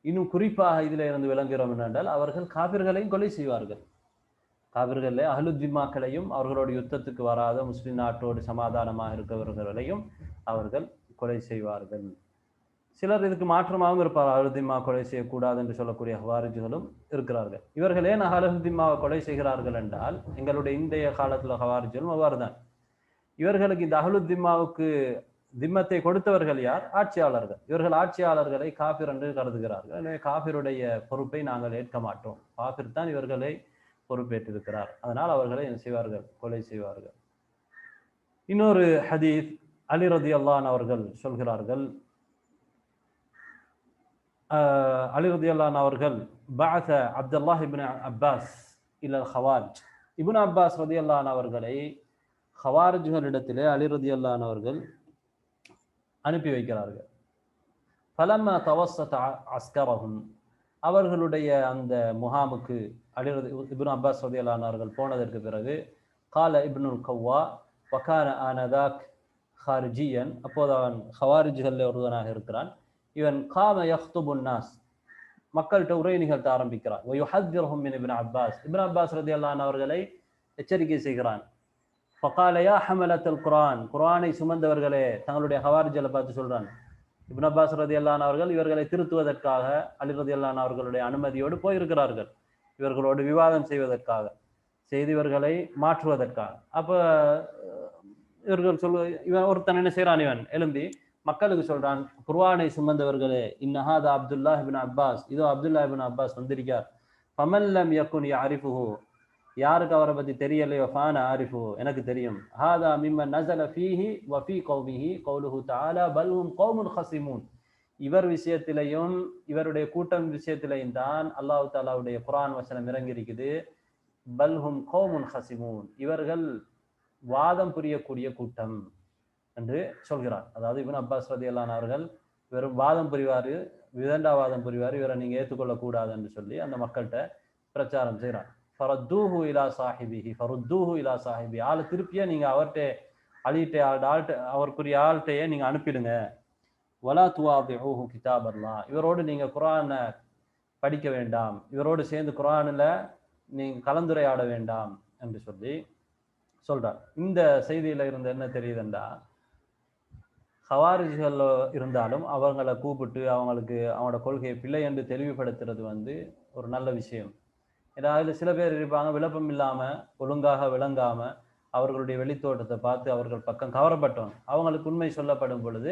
இன்னும் குறிப்பாக இதில் இருந்து விளங்குகிறோம் என்னென்றால், அவர்கள் காபிர்களையும் கொலை செய்வார்கள். காபிர்களே அஹ்லு திம்மாக்களையும், அவர்களோட யுத்தத்துக்கு வராத முஸ்லிம் நாட்டோடு சமாதானமாக இருக்கிறவர்களையும் அவர்கள் கொலை செய்வார்கள். சிலர் இதுக்கு மாற்றமாகவும் இருப்பார், அஹ்லு திம்மா கொலை செய்யக்கூடாது என்று சொல்லக்கூடிய ஹவாரிஜ்களும் இருக்கிறார்கள். இவர்கள் ஏன் அஹ்லு திம்மாவை கொலை செய்கிறார்கள் என்றால், எங்களுடைய இன்றைய காலத்தில் ஹவாரிஜ்களும் அவ்வாறு தான். இவர்களுக்கு இந்த அஹ்லு திம்மாவுக்கு திம்மத்தை கொடுத்தவர்கள் யார்? ஆட்சியாளர்கள். இவர்கள் ஆட்சியாளர்களை காபிர் என்று கருதுகிறார்கள். எனவே காபிருடைய பொறுப்பை நாங்கள் ஏற்க மாட்டோம், காபிர் தான் இவர்களை பொறுப்பேற்றிருக்கிறார், அதனால் அவர்களை என்ன செய்வார்கள்? கொலை செய்வார்கள். இன்னொரு ஹதீஸ், அலி ரலியல்லாஹு அன்ஹு அவர்கள் சொல்கிறார்கள், அலி ரலியல்லாஹு அன்ஹு அவர்கள் பஅஸ அப்துல்லாஹ் இப்னு அப்பாஸ் இலல் ஹவாரிஜ், இப்னு அப்பாஸ் ரலியல்லாஹு அன்ஹு அவர்களை ஹவாரிஜ்களிடத்திலே அலி ரலியல்லாஹு அன்ஹு அவர்கள் அனுப்பி வைக்கிறார்கள். ஃபலம்மா தவஸ்ஸத அஸ்கரஹும், அவர்களுடைய அந்த முகாமுக்கு இப்னு அப்பாஸ் ரலியல்லாஹு அன்ஹு அவர்கள் போனதற்கு பிறகு, கால இப்னுல் கவ்வா வகான ஆனதாக் ஹாரிஜியன், அப்போது அவன் ஹவாரிஜ்களில் ஒருவனாக இருக்கிறான். இவன் காம யஹ்துபுன் நாஸ், மக்கள்கிட்ட உரை நிகழ்த்த ஆரம்பிக்கிறான். வயுஹத்திர்ஹும் மின் இப்னு அப்பாஸ், இப்னு அப்பாஸ் ரலியல்லாஹு அன்ஹு அவர்களை எச்சரிக்கை செய்கிறான். ஃபகால யா ஹமலத்துல் குர்ஆன், குர்ஆனை சுமந்தவர்களே, தங்களுடைய ஹவாரிஜ்களை பார்த்து சொல்றாங்க. இப்னு அப்பாஸ் ரலியல்லாஹு அன்ஹு அவர்கள் இவர்களை திருத்துவதற்காக அலி ரலியல்லாஹு அன்ஹு அவர்களுடைய அனுமதியோடு போயிருக்கிறார்கள், இவர்களோடு விவாதம் செய்வதற்காக, செய்தியவர்களை மாற்றுவதற்காக. அப்ப இவர்கள் இவன் ஒருத்தன் என்ன செய்யறான், இவன் எழும்பி மக்களுக்கு சொல்றான், குர்ஆனை சுமந்தவர்களே, இன்னஹாதா அப்துல்லாஹ் இப்னு அப்பாஸ், இதோ அப்துல்லாஹ் இப்னு அப்பாஸ் வந்திருக்கார். ஃபமன் லம் யகுன் யஅரிஃபுஹு, யாருக்கு அவரை பத்தி தெரியலையோ, ஃபான ஆரிஃபு, எனக்கு தெரியும். ஹாதா மிம்மன் நஸல ஃபீஹி வ ஃபீ கௌமிஹி கௌலுஹு தஆலா பல் ஹும் கௌமுன் ஹஸிமூன், இவர் விஷயத்திலையும் இவருடைய கூட்டம் விஷயத்திலையும் தான் அல்லாஹ் தஆலாவுடைய குர்ஆன் வசனம் இறங்கி இருக்குது. பல் ஹும் கௌமுன் ஹஸிமூன், இவர்கள் வாதம் புரியக்கூடிய கூட்டம் என்று சொல்கிறார். அதாவது இப்னு அப்பாஸ் ரலியல்லாஹு அன்ஹு அவர்கள் வெறும் வாதம் புரிவாரு, விதண்டாவாதம் புரிவார், இவரை நீங்க ஏற்றுக்கொள்ளக்கூடாது என்று சொல்லி அந்த மக்கள்கிட்ட பிரச்சாரம் செய்கிறார். ஃபரத்தூஹு இலா சாஹிபிஹி, ஃபருத்தூஹு இலா சாஹிபி, ஆளை திருப்பியே நீங்க அவர்கிட்ட அலிட்ட ஆள்கிட்ட அவருக்குரிய ஆள்கிட்டையே நீங்க அனுப்பிடுங்க. வலா துவாபிஹூஹு கிதாப் அல்லாஹ், இவரோடு நீங்க குர்ஆனை படிக்க வேண்டாம், இவரோடு சேர்ந்து குர்ஆனில் நீங்க கலந்துரையாட வேண்டாம் என்று சொல்லி சொல்றார். இந்த செய்தியில இருந்து என்ன தெரியுதுண்டா, ஹவாரிஜ்கள் இருந்தாலும் அவங்களை கூப்பிட்டு அவங்களுக்கு அவங்களோட கொள்கையை பிழை என்று தெளிவுபடுத்துறது ஒரு நல்ல விஷயம். ஏன்னா அதில் சில பேர் இருப்பாங்க, விளப்பம் இல்லாமல் ஒழுங்காக விளங்காம அவர்களுடைய வெளித்தோட்டத்தை பார்த்து அவர்கள் பக்கம் கவரப்பட்டவங்க, அவங்களுக்கு உண்மை சொல்லப்படும் பொழுது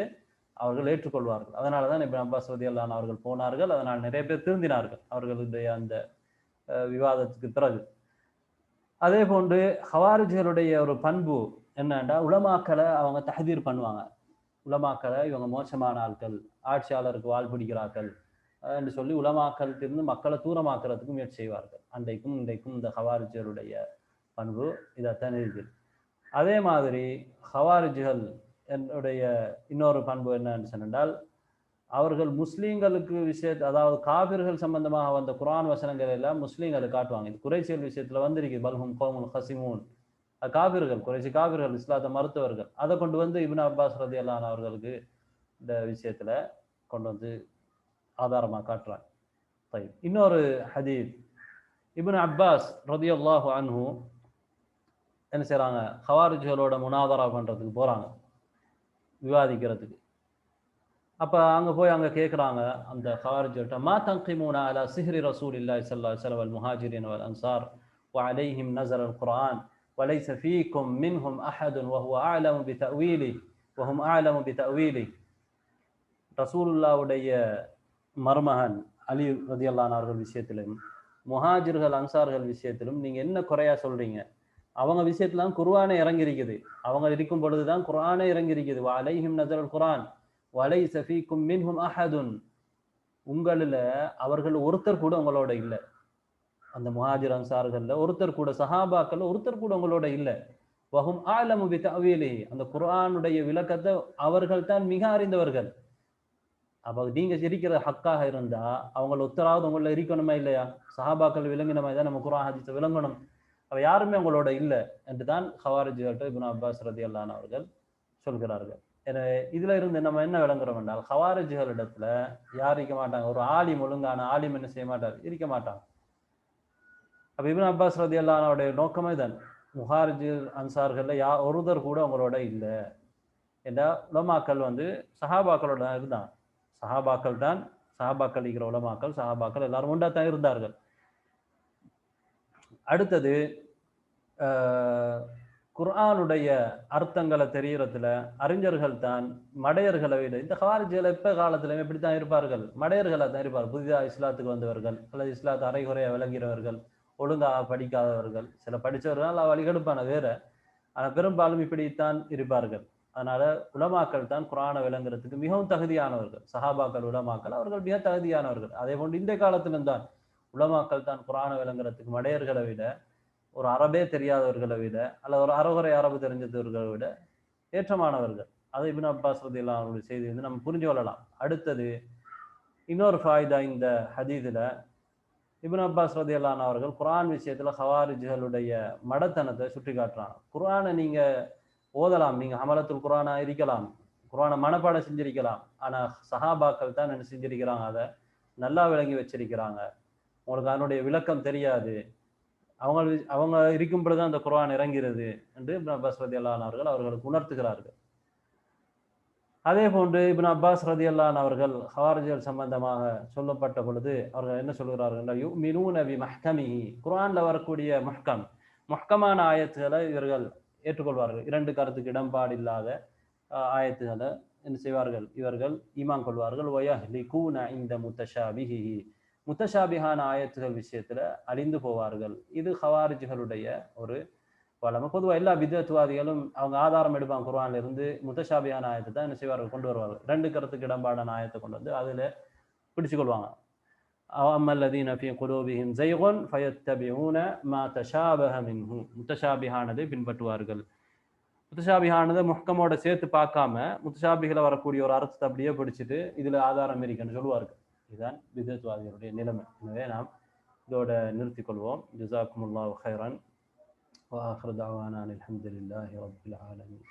அவர்கள் ஏற்றுக்கொள்வார்கள். அதனால தான் இப்னு அப்பாஸ் ரலியல்லாஹு அன்ஹு அவர்கள் போனார்கள். அதனால் நிறைய பேர் திருந்தினார்கள் அவர்களுடைய அந்த விவாதத்துக்கு பிறகு. அதே போன்று ஹவாரிஜ்களுடைய ஒரு பண்பு என்னன்னா, உலமாக்களை அவங்க தஹ்தீர் பண்ணுவாங்க. உலமாக்களை இவங்க மோசமான ஆட்கள், ஆட்சியாளருக்கு வால் பிடிக்கிறார்கள் என்று சொல்லி உலமாக்களிலிருந்து மக்களை தூரமாக்குறதுக்கு முயற்சி செய்வார்கள். அன்றைக்கும் இன்றைக்கும் இந்த ஹவாரிஜ்களுடைய பண்பு இதைத்தான் இருக்குது. அதே மாதிரி ஹவாரிஜ்கள் என்னுடைய இன்னொரு பண்பு என்னன்னு சொன்னால், அவர்கள் முஸ்லீம்களுக்கு விஷயத்தை, அதாவது காபிர்கள் சம்பந்தமாக வந்த குர்ஆன் வசனங்கள் எல்லாம் முஸ்லீம்களுக்கு காட்டுவாங்க. இது குறைசியல் விஷயத்துல வந்திருக்கு, பல்ஹும் கௌமுன் ஹஸிமூன், காபிர்கள், குறைசி காபிர்கள், இஸ்லாத்தை மறுத்தவர்கள், அதை கொண்டு இப்னு அப்பாஸ் ரலியல்லாஹு அன்ஹு அவர்களுக்கு இந்த விஷயத்துல கொண்டு ஆதாரமாக காட்டுறாங்க. இன்னொரு ஹதீஸ், இப்னு அப்பாஸ் ரலியல்லாஹு அன்ஹு என்ன செய்றாங்க, ஹவாரிஜ்களோட முனாதரா பண்றதுக்கு போறாங்க, விவாதிக்கிறதுக்கு. அப்ப அங்க போய் அங்க கேட்குறாங்க அந்த ஹவாரிஜ்கிட்ட, மா தன்கிமூன அலா சிஹ்ரி ரசூலில்லாஹி ஸல்லல்லாஹு அலைஹி வஸல்லம் வல் முஹாஜிரின் வல் அன்சார் வ அலைஹிம் நஸல அல் குர்ஆன் வலைஸ ஃபீக்கும் மின்ஹும் அஹதுன் வ ஹுவ அஅலமு பிதஅவீலிஹி வ ஹும் அஅலமு பிதஅவீலிஹி. ரசூலுல்லாஹ்வுடைய மருமகன் அலி ரலியல்லாஹு அன்ஹு அவர்கள் விஷயத்திலும் முஹாஜிர்கள் அன்சார்கள் விஷயத்திலும் நீங்க என்ன குறையா சொல்றீங்க? அவங்க விஷயத்துல தான் குர்ஆனே இறங்கி இருக்குது, அவங்க இருக்கும் பொழுதுதான் குர்ஆனே இறங்கி இருக்குது. வ அலைஹிம் நஸல அல் குர்ஆன் வலைஸ ஃபீக்கும் மின்ஹும் அஹதுன், உங்களில் அவர்கள் ஒருத்தர் கூட உங்களோட இல்லை. அந்த முஹாஜிர் அன்சார்கள்ல ஒருத்தர் கூட, சஹாபாக்கள் ஒருத்தர் கூட உங்களோட இல்லை. வஹும் அஅலமு பிதஅவீலிஹி, அந்த குர்ஆனுடைய விளக்கத்தை அவர்கள் தான் மிக அறிந்தவர்கள். அப்ப நீங்க இருக்கிற ஹக்காக இருந்தா அவங்கள ஒத்தராவது உங்கள இருக்கணுமா இல்லையா? சஹாபாக்கள் விளங்கின மாதிரி தான் நம்ம குர்ஆன் ஹதீஸை விளங்கணும். அவ யாருமே உங்களோட இல்லை என்று தான் ஹவாரிஜ்கள் இப்னு அப்பாஸ் ரலியல்லாஹு அன்ஹு அவர்கள் சொல்கிறார்கள். எனவே இதுல இருந்து நம்ம என்ன விளங்குறோம் என்றால், ஹவாரிஜ்கள் இடத்துல யார் இருக்க மாட்டாங்க, ஒரு ஆலிம், ஒழுங்கான ஆலிம் என்ன செய்ய மாட்டார், இருக்க மாட்டாங்க. அப்ப இப்னு அப்பாஸ் ரலியல்லாஹு அன்ஹு அவருடைய நோக்கமே தான், முஹாஜிர் அன்சார்கள்ல ஒருத்தர் கூட உங்களோட இல்லை என்ற உலமாக்கள் சஹாபாக்களோட தான் இருந்தாங்க. சஹாபாக்கள் இருக்கிற உலமாக்கள், சஹாபாக்கள் எல்லாரும் ஒன்றா தான் இருந்தார்கள். அடுத்தது குர்ஆனுடைய அர்த்தங்களை தெரியறதுல அறிஞர்கள் தான் மடையர்களை விட, இந்த ஹவாரிஜ்கள் எப்ப காலத்திலும் எப்படித்தான் இருப்பார்கள், மடையர்களா தான் இருப்பார்கள். புதிதாக இஸ்லாத்துக்கு வந்தவர்கள் அல்லது இஸ்லாத்தை அரைகுறையா விளங்கிறவர்கள், ஒழுங்காக படிக்காதவர்கள், சில படித்தவர்கள் வழிகெடுப்பான வேற, ஆனால் பெரும்பாலும் இப்படித்தான் இருப்பார்கள். அதனால உலமாக்கள் தான் குர்ஆனை விளங்குறதுக்கு மிகவும் தகுதியானவர்கள். சஹாபாக்கள், உலமாக்கள் அவர்கள் மிக தகுதியானவர்கள். அதே போன்று இந்த காலத்திலும் தான் உலமாக்கள் தான் குர்ஆனை விளங்குறதுக்கு மடையர்களை விட, ஒரு அரபே தெரியாதவர்களை விட, அல்லது ஒரு அறகுறை அரபு தெரிஞ்சவர்களை விட ஏற்றமானவர்கள். அதை இப்னு அப்பாஸ் ரலியல்லாஹு அன்ஹு செய்தி நம்ம புரிஞ்சு கொள்ளலாம். அடுத்தது இன்னொரு ஃபாயிதா இந்த ஹதீஸில், இப்னு அப்பாஸ் ரலியல்லாஹு அன்ஹு அவர்கள் குர்ஆன் விஷயத்துல ஹவாரிஜ்களுடைய மடத்தனத்தை சுட்டி காட்டுறாங்க. குர்ஆனை நீங்க ஓதலாம், நீங்க ஹமலத்துல் குர்ஆனா இருக்கலாம், குர்ஆனை மனப்பாடம் செஞ்சிருக்கலாம், ஆனா சஹாபாக்கள் தான் என்ன செஞ்சிருக்கிறாங்க, அதை நல்லா விளங்கி வச்சிருக்கிறாங்க. உங்களுக்கு அதனுடைய விளக்கம் தெரியாது, அவங்க அவங்க இருக்கும் பொழுது அந்த குர்ஆன் இறங்கிறது என்று இப்னு அப்பாஸ் ரலியல்லாஹு அன்ஹு அவர்கள் அவர்களுக்கு உணர்த்துகிறார்கள். அதே போன்று இப்னு அப்பாஸ் ரலியல்லாஹு அன்ஹு அவர்கள் ஹவாரிஜிகள் சம்பந்தமாக சொல்லப்பட்ட பொழுது அவர்கள் என்ன சொல்கிறார்கள், யுமினூன பிமஹ்கமிஹி, குர்ஆன்ல வரக்கூடிய முஹ்கமான ஆயத்துகளை இவர்கள் ஏற்றுக்கொள்வார்கள். இரண்டு கருத்துக்கு இடம்பாடு இல்லாத ஆயத்துகளை என்ன செய்வார்கள், இவர்கள் ஈமான் கொள்வார்கள். வயஹ்லிகூன இந்த முத்தஷாபிஹி, முத்தஷாபிஹான ஆயத்துகள் விஷயத்துல அழிந்து போவார்கள். இது ஹவாரிஜிகளுடைய ஒரு வளமை. பொதுவாக எல்லா பிதத்துவாதிகளும் அவங்க ஆதாரம் எடுப்பாங்க குர்ஆன்ல இருந்து, முத்தஷாபிஹான ஆயத்தை தான் என்ன செய்வார்கள், கொண்டு வருவார்கள். ரெண்டு கருத்துக்கு இடம்பாடான ஆயத்தை கொண்டு வந்து அதுல பிடிச்சு கொள்வாங்க. அம்மல்லதீன ஃபீ குலூபிஹிம் ஸைகுன் ஃபயத்தபிஊன மா தஷாபஹ மின்ஹு, முத்தஷாபிஹானதை பின்பற்றுவார்கள். முத்தஷாபிஹானதை முஹ்கமோட சேர்த்து பார்க்காம முத்தஷாபிகளை வரக்கூடிய ஒரு அர்த்தத்தை அப்படியே பிடிச்சிட்டு இதுல ஆதாரம் இருக்குன்னு சொல்லுவார்கள். இதுதான் பிதத்துவாதிகளுடைய நிலைமை. எனவே நாம் இதோட நிறுத்திக் கொள்வோம். ஜஸாக்குமுல்லாஹு கைரன். وآخر دعوانا الحمد لله رب العالمين.